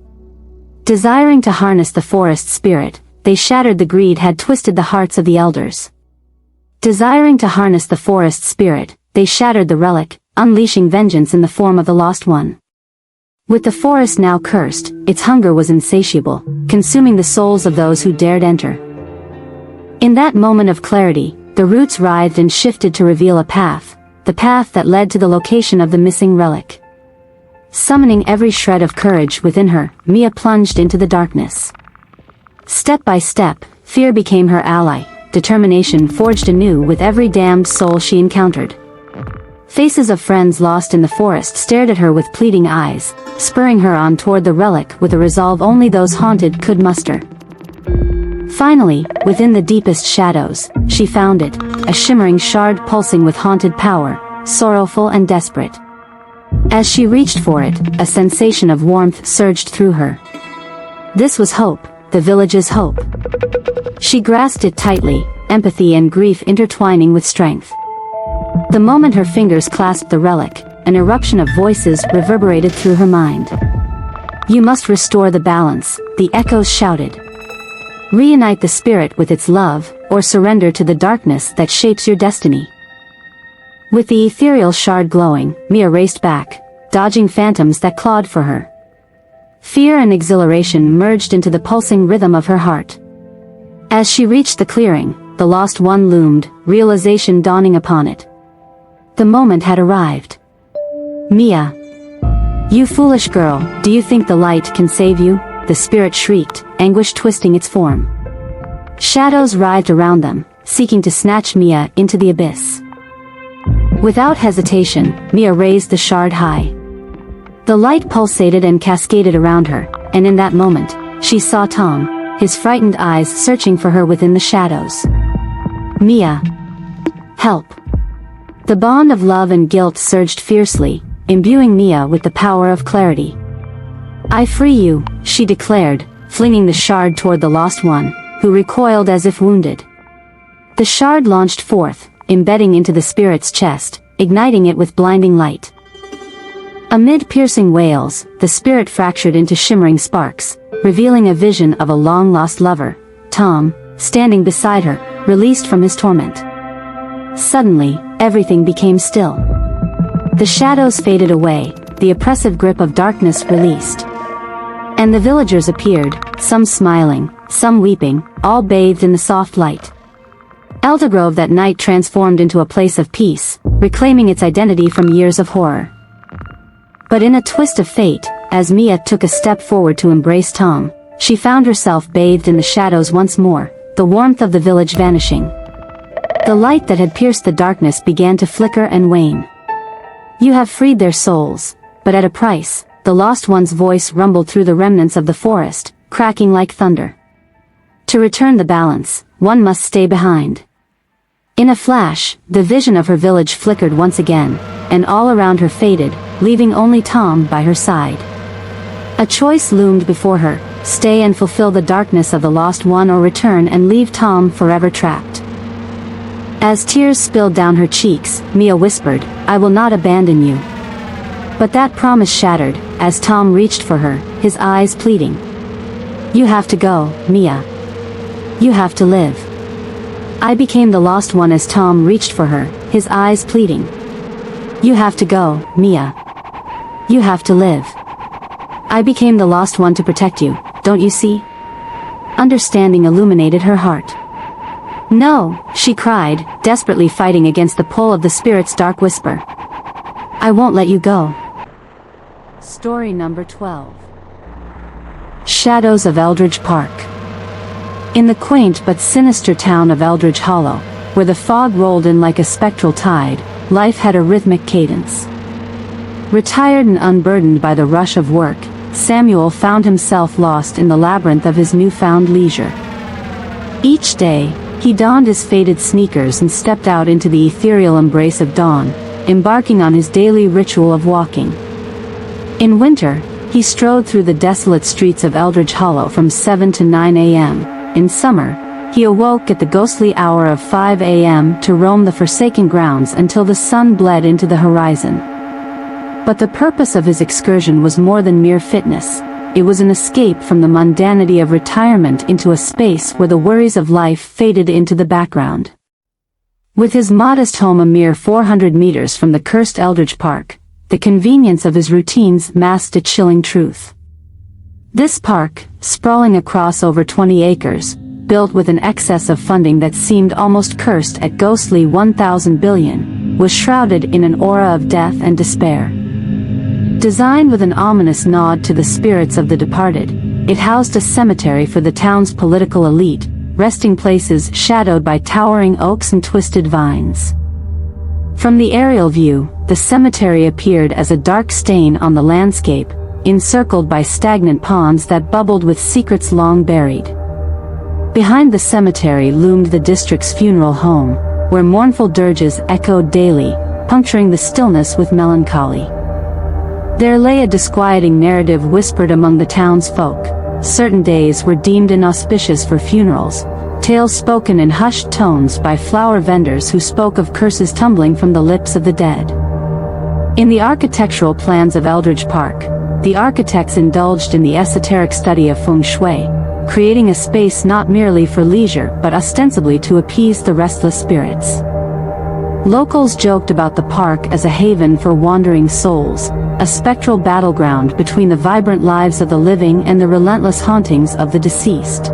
Desiring to harness the forest spirit, they shattered the greed had twisted the hearts of the elders. Desiring to harness the forest spirit, they shattered the relic, unleashing vengeance in the form of the lost one. With the forest now cursed, its hunger was insatiable, consuming the souls of those who dared enter. In that moment of clarity, the roots writhed and shifted to reveal a path, the path that led to the location of the missing relic. Summoning every shred of courage within her, Mia plunged into the darkness. Step by step, fear became her ally, determination forged anew with every damned soul she encountered. Faces of friends lost in the forest stared at her with pleading eyes, spurring her on toward the relic with a resolve only those haunted could muster. Finally, within the deepest shadows, she found it, a shimmering shard pulsing with haunted power, sorrowful and desperate. As she reached for it, a sensation of warmth surged through her. This was hope, the village's hope. She grasped it tightly, empathy and grief intertwining with strength. The moment her fingers clasped the relic, an eruption of voices reverberated through her mind. "You must restore the balance," the echoes shouted. "Reunite the spirit with its love, or surrender to the darkness that shapes your destiny." With the ethereal shard glowing, Mia raced back, dodging phantoms that clawed for her. Fear and exhilaration merged into the pulsing rhythm of her heart. As she reached the clearing, the lost one loomed, realization dawning upon it. The moment had arrived. "Mia! You foolish girl, do you think the light can save you?" the spirit shrieked, anguish twisting its form. Shadows writhed around them, seeking to snatch Mia into the abyss. Without hesitation, Mia raised the shard high. The light pulsated and cascaded around her, and in that moment, she saw Tom, his frightened eyes searching for her within the shadows. "Mia! Help!" The bond of love and guilt surged fiercely, imbuing Mia with the power of clarity. "I free you," she declared, flinging the shard toward the lost one, who recoiled as if wounded. The shard launched forth, embedding into the spirit's chest, igniting it with blinding light. Amid piercing wails, the spirit fractured into shimmering sparks, revealing a vision of a long-lost lover, Tom, standing beside her, released from his torment. Suddenly, everything became still. The shadows faded away, the oppressive grip of darkness released. And the villagers appeared, some smiling, some weeping, all bathed in the soft light. Eldergrove that night transformed into a place of peace, reclaiming its identity from years of horror. But in a twist of fate, as Mia took a step forward to embrace Tom, she found herself bathed in the shadows once more, the warmth of the village vanishing. The light that had pierced the darkness began to flicker and wane. "You have freed their souls, but at a price," the lost one's voice rumbled through the remnants of the forest, cracking like thunder. "To return the balance, one must stay behind." In a flash, the vision of her village flickered once again, and all around her faded, leaving only Tom by her side. A choice loomed before her: stay and fulfill the darkness of the lost one, or return and leave Tom forever trapped. As tears spilled down her cheeks, Mia whispered, "I will not abandon you." But that promise shattered, as Tom reached for her, his eyes pleading. "You have to go, Mia. You have to live." I became the lost one as Tom reached for her, his eyes pleading. "You have to go, Mia. You have to live." I became the lost one to protect you, don't you see? Understanding illuminated her heart. "No," she cried, desperately fighting against the pull of the spirit's dark whisper. "I won't let you go." Story number 12. Shadows of Eldridge Park. In the quaint but sinister town of Eldridge Hollow, where the fog rolled in like a spectral tide, life had a rhythmic cadence. Retired and unburdened by the rush of work, Samuel found himself lost in the labyrinth of his newfound leisure. Each day, he donned his faded sneakers and stepped out into the ethereal embrace of dawn, embarking on his daily ritual of walking. In winter, he strode through the desolate streets of Eldridge Hollow from 7 to 9 a.m. In summer, he awoke at the ghostly hour of 5 a.m. to roam the forsaken grounds until the sun bled into the horizon. But the purpose of his excursion was more than mere fitness. It was an escape from the mundanity of retirement into a space where the worries of life faded into the background. With his modest home a mere 400 meters from the cursed Eldridge Park, the convenience of his routines masked a chilling truth. This park, sprawling across over 20 acres, built with an excess of funding that seemed almost cursed at ghostly 1,000 billion, was shrouded in an aura of death and despair. Designed with an ominous nod to the spirits of the departed, it housed a cemetery for the town's political elite, resting places shadowed by towering oaks and twisted vines. From the aerial view, the cemetery appeared as a dark stain on the landscape, encircled by stagnant ponds that bubbled with secrets long buried. Behind the cemetery loomed the district's funeral home, where mournful dirges echoed daily, puncturing the stillness with melancholy. There lay a disquieting narrative whispered among the townsfolk. Certain days were deemed inauspicious for funerals, tales spoken in hushed tones by flower vendors who spoke of curses tumbling from the lips of the dead. In the architectural plans of Eldridge Park, the architects indulged in the esoteric study of feng shui, creating a space not merely for leisure but ostensibly to appease the restless spirits. Locals joked about the park as a haven for wandering souls, a spectral battleground between the vibrant lives of the living and the relentless hauntings of the deceased.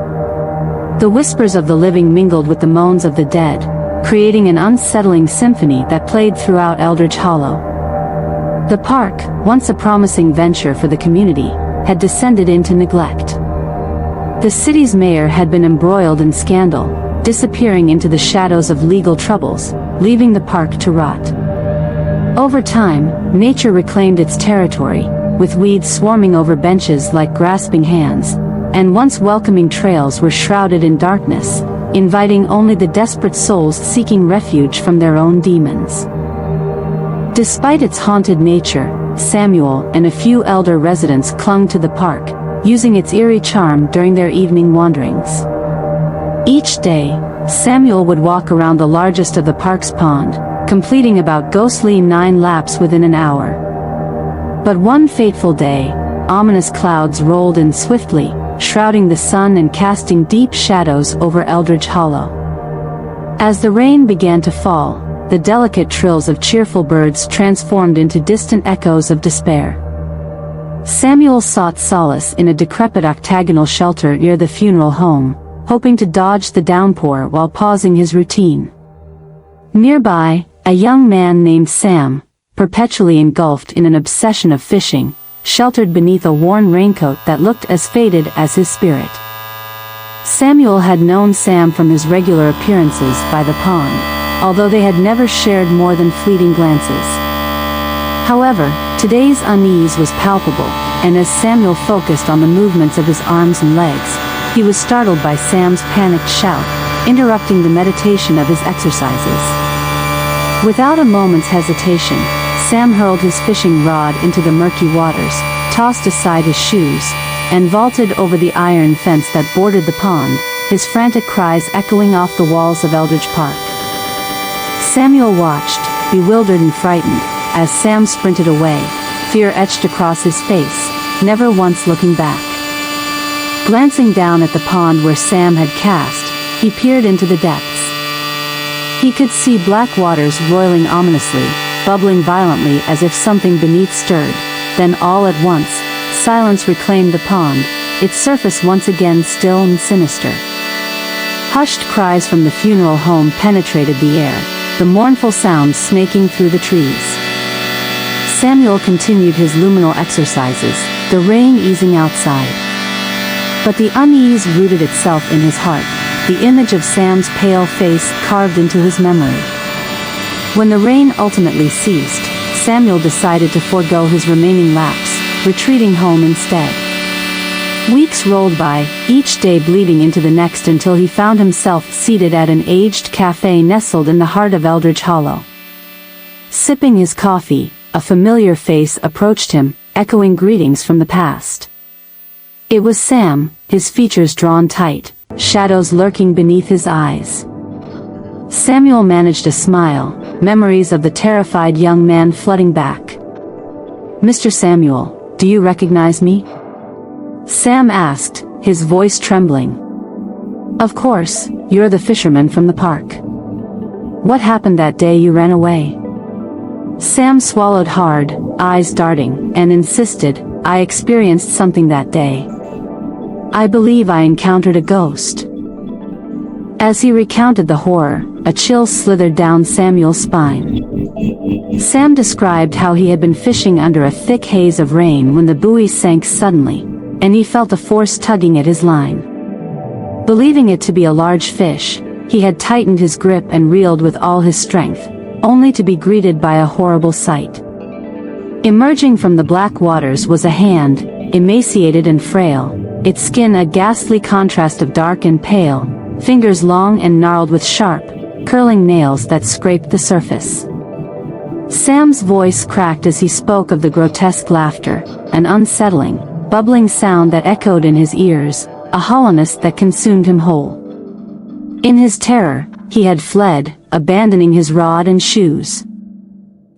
The whispers of the living mingled with the moans of the dead, creating an unsettling symphony that played throughout Eldridge Hollow. The park, once a promising venture for the community, had descended into neglect. The city's mayor had been embroiled in scandal, disappearing into the shadows of legal troubles, leaving the park to rot. Over time, nature reclaimed its territory, with weeds swarming over benches like grasping hands, and once welcoming trails were shrouded in darkness, inviting only the desperate souls seeking refuge from their own demons. Despite its haunted nature, Samuel and a few elder residents clung to the park, using its eerie charm during their evening wanderings. Each day, Samuel would walk around the largest of the park's pond, completing about ghostly 9 laps within an hour. But one fateful day, ominous clouds rolled in swiftly, shrouding the sun and casting deep shadows over Eldridge Hollow. As the rain began to fall, the delicate trills of cheerful birds transformed into distant echoes of despair. Samuel sought solace in a decrepit octagonal shelter near the funeral home, hoping to dodge the downpour while pausing his routine. Nearby, a young man named Sam, perpetually engulfed in an obsession of fishing, sheltered beneath a worn raincoat that looked as faded as his spirit. Samuel had known Sam from his regular appearances by the pond, although they had never shared more than fleeting glances. However, today's unease was palpable, and as Samuel focused on the movements of his arms and legs, he was startled by Sam's panicked shout, interrupting the meditation of his exercises. Without a moment's hesitation, Sam hurled his fishing rod into the murky waters, tossed aside his shoes, and vaulted over the iron fence that bordered the pond, his frantic cries echoing off the walls of Eldridge Park. Samuel watched, bewildered and frightened, as Sam sprinted away, fear etched across his face, never once looking back. Glancing down at the pond where Sam had cast, he peered into the depths. He could see black waters roiling ominously, bubbling violently as if something beneath stirred. Then all at once, silence reclaimed the pond, its surface once again still and sinister. Hushed cries from the funeral home penetrated the air, the mournful sounds snaking through the trees. Samuel continued his luminal exercises, the rain easing outside. But the unease rooted itself in his heart, the image of Sam's pale face carved into his memory. When the rain ultimately ceased, Samuel decided to forego his remaining laps, retreating home instead. Weeks rolled by, each day bleeding into the next until he found himself seated at an aged cafe nestled in the heart of Eldridge Hollow. Sipping his coffee, a familiar face approached him, echoing greetings from the past. It was Sam, his features drawn tight, shadows lurking beneath his eyes. Samuel managed a smile, memories of the terrified young man flooding back. "Mr. Samuel, do you recognize me?" Sam asked, his voice trembling. "Of course, you're the fisherman from the park. What happened that day you ran away?" Sam swallowed hard, eyes darting, and insisted, "I experienced something that day. I believe I encountered a ghost." As he recounted the horror, a chill slithered down Samuel's spine. Sam described how he had been fishing under a thick haze of rain when the buoy sank suddenly, and he felt a force tugging at his line. Believing it to be a large fish, he had tightened his grip and reeled with all his strength, only to be greeted by a horrible sight. Emerging from the black waters was a hand, emaciated and frail, its skin a ghastly contrast of dark and pale, fingers long and gnarled with sharp, curling nails that scraped the surface. Sam's voice cracked as he spoke of the grotesque laughter, an unsettling, bubbling sound that echoed in his ears, a hollowness that consumed him whole. In his terror, he had fled, abandoning his rod and shoes.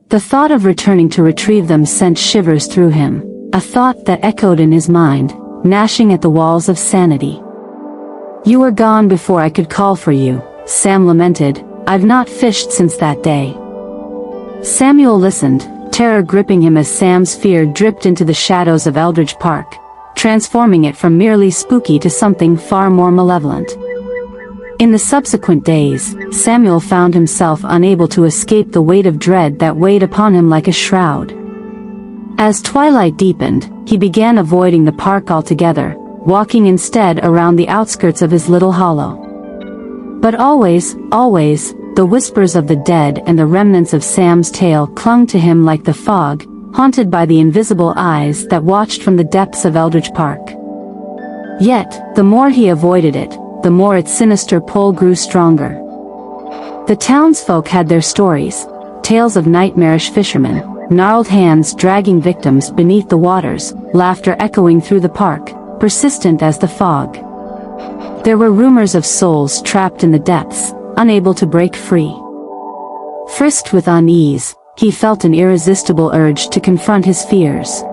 The thought of returning to retrieve them sent shivers through him, a thought that echoed in his mind, gnashing at the walls of sanity. "You were gone before I could call for you," Sam lamented. "I've not fished since that day." Samuel listened, terror gripping him as Sam's fear dripped into the shadows of Eldridge Park, transforming it from merely spooky to something far more malevolent. In the subsequent days, Samuel found himself unable to escape the weight of dread that weighed upon him like a shroud. As twilight deepened, he began avoiding the park altogether, walking instead around the outskirts of his little hollow. But always, the whispers of the dead and the remnants of Sam's tale clung to him like the fog, haunted by the invisible eyes that watched from the depths of Eldridge Park. Yet, the more he avoided it, the more its sinister pull grew stronger. The townsfolk had their stories, tales of nightmarish fishermen, gnarled hands dragging victims beneath the waters, laughter echoing through the park, persistent as the fog. There were rumors of souls trapped in the depths, unable to break free. Frisked with unease, he felt an irresistible urge to confront his fears.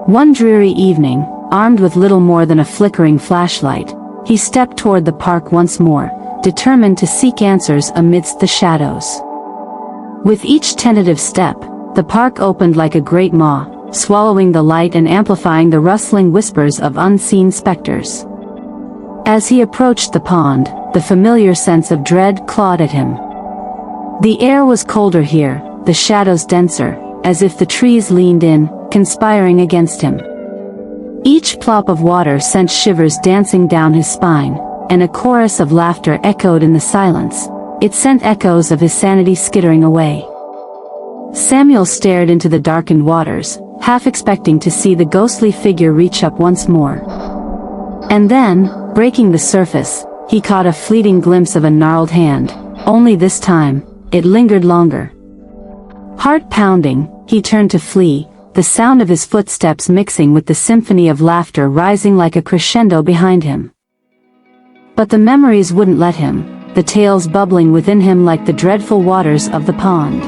One dreary evening, armed with little more than a flickering flashlight, he stepped toward the park once more, determined to seek answers amidst the shadows. With each tentative step, the park opened like a great maw, swallowing the light and amplifying the rustling whispers of unseen specters. As he approached the pond, the familiar sense of dread clawed at him. The air was colder here, the shadows denser, as if the trees leaned in, conspiring against him. Each plop of water sent shivers dancing down his spine, and a chorus of laughter echoed in the silence. It sent echoes of his sanity skittering away. Samuel stared into the darkened waters, half expecting to see the ghostly figure reach up once more. And then, breaking the surface, he caught a fleeting glimpse of a gnarled hand, only this time, it lingered longer. Heart pounding, he turned to flee, the sound of his footsteps mixing with the symphony of laughter rising like a crescendo behind him. But the memories wouldn't let him, the tales bubbling within him like the dreadful waters of the pond.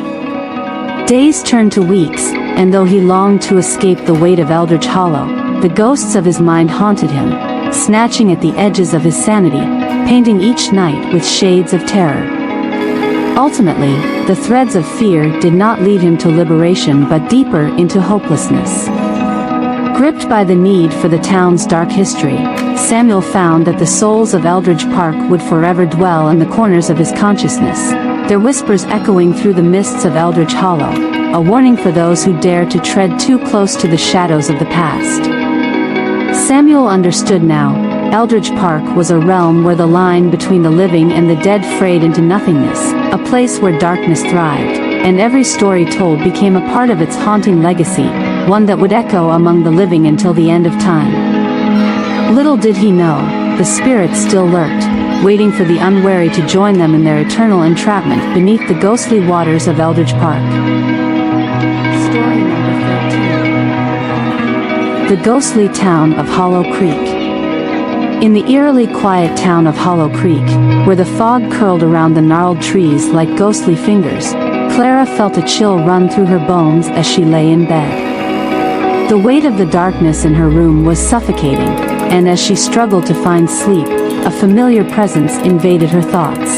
Days turned to weeks, and though he longed to escape the weight of Eldridge Hollow, the ghosts of his mind haunted him, snatching at the edges of his sanity, painting each night with shades of terror. Ultimately, the threads of fear did not lead him to liberation but deeper into hopelessness. Gripped by the need for the town's dark history, Samuel found that the souls of Eldridge Park would forever dwell in the corners of his consciousness, their whispers echoing through the mists of Eldridge Hollow, a warning for those who dare to tread too close to the shadows of the past. Samuel understood now. Eldridge Park was a realm where the line between the living and the dead frayed into nothingness, a place where darkness thrived, and every story told became a part of its haunting legacy, one that would echo among the living until the end of time. Little did he know, the spirits still lurked, waiting for the unwary to join them in their eternal entrapment beneath the ghostly waters of Eldridge Park. Story number 13. The ghostly town of Hollow Creek. In the eerily quiet town of Hollow Creek, where the fog curled around the gnarled trees like ghostly fingers, Clara felt a chill run through her bones as she lay in bed. The weight of the darkness in her room was suffocating, and as she struggled to find sleep, a familiar presence invaded her thoughts.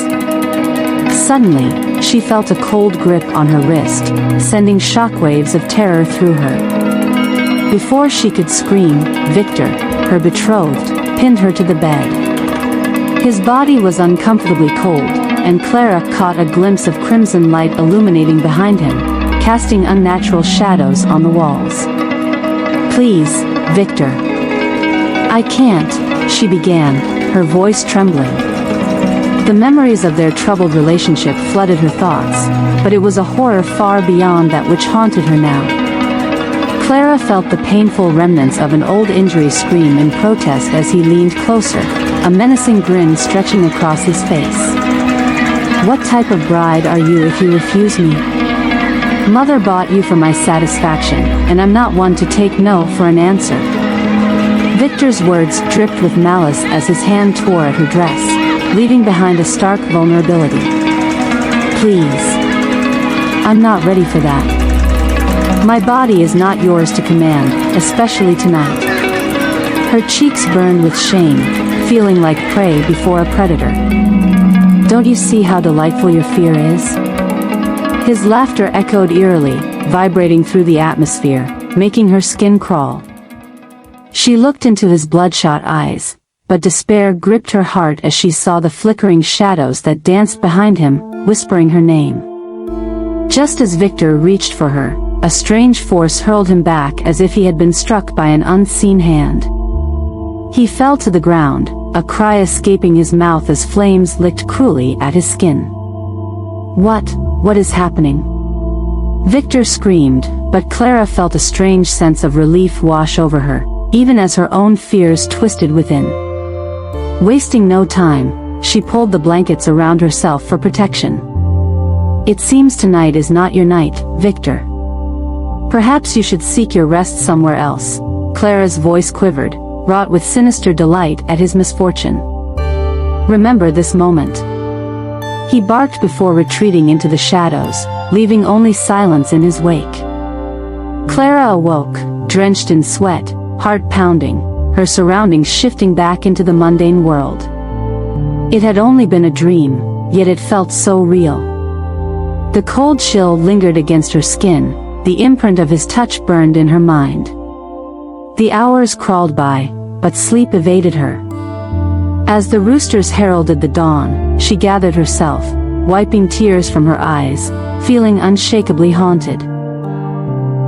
Suddenly, she felt a cold grip on her wrist, sending shockwaves of terror through her. Before she could scream, Victor, her betrothed, pinned her to the bed. His body was uncomfortably cold, and Clara caught a glimpse of crimson light illuminating behind him, casting unnatural shadows on the walls. "Please, Victor." "I can't," she began, her voice trembling. The memories of their troubled relationship flooded her thoughts, but it was a horror far beyond that which haunted her now. Clara felt the painful remnants of an old injury scream in protest as he leaned closer, a menacing grin stretching across his face. "What type of bride are you if you refuse me? Mother bought you for my satisfaction, and I'm not one to take no for an answer." Victor's words dripped with malice as his hand tore at her dress, leaving behind a stark vulnerability. "Please. I'm not ready for that. My body is not yours to command, especially tonight." Her cheeks burned with shame, feeling like prey before a predator. "Don't you see how delightful your fear is?" His laughter echoed eerily, vibrating through the atmosphere, making her skin crawl. She looked into his bloodshot eyes, but despair gripped her heart as she saw the flickering shadows that danced behind him, whispering her name. Just as Victor reached for her, a strange force hurled him back as if he had been struck by an unseen hand. He fell to the ground, a cry escaping his mouth as flames licked cruelly at his skin. What is happening?" Victor screamed, but Clara felt a strange sense of relief wash over her, even as her own fears twisted within. Wasting no time, she pulled the blankets around herself for protection. "It seems tonight is not your night, Victor. Perhaps you should seek your rest somewhere else." Clara's voice quivered, wrought with sinister delight at his misfortune. "Remember this moment." He barked before retreating into the shadows, leaving only silence in his wake. Clara awoke, drenched in sweat, heart pounding, her surroundings shifting back into the mundane world. It had only been a dream, yet it felt so real. The cold chill lingered against her skin, the imprint of his touch burned in her mind. The hours crawled by, but sleep evaded her. As the roosters heralded the dawn, she gathered herself, wiping tears from her eyes, feeling unshakably haunted.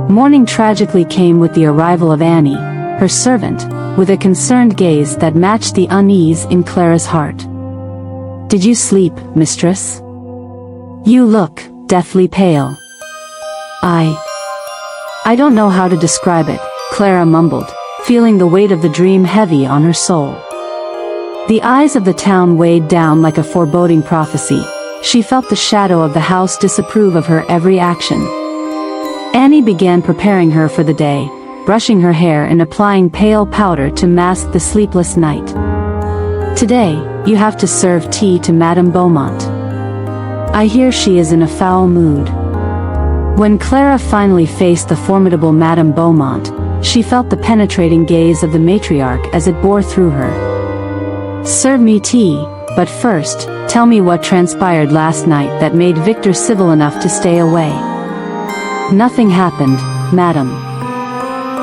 Morning tragically came with the arrival of Annie, her servant, with a concerned gaze that matched the unease in Clara's heart. "Did you sleep, mistress? You look deathly pale." I don't know how to describe it," Clara mumbled, feeling the weight of the dream heavy on her soul. The eyes of the town weighed down like a foreboding prophecy. She felt the shadow of the house disapprove of her every action. Annie began preparing her for the day, brushing her hair and applying pale powder to mask the sleepless night. "Today, you have to serve tea to Madame Beaumont. I hear she is in a foul mood." When Clara finally faced the formidable Madame Beaumont, she felt the penetrating gaze of the matriarch as it bore through her. "Serve me tea, but first, tell me what transpired last night that made Victor civil enough to stay away." "Nothing happened, madam.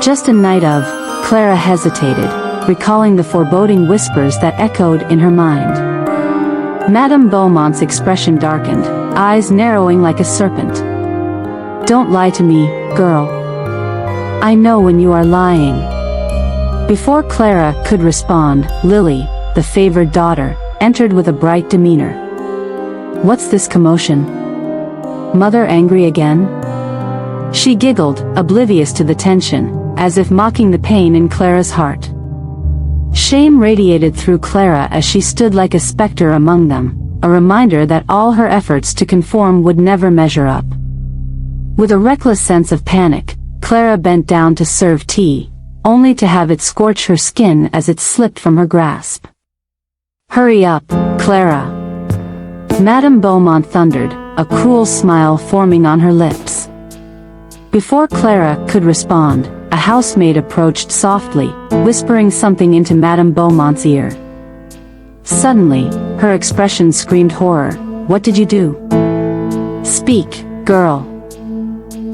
Just a night of..." Clara hesitated, recalling the foreboding whispers that echoed in her mind. Madame Beaumont's expression darkened, eyes narrowing like a serpent. "Don't lie to me, girl. I know when you are lying." Before Clara could respond, Lily, the favored daughter, entered with a bright demeanor. "What's this commotion? Mother angry again?" She giggled, oblivious to the tension, as if mocking the pain in Clara's heart. Shame radiated through Clara as she stood like a specter among them, a reminder that all her efforts to conform would never measure up. With a reckless sense of panic, Clara bent down to serve tea, only to have it scorch her skin as it slipped from her grasp. "Hurry up, Clara!" Madame Beaumont thundered, a cruel smile forming on her lips. Before Clara could respond, a housemaid approached softly, whispering something into Madame Beaumont's ear. Suddenly, her expression screamed horror. "What did you do? Speak, girl.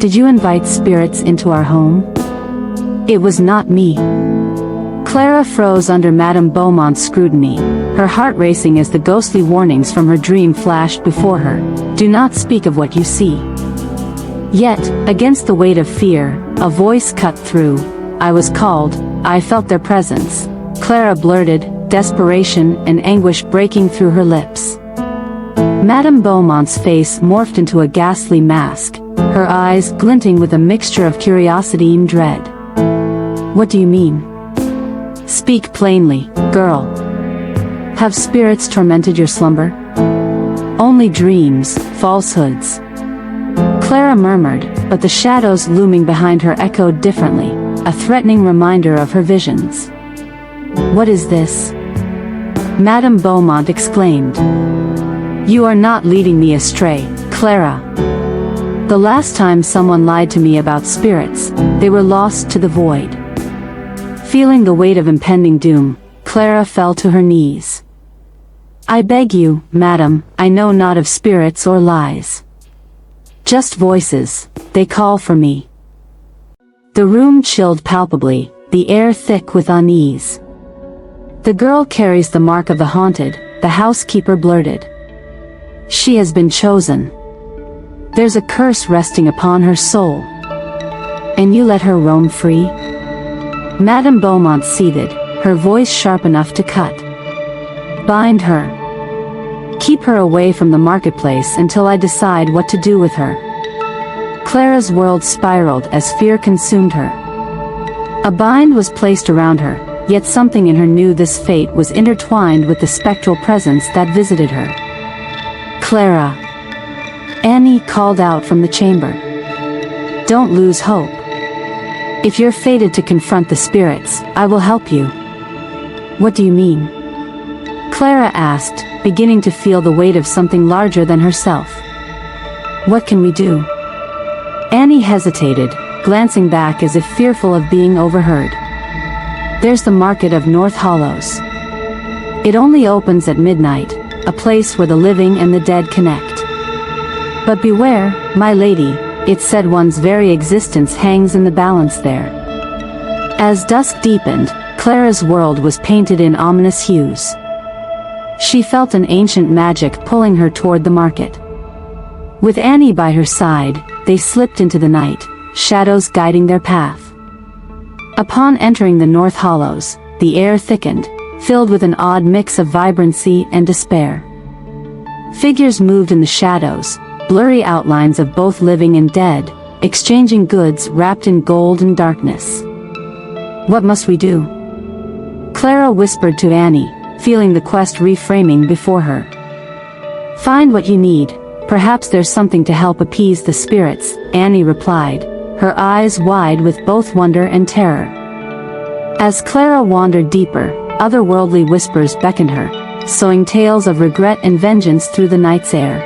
Did you invite spirits into our home?" "It was not me." Clara froze under Madame Beaumont's scrutiny, her heart racing as the ghostly warnings from her dream flashed before her. "Do not speak of what you see." Yet, against the weight of fear, a voice cut through. "I was called, I felt their presence," Clara blurted, desperation and anguish breaking through her lips. Madame Beaumont's face morphed into a ghastly mask, her eyes glinting with a mixture of curiosity and dread. "What do you mean? Speak plainly, girl. Have spirits tormented your slumber?" "Only dreams, falsehoods," Clara murmured, but the shadows looming behind her echoed differently, a threatening reminder of her visions. "What is this?" Madame Beaumont exclaimed. "You are not leading me astray, Clara. The last time someone lied to me about spirits, they were lost to the void." Feeling the weight of impending doom, Clara fell to her knees. "I beg you, madam, I know not of spirits or lies. Just voices, they call for me." The room chilled palpably, the air thick with unease. "The girl carries the mark of the haunted," the housekeeper blurted. "She has been chosen. There's a curse resting upon her soul. And you let her roam free?" Madame Beaumont seethed, her voice sharp enough to cut. "Bind her. Keep her away from the marketplace until I decide what to do with her." Clara's world spiraled as fear consumed her. A bind was placed around her, yet something in her knew this fate was intertwined with the spectral presence that visited her. "Clara!" Annie called out from the chamber. "Don't lose hope. If you're fated to confront the spirits, I will help you." "What do you mean?" Clara asked, beginning to feel the weight of something larger than herself. "What can we do?" Annie hesitated, glancing back as if fearful of being overheard. "There's the market of North Hollows. It only opens at midnight, a place where the living and the dead connect. But beware, my lady, it said one's very existence hangs in the balance there." As dusk deepened, Clara's world was painted in ominous hues. She felt an ancient magic pulling her toward the market. With Annie by her side, they slipped into the night, shadows guiding their path. Upon entering the North Hollows, the air thickened, filled with an odd mix of vibrancy and despair. Figures moved in the shadows, blurry outlines of both living and dead, exchanging goods wrapped in gold and darkness. "What must we do?" Clara whispered to Annie, feeling the quest reframing before her. "Find what you need, perhaps there's something to help appease the spirits," Annie replied, her eyes wide with both wonder and terror. As Clara wandered deeper, otherworldly whispers beckoned her, sowing tales of regret and vengeance through the night's air.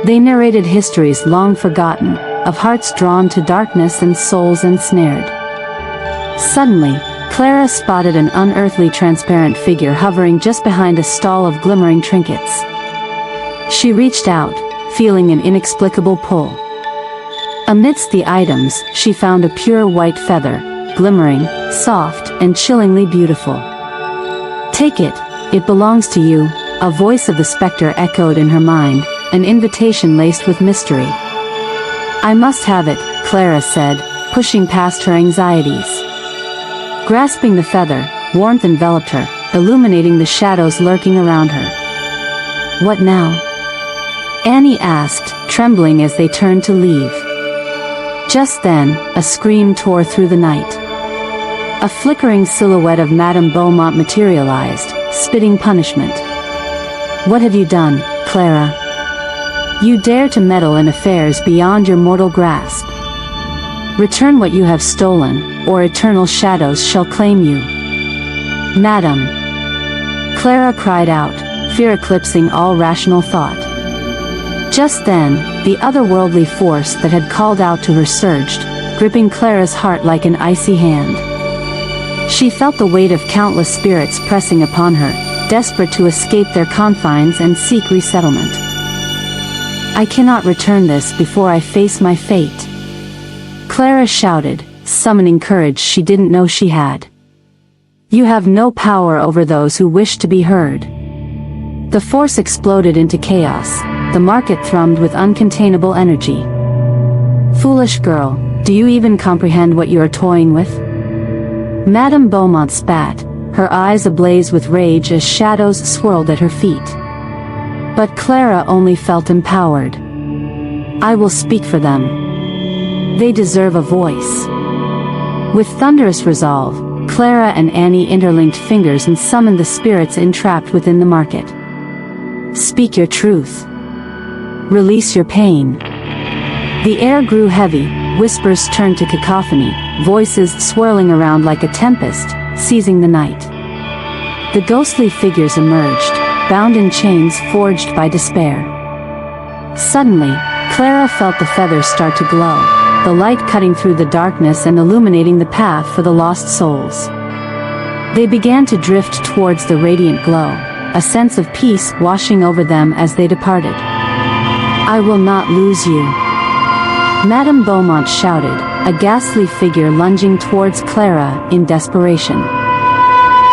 They narrated histories long forgotten, of hearts drawn to darkness and souls ensnared. Suddenly, Clara spotted an unearthly transparent figure hovering just behind a stall of glimmering trinkets. She reached out, feeling an inexplicable pull. Amidst the items, she found a pure white feather, glimmering, soft, and chillingly beautiful. "Take it, it belongs to you," a voice of the specter echoed in her mind, an invitation laced with mystery. "I must have it," Clara said, pushing past her anxieties. Grasping the feather, warmth enveloped her, illuminating the shadows lurking around her. "What now?" Annie asked, trembling as they turned to leave. Just then, a scream tore through the night. A flickering silhouette of Madame Beaumont materialized, spitting punishment. "What have you done, Clara? You dare to meddle in affairs beyond your mortal grasp. Return what you have stolen, or eternal shadows shall claim you." "Madam!" Clara cried out, fear eclipsing all rational thought. Just then, the otherworldly force that had called out to her surged, gripping Clara's heart like an icy hand. She felt the weight of countless spirits pressing upon her, desperate to escape their confines and seek resettlement. "I cannot return this before I face my fate," Clara shouted, summoning courage she didn't know she had. "You have no power over those who wish to be heard." The force exploded into chaos, the market thrummed with uncontainable energy. "Foolish girl, do you even comprehend what you are toying with?" Madame Beaumont spat, her eyes ablaze with rage as shadows swirled at her feet. But Clara only felt empowered. "I will speak for them. They deserve a voice." With thunderous resolve, Clara and Annie interlinked fingers and summoned the spirits entrapped within the market. "Speak your truth. Release your pain." The air grew heavy, whispers turned to cacophony, voices swirling around like a tempest, seizing the night. The ghostly figures emerged, bound in chains forged by despair. Suddenly, Clara felt the feathers start to glow, the light cutting through the darkness and illuminating the path for the lost souls. They began to drift towards the radiant glow, a sense of peace washing over them as they departed. "I will not lose you," Madame Beaumont shouted, a ghastly figure lunging towards Clara in desperation.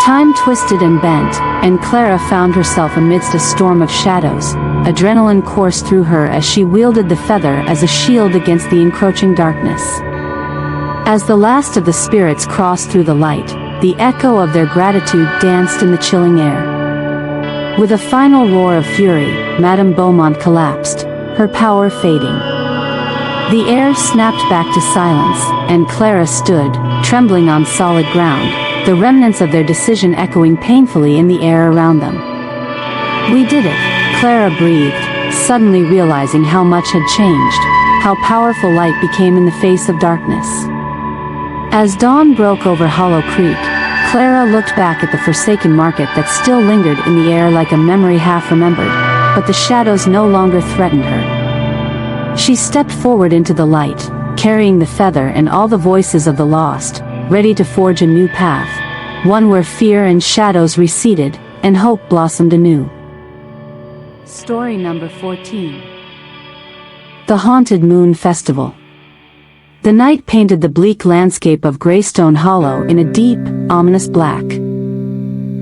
Time twisted and bent, and Clara found herself amidst a storm of shadows. Adrenaline coursed through her as she wielded the feather as a shield against the encroaching darkness. As the last of the spirits crossed through the light, the echo of their gratitude danced in the chilling air. With a final roar of fury, Madame Beaumont collapsed, her power fading. The air snapped back to silence, and Clara stood, trembling on solid ground, the remnants of their decision echoing painfully in the air around them. "We did it," Clara breathed, suddenly realizing how much had changed, how powerful light became in the face of darkness. As dawn broke over Hollow Creek, Clara looked back at the forsaken market that still lingered in the air like a memory half remembered, but the shadows no longer threatened her. She stepped forward into the light, carrying the feather and all the voices of the lost, ready to forge a new path, one where fear and shadows receded, and hope blossomed anew. Story number 14. The Haunted Moon Festival. The night painted the bleak landscape of Greystone Hollow in a deep, ominous black.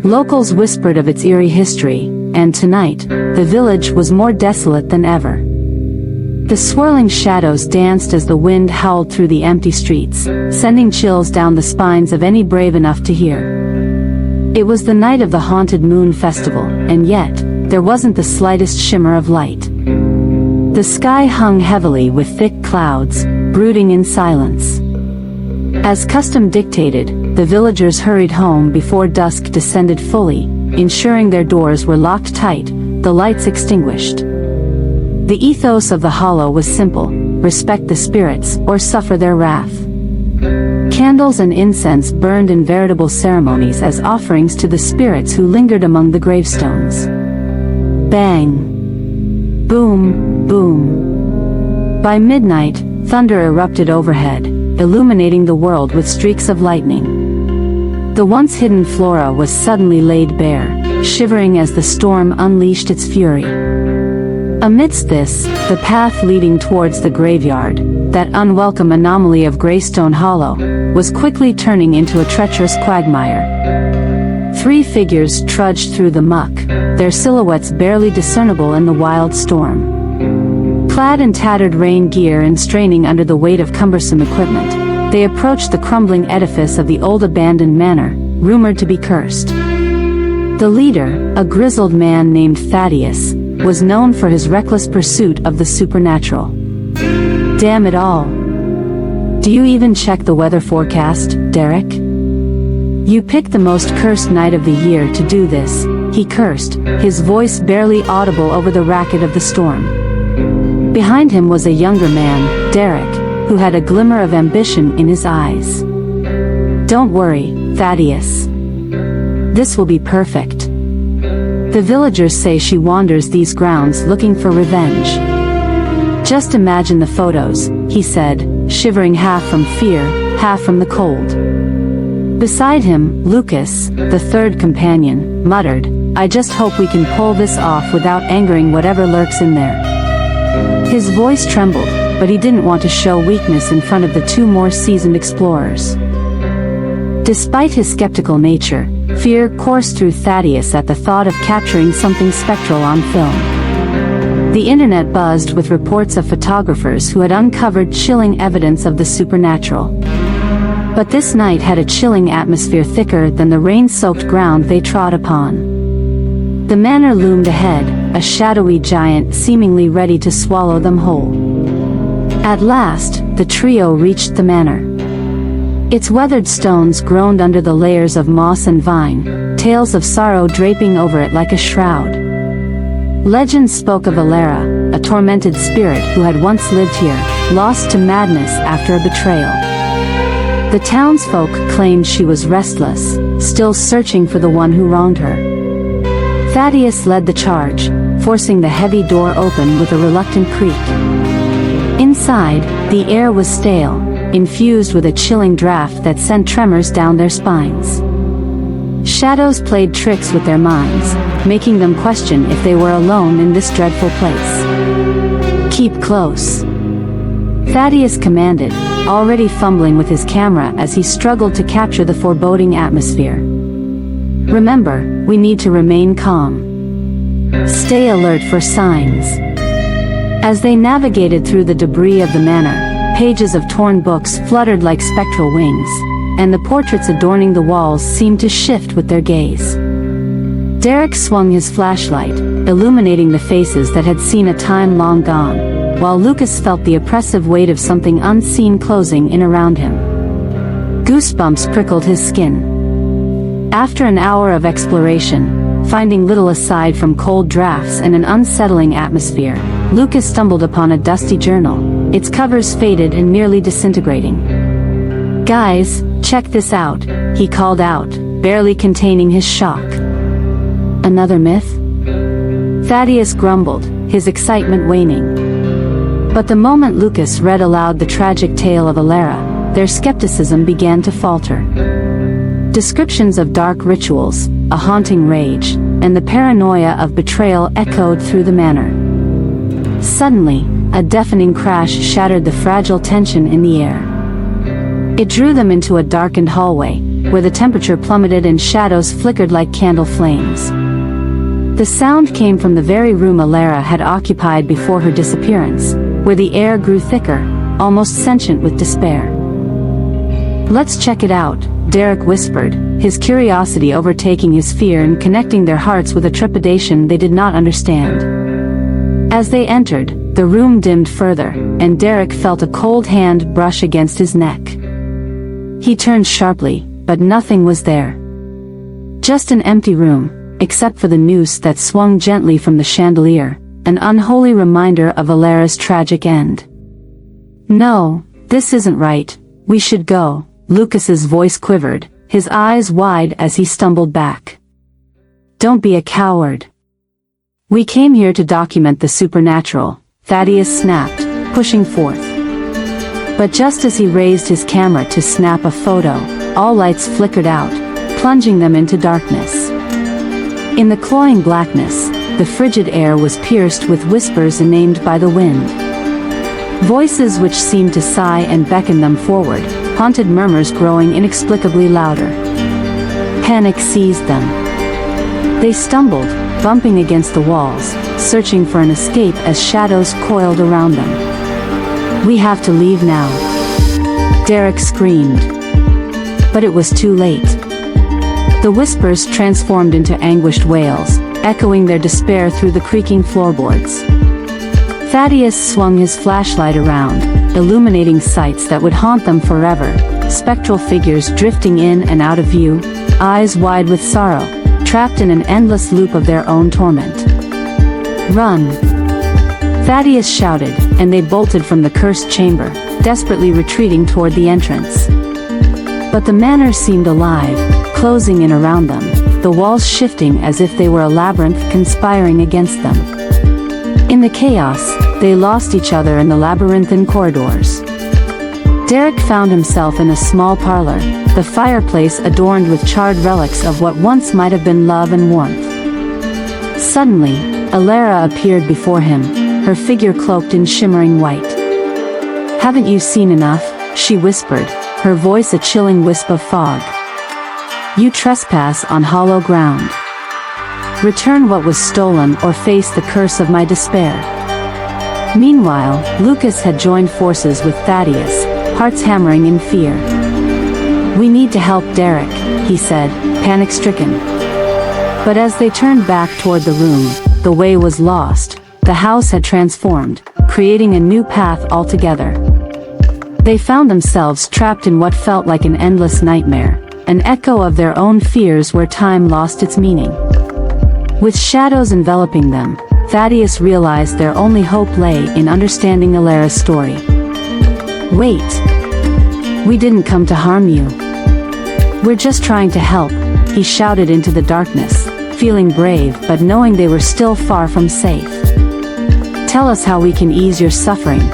Locals whispered of its eerie history, and tonight, the village was more desolate than ever. The swirling shadows danced as the wind howled through the empty streets, sending chills down the spines of any brave enough to hear. It was the night of the Haunted Moon Festival, and yet, there wasn't the slightest shimmer of light. The sky hung heavily with thick clouds, brooding in silence. As custom dictated, the villagers hurried home before dusk descended fully, ensuring their doors were locked tight, the lights extinguished. The ethos of the hollow was simple: respect the spirits or suffer their wrath. Candles and incense burned in veritable ceremonies as offerings to the spirits who lingered among the gravestones. Bang! Boom! Boom! By midnight, thunder erupted overhead, illuminating the world with streaks of lightning. The once hidden flora was suddenly laid bare, shivering as the storm unleashed its fury. Amidst this, the path leading towards the graveyard, that unwelcome anomaly of Greystone Hollow, was quickly turning into a treacherous quagmire. 3 figures trudged through the muck, their silhouettes barely discernible in the wild storm. Clad in tattered rain gear and straining under the weight of cumbersome equipment, they approached the crumbling edifice of the old abandoned manor, rumored to be cursed. The leader, a grizzled man named Thaddeus, was known for his reckless pursuit of the supernatural. Damn it all. Do you even check the weather forecast, Derek? You picked the most cursed night of the year to do this, he cursed, his voice barely audible over the racket of the storm. Behind him was a younger man, Derek, who had a glimmer of ambition in his eyes. Don't worry, Thaddeus. This will be perfect. The villagers say she wanders these grounds looking for revenge. Just imagine the photos, he said, shivering half from fear, half from the cold. Beside him, Lucas, the third companion, muttered, I just hope we can pull this off without angering whatever lurks in there. His voice trembled, but he didn't want to show weakness in front of the 2 more seasoned explorers. Despite his skeptical nature, fear coursed through Thaddeus at the thought of capturing something spectral on film. The internet buzzed with reports of photographers who had uncovered chilling evidence of the supernatural. But this night had a chilling atmosphere thicker than the rain-soaked ground they trod upon. The manor loomed ahead, a shadowy giant seemingly ready to swallow them whole. At last, the trio reached the manor. Its weathered stones groaned under the layers of moss and vine, tales of sorrow draping over it like a shroud. Legends spoke of Alara, a tormented spirit who had once lived here, lost to madness after a betrayal. The townsfolk claimed she was restless, still searching for the one who wronged her. Thaddeus led the charge, forcing the heavy door open with a reluctant creak. Inside, the air was stale, infused with a chilling draft that sent tremors down their spines. Shadows played tricks with their minds, making them question if they were alone in this dreadful place. Keep close, Thaddeus commanded, already fumbling with his camera as he struggled to capture the foreboding atmosphere. Remember, we need to remain calm. Stay alert for signs. As they navigated through the debris of the manor, pages of torn books fluttered like spectral wings, and the portraits adorning the walls seemed to shift with their gaze. Derek swung his flashlight, illuminating the faces that had seen a time long gone, while Lucas felt the oppressive weight of something unseen closing in around him. Goosebumps prickled his skin. After an hour of exploration, finding little aside from cold drafts and an unsettling atmosphere, Lucas stumbled upon a dusty journal, its covers faded and nearly disintegrating. Guys, check this out, he called out, barely containing his shock. Another myth? Thaddeus grumbled, his excitement waning. But the moment Lucas read aloud the tragic tale of Alara, their skepticism began to falter. Descriptions of dark rituals, a haunting rage, and the paranoia of betrayal echoed through the manor. Suddenly, a deafening crash shattered the fragile tension in the air. It drew them into a darkened hallway, where the temperature plummeted and shadows flickered like candle flames. The sound came from the very room Alara had occupied before her disappearance, where the air grew thicker, almost sentient with despair. Let's check it out, Derek whispered, his curiosity overtaking his fear and connecting their hearts with a trepidation they did not understand. As they entered, the room dimmed further, and Derek felt a cold hand brush against his neck. He turned sharply, but nothing was there. Just an empty room, except for the noose that swung gently from the chandelier, an unholy reminder of Alara's tragic end. No, this isn't right, we should go, Lucas's voice quivered, his eyes wide as he stumbled back. Don't be a coward. We came here to document the supernatural, Thaddeus snapped, pushing forth. But just as he raised his camera to snap a photo, all lights flickered out, plunging them into darkness. In the cloying blackness, the frigid air was pierced with whispers innamed by the wind. Voices which seemed to sigh and beckon them forward, haunted murmurs growing inexplicably louder. Panic seized them. They stumbled, bumping against the walls, searching for an escape as shadows coiled around them. "We have to leave now," Derek screamed. But it was too late. The whispers transformed into anguished wails, echoing their despair through the creaking floorboards. Thaddeus swung his flashlight around, illuminating sights that would haunt them forever, spectral figures drifting in and out of view, eyes wide with sorrow, trapped in an endless loop of their own torment. "Run!" Thaddeus shouted, and they bolted from the cursed chamber, desperately retreating toward the entrance. But the manor seemed alive, closing in around them, the walls shifting as if they were a labyrinth conspiring against them. In the chaos, they lost each other in the labyrinthine corridors. Derek found himself in a small parlor, the fireplace adorned with charred relics of what once might have been love and warmth. Suddenly, Alara appeared before him, her figure cloaked in shimmering white. "Haven't you seen enough?" she whispered, her voice a chilling wisp of fog. "You trespass on hollow ground. Return what was stolen or face the curse of my despair." Meanwhile, Lucas had joined forces with Thaddeus, hearts hammering in fear. "We need to help Derek," he said, panic-stricken. But as they turned back toward the room, the way was lost. The house had transformed, creating a new path altogether. They found themselves trapped in what felt like an endless nightmare, an echo of their own fears where time lost its meaning. With shadows enveloping them, Thaddeus realized their only hope lay in understanding Alara's story. "Wait! We didn't come to harm you. We're just trying to help," he shouted into the darkness, feeling brave but knowing they were still far from safe. "Tell us how we can ease your suffering."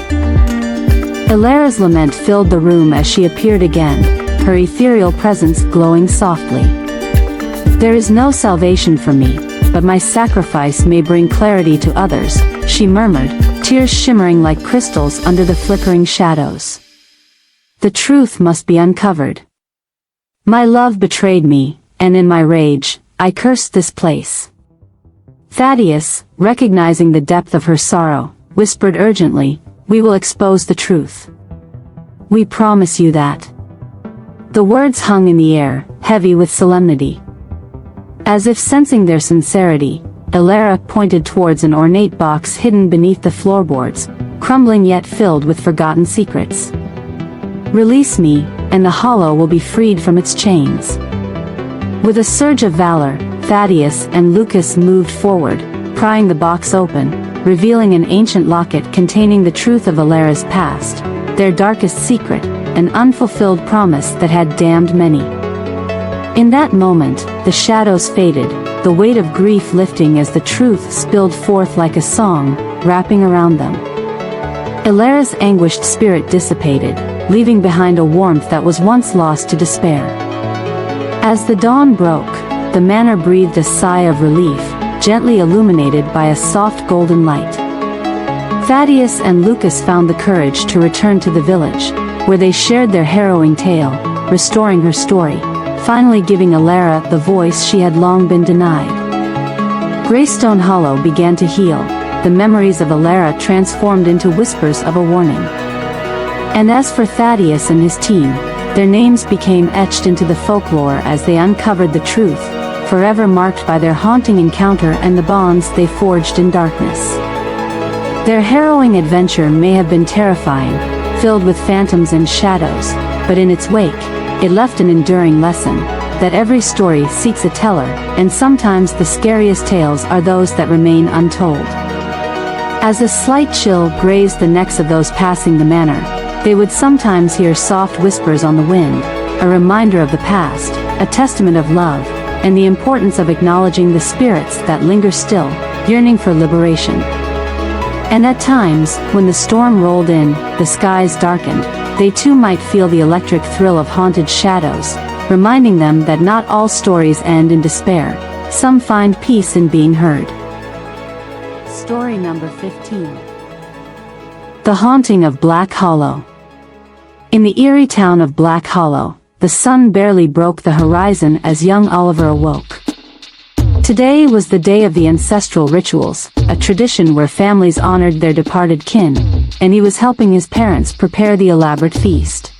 Alara's lament filled the room as she appeared again, her ethereal presence glowing softly. "There is no salvation for me, but my sacrifice may bring clarity to others," she murmured, tears shimmering like crystals under the flickering shadows. "The truth must be uncovered. My love betrayed me, and in my rage, I cursed this place." Thaddeus, recognizing the depth of her sorrow, whispered urgently, "We will expose the truth. We promise you that." The words hung in the air, heavy with solemnity. As if sensing their sincerity, Alara pointed towards an ornate box hidden beneath the floorboards, crumbling yet filled with forgotten secrets. "Release me, and the hollow will be freed from its chains." With a surge of valor, Thaddeus and Lucas moved forward, prying the box open, revealing an ancient locket containing the truth of Alara's past, their darkest secret, an unfulfilled promise that had damned many. In that moment, the shadows faded, the weight of grief lifting as the truth spilled forth like a song, wrapping around them. Alara's anguished spirit dissipated, leaving behind a warmth that was once lost to despair. As the dawn broke, the manor breathed a sigh of relief, gently illuminated by a soft golden light. Thaddeus and Lucas found the courage to return to the village, where they shared their harrowing tale, restoring her story, finally giving Alara the voice she had long been denied. Greystone Hollow began to heal, the memories of Alara transformed into whispers of a warning. And as for Thaddeus and his team, their names became etched into the folklore as they uncovered the truth, forever marked by their haunting encounter and the bonds they forged in darkness. Their harrowing adventure may have been terrifying, filled with phantoms and shadows, but in its wake, it left an enduring lesson, that every story seeks a teller, and sometimes the scariest tales are those that remain untold. As a slight chill grazed the necks of those passing the manor, they would sometimes hear soft whispers on the wind, a reminder of the past, a testament of love, and the importance of acknowledging the spirits that linger still, yearning for liberation. And at times, when the storm rolled in, the skies darkened, they too might feel the electric thrill of haunted shadows, reminding them that not all stories end in despair, some find peace in being heard. Story number 15. The Haunting of Black Hollow. In the eerie town of Black Hollow, the sun barely broke the horizon as young Oliver awoke. Today was the day of the ancestral rituals, a tradition where families honored their departed kin, and he was helping his parents prepare the elaborate feast.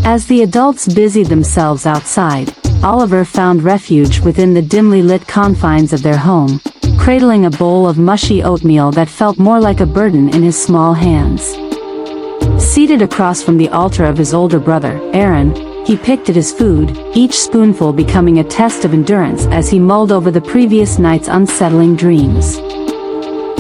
As the adults busied themselves outside, Oliver found refuge within the dimly lit confines of their home, cradling a bowl of mushy oatmeal that felt more like a burden in his small hands. Seated across from the altar of his older brother, Aaron, he picked at his food, each spoonful becoming a test of endurance as he mulled over the previous night's unsettling dreams.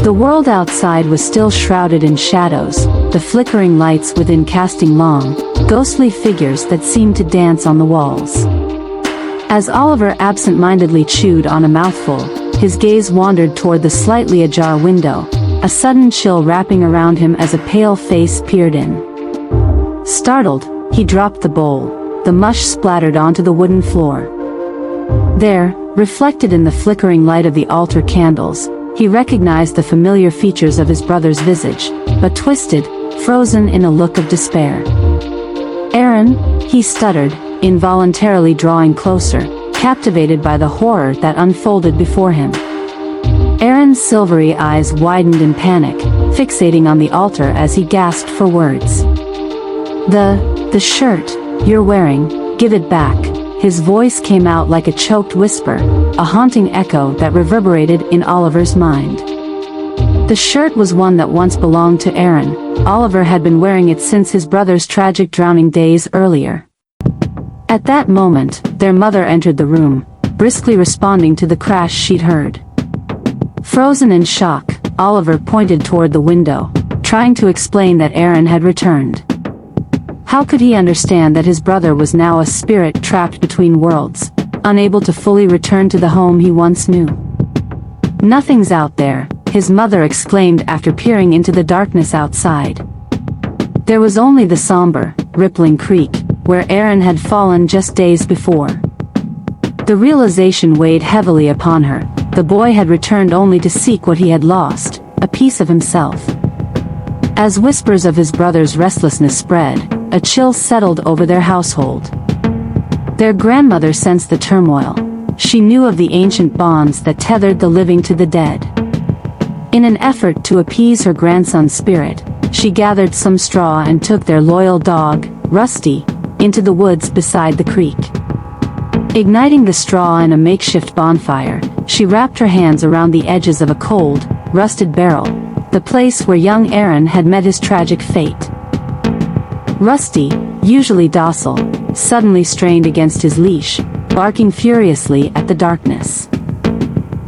The world outside was still shrouded in shadows, the flickering lights within casting long, ghostly figures that seemed to dance on the walls. As Oliver absent-mindedly chewed on a mouthful, his gaze wandered toward the slightly ajar window, a sudden chill wrapping around him as a pale face peered in. Startled, he dropped the bowl. The mush splattered onto the wooden floor. There, reflected in the flickering light of the altar candles, he recognized the familiar features of his brother's visage, but twisted, frozen in a look of despair. "Aaron," he stuttered, involuntarily drawing closer, captivated by the horror that unfolded before him. Aaron's silvery eyes widened in panic, fixating on the altar as he gasped for words. The shirt you're wearing, give it back." His voice came out like a choked whisper, a haunting echo that reverberated in Oliver's mind. The shirt was one that once belonged to Aaron. Oliver had been wearing it since his brother's tragic drowning days earlier. At that moment, their mother entered the room, briskly responding to the crash she'd heard. Frozen in shock, Oliver pointed toward the window, trying to explain that Aaron had returned. How could he understand that his brother was now a spirit trapped between worlds, unable to fully return to the home he once knew? "Nothing's out there," his mother exclaimed after peering into the darkness outside. There was only the somber, rippling creek, where Aaron had fallen just days before. The realization weighed heavily upon her. The boy had returned only to seek what he had lost, a piece of himself. As whispers of his brother's restlessness spread, a chill settled over their household. Their grandmother sensed the turmoil. She knew of the ancient bonds that tethered the living to the dead. In an effort to appease her grandson's spirit, she gathered some straw and took their loyal dog, Rusty, into the woods beside the creek. Igniting the straw in a makeshift bonfire, she wrapped her hands around the edges of a cold, rusted barrel, the place where young Aaron had met his tragic fate. Rusty, usually docile, suddenly strained against his leash, barking furiously at the darkness.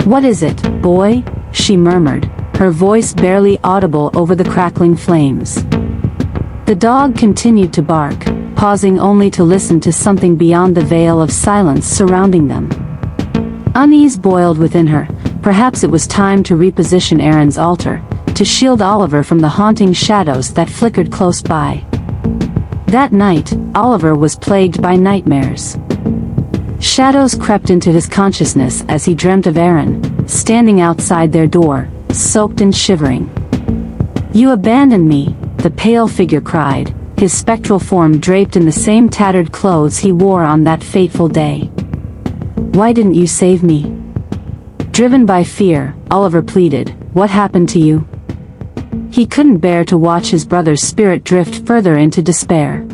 "What is it, boy?" she murmured, her voice barely audible over the crackling flames. The dog continued to bark, pausing only to listen to something beyond the veil of silence surrounding them. Unease boiled within her. Perhaps it was time to reposition Aaron's altar, to shield Oliver from the haunting shadows that flickered close by. That night, Oliver was plagued by nightmares. Shadows crept into his consciousness as he dreamt of Aaron, standing outside their door, soaked and shivering. "You abandoned me," the pale figure cried, his spectral form draped in the same tattered clothes he wore on that fateful day. "Why didn't you save me?" Driven by fear, Oliver pleaded, "What happened to you?" He couldn't bear to watch his brother's spirit drift further into despair.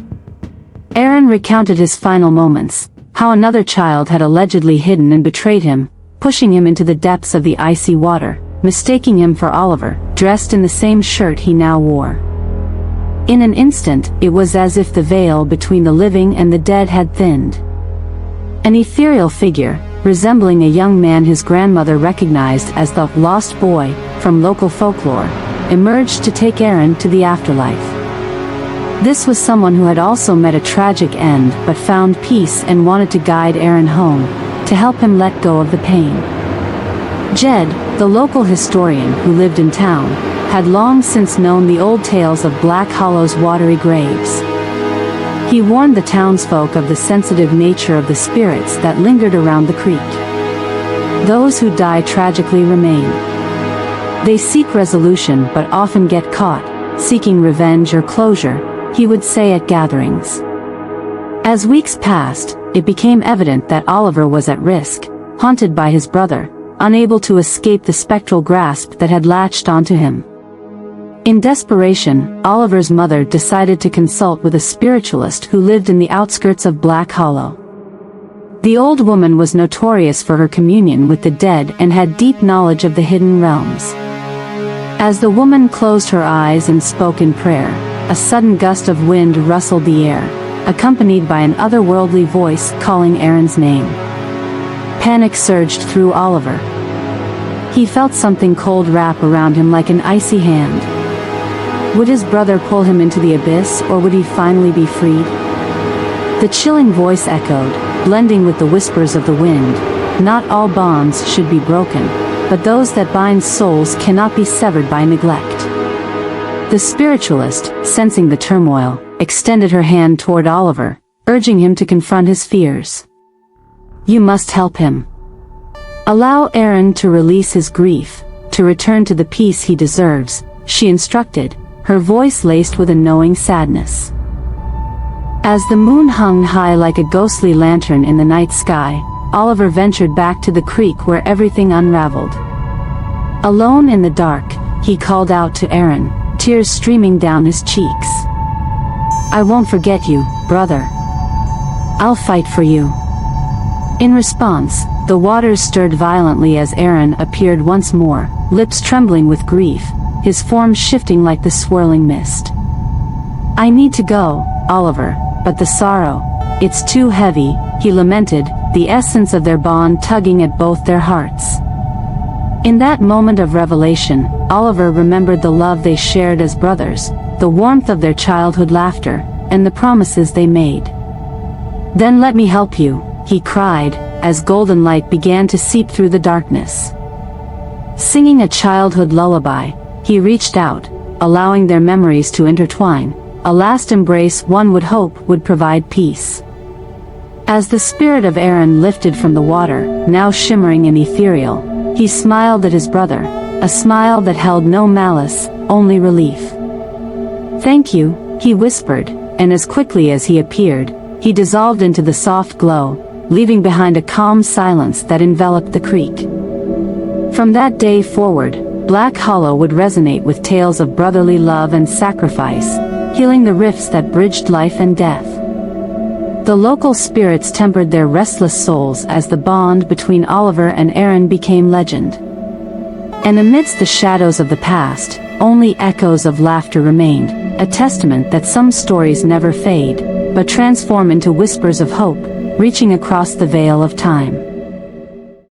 Aaron recounted his final moments, how another child had allegedly hidden and betrayed him, pushing him into the depths of the icy water, mistaking him for Oliver, dressed in the same shirt he now wore. In an instant, it was as if the veil between the living and the dead had thinned. An ethereal figure, resembling a young man his grandmother recognized as the lost boy from local folklore, emerged to take Aaron to the afterlife. This was someone who had also met a tragic end but found peace and wanted to guide Aaron home, to help him let go of the pain. Jed, the local historian who lived in town, had long since known the old tales of Black Hollow's watery graves. He warned the townsfolk of the sensitive nature of the spirits that lingered around the creek. Those who die tragically remain. They seek resolution but often get caught, seeking revenge or closure, he would say at gatherings. As weeks passed, it became evident that Oliver was at risk, haunted by his brother, unable to escape the spectral grasp that had latched onto him. In desperation, Oliver's mother decided to consult with a spiritualist who lived in the outskirts of Black Hollow. The old woman was notorious for her communion with the dead and had deep knowledge of the hidden realms. As the woman closed her eyes and spoke in prayer, a sudden gust of wind rustled the air, accompanied by an otherworldly voice calling Aaron's name. Panic surged through Oliver. He felt something cold wrap around him like an icy hand. Would his brother pull him into the abyss, or would he finally be freed? The chilling voice echoed, blending with the whispers of the wind. Not all bonds should be broken, but those that bind souls cannot be severed by neglect. The spiritualist, sensing the turmoil, extended her hand toward Oliver, urging him to confront his fears. You must help him. Allow Aaron to release his grief, to return to the peace he deserves, she instructed, her voice laced with a knowing sadness. As the moon hung high like a ghostly lantern in the night sky, Oliver ventured back to the creek where everything unraveled. Alone in the dark, he called out to Aaron, tears streaming down his cheeks. I won't forget you, brother. I'll fight for you. In response, the waters stirred violently as Aaron appeared once more, lips trembling with grief, his form shifting like the swirling mist. I need to go, Oliver, but the sorrow, it's too heavy, he lamented, the essence of their bond tugging at both their hearts. In that moment of revelation, Oliver remembered the love they shared as brothers, the warmth of their childhood laughter, and the promises they made. Then let me help you, he cried, as golden light began to seep through the darkness. Singing a childhood lullaby, he reached out, allowing their memories to intertwine, a last embrace one would hope would provide peace. As the spirit of Aaron lifted from the water, now shimmering and ethereal, he smiled at his brother, a smile that held no malice, only relief. Thank you, he whispered, and as quickly as he appeared, he dissolved into the soft glow, leaving behind a calm silence that enveloped the creek. From that day forward, Black Hollow would resonate with tales of brotherly love and sacrifice, healing the rifts that bridged life and death. The local spirits tempered their restless souls as the bond between Oliver and Aaron became legend. And amidst the shadows of the past, only echoes of laughter remained, a testament that some stories never fade, but transform into whispers of hope, reaching across the veil of time.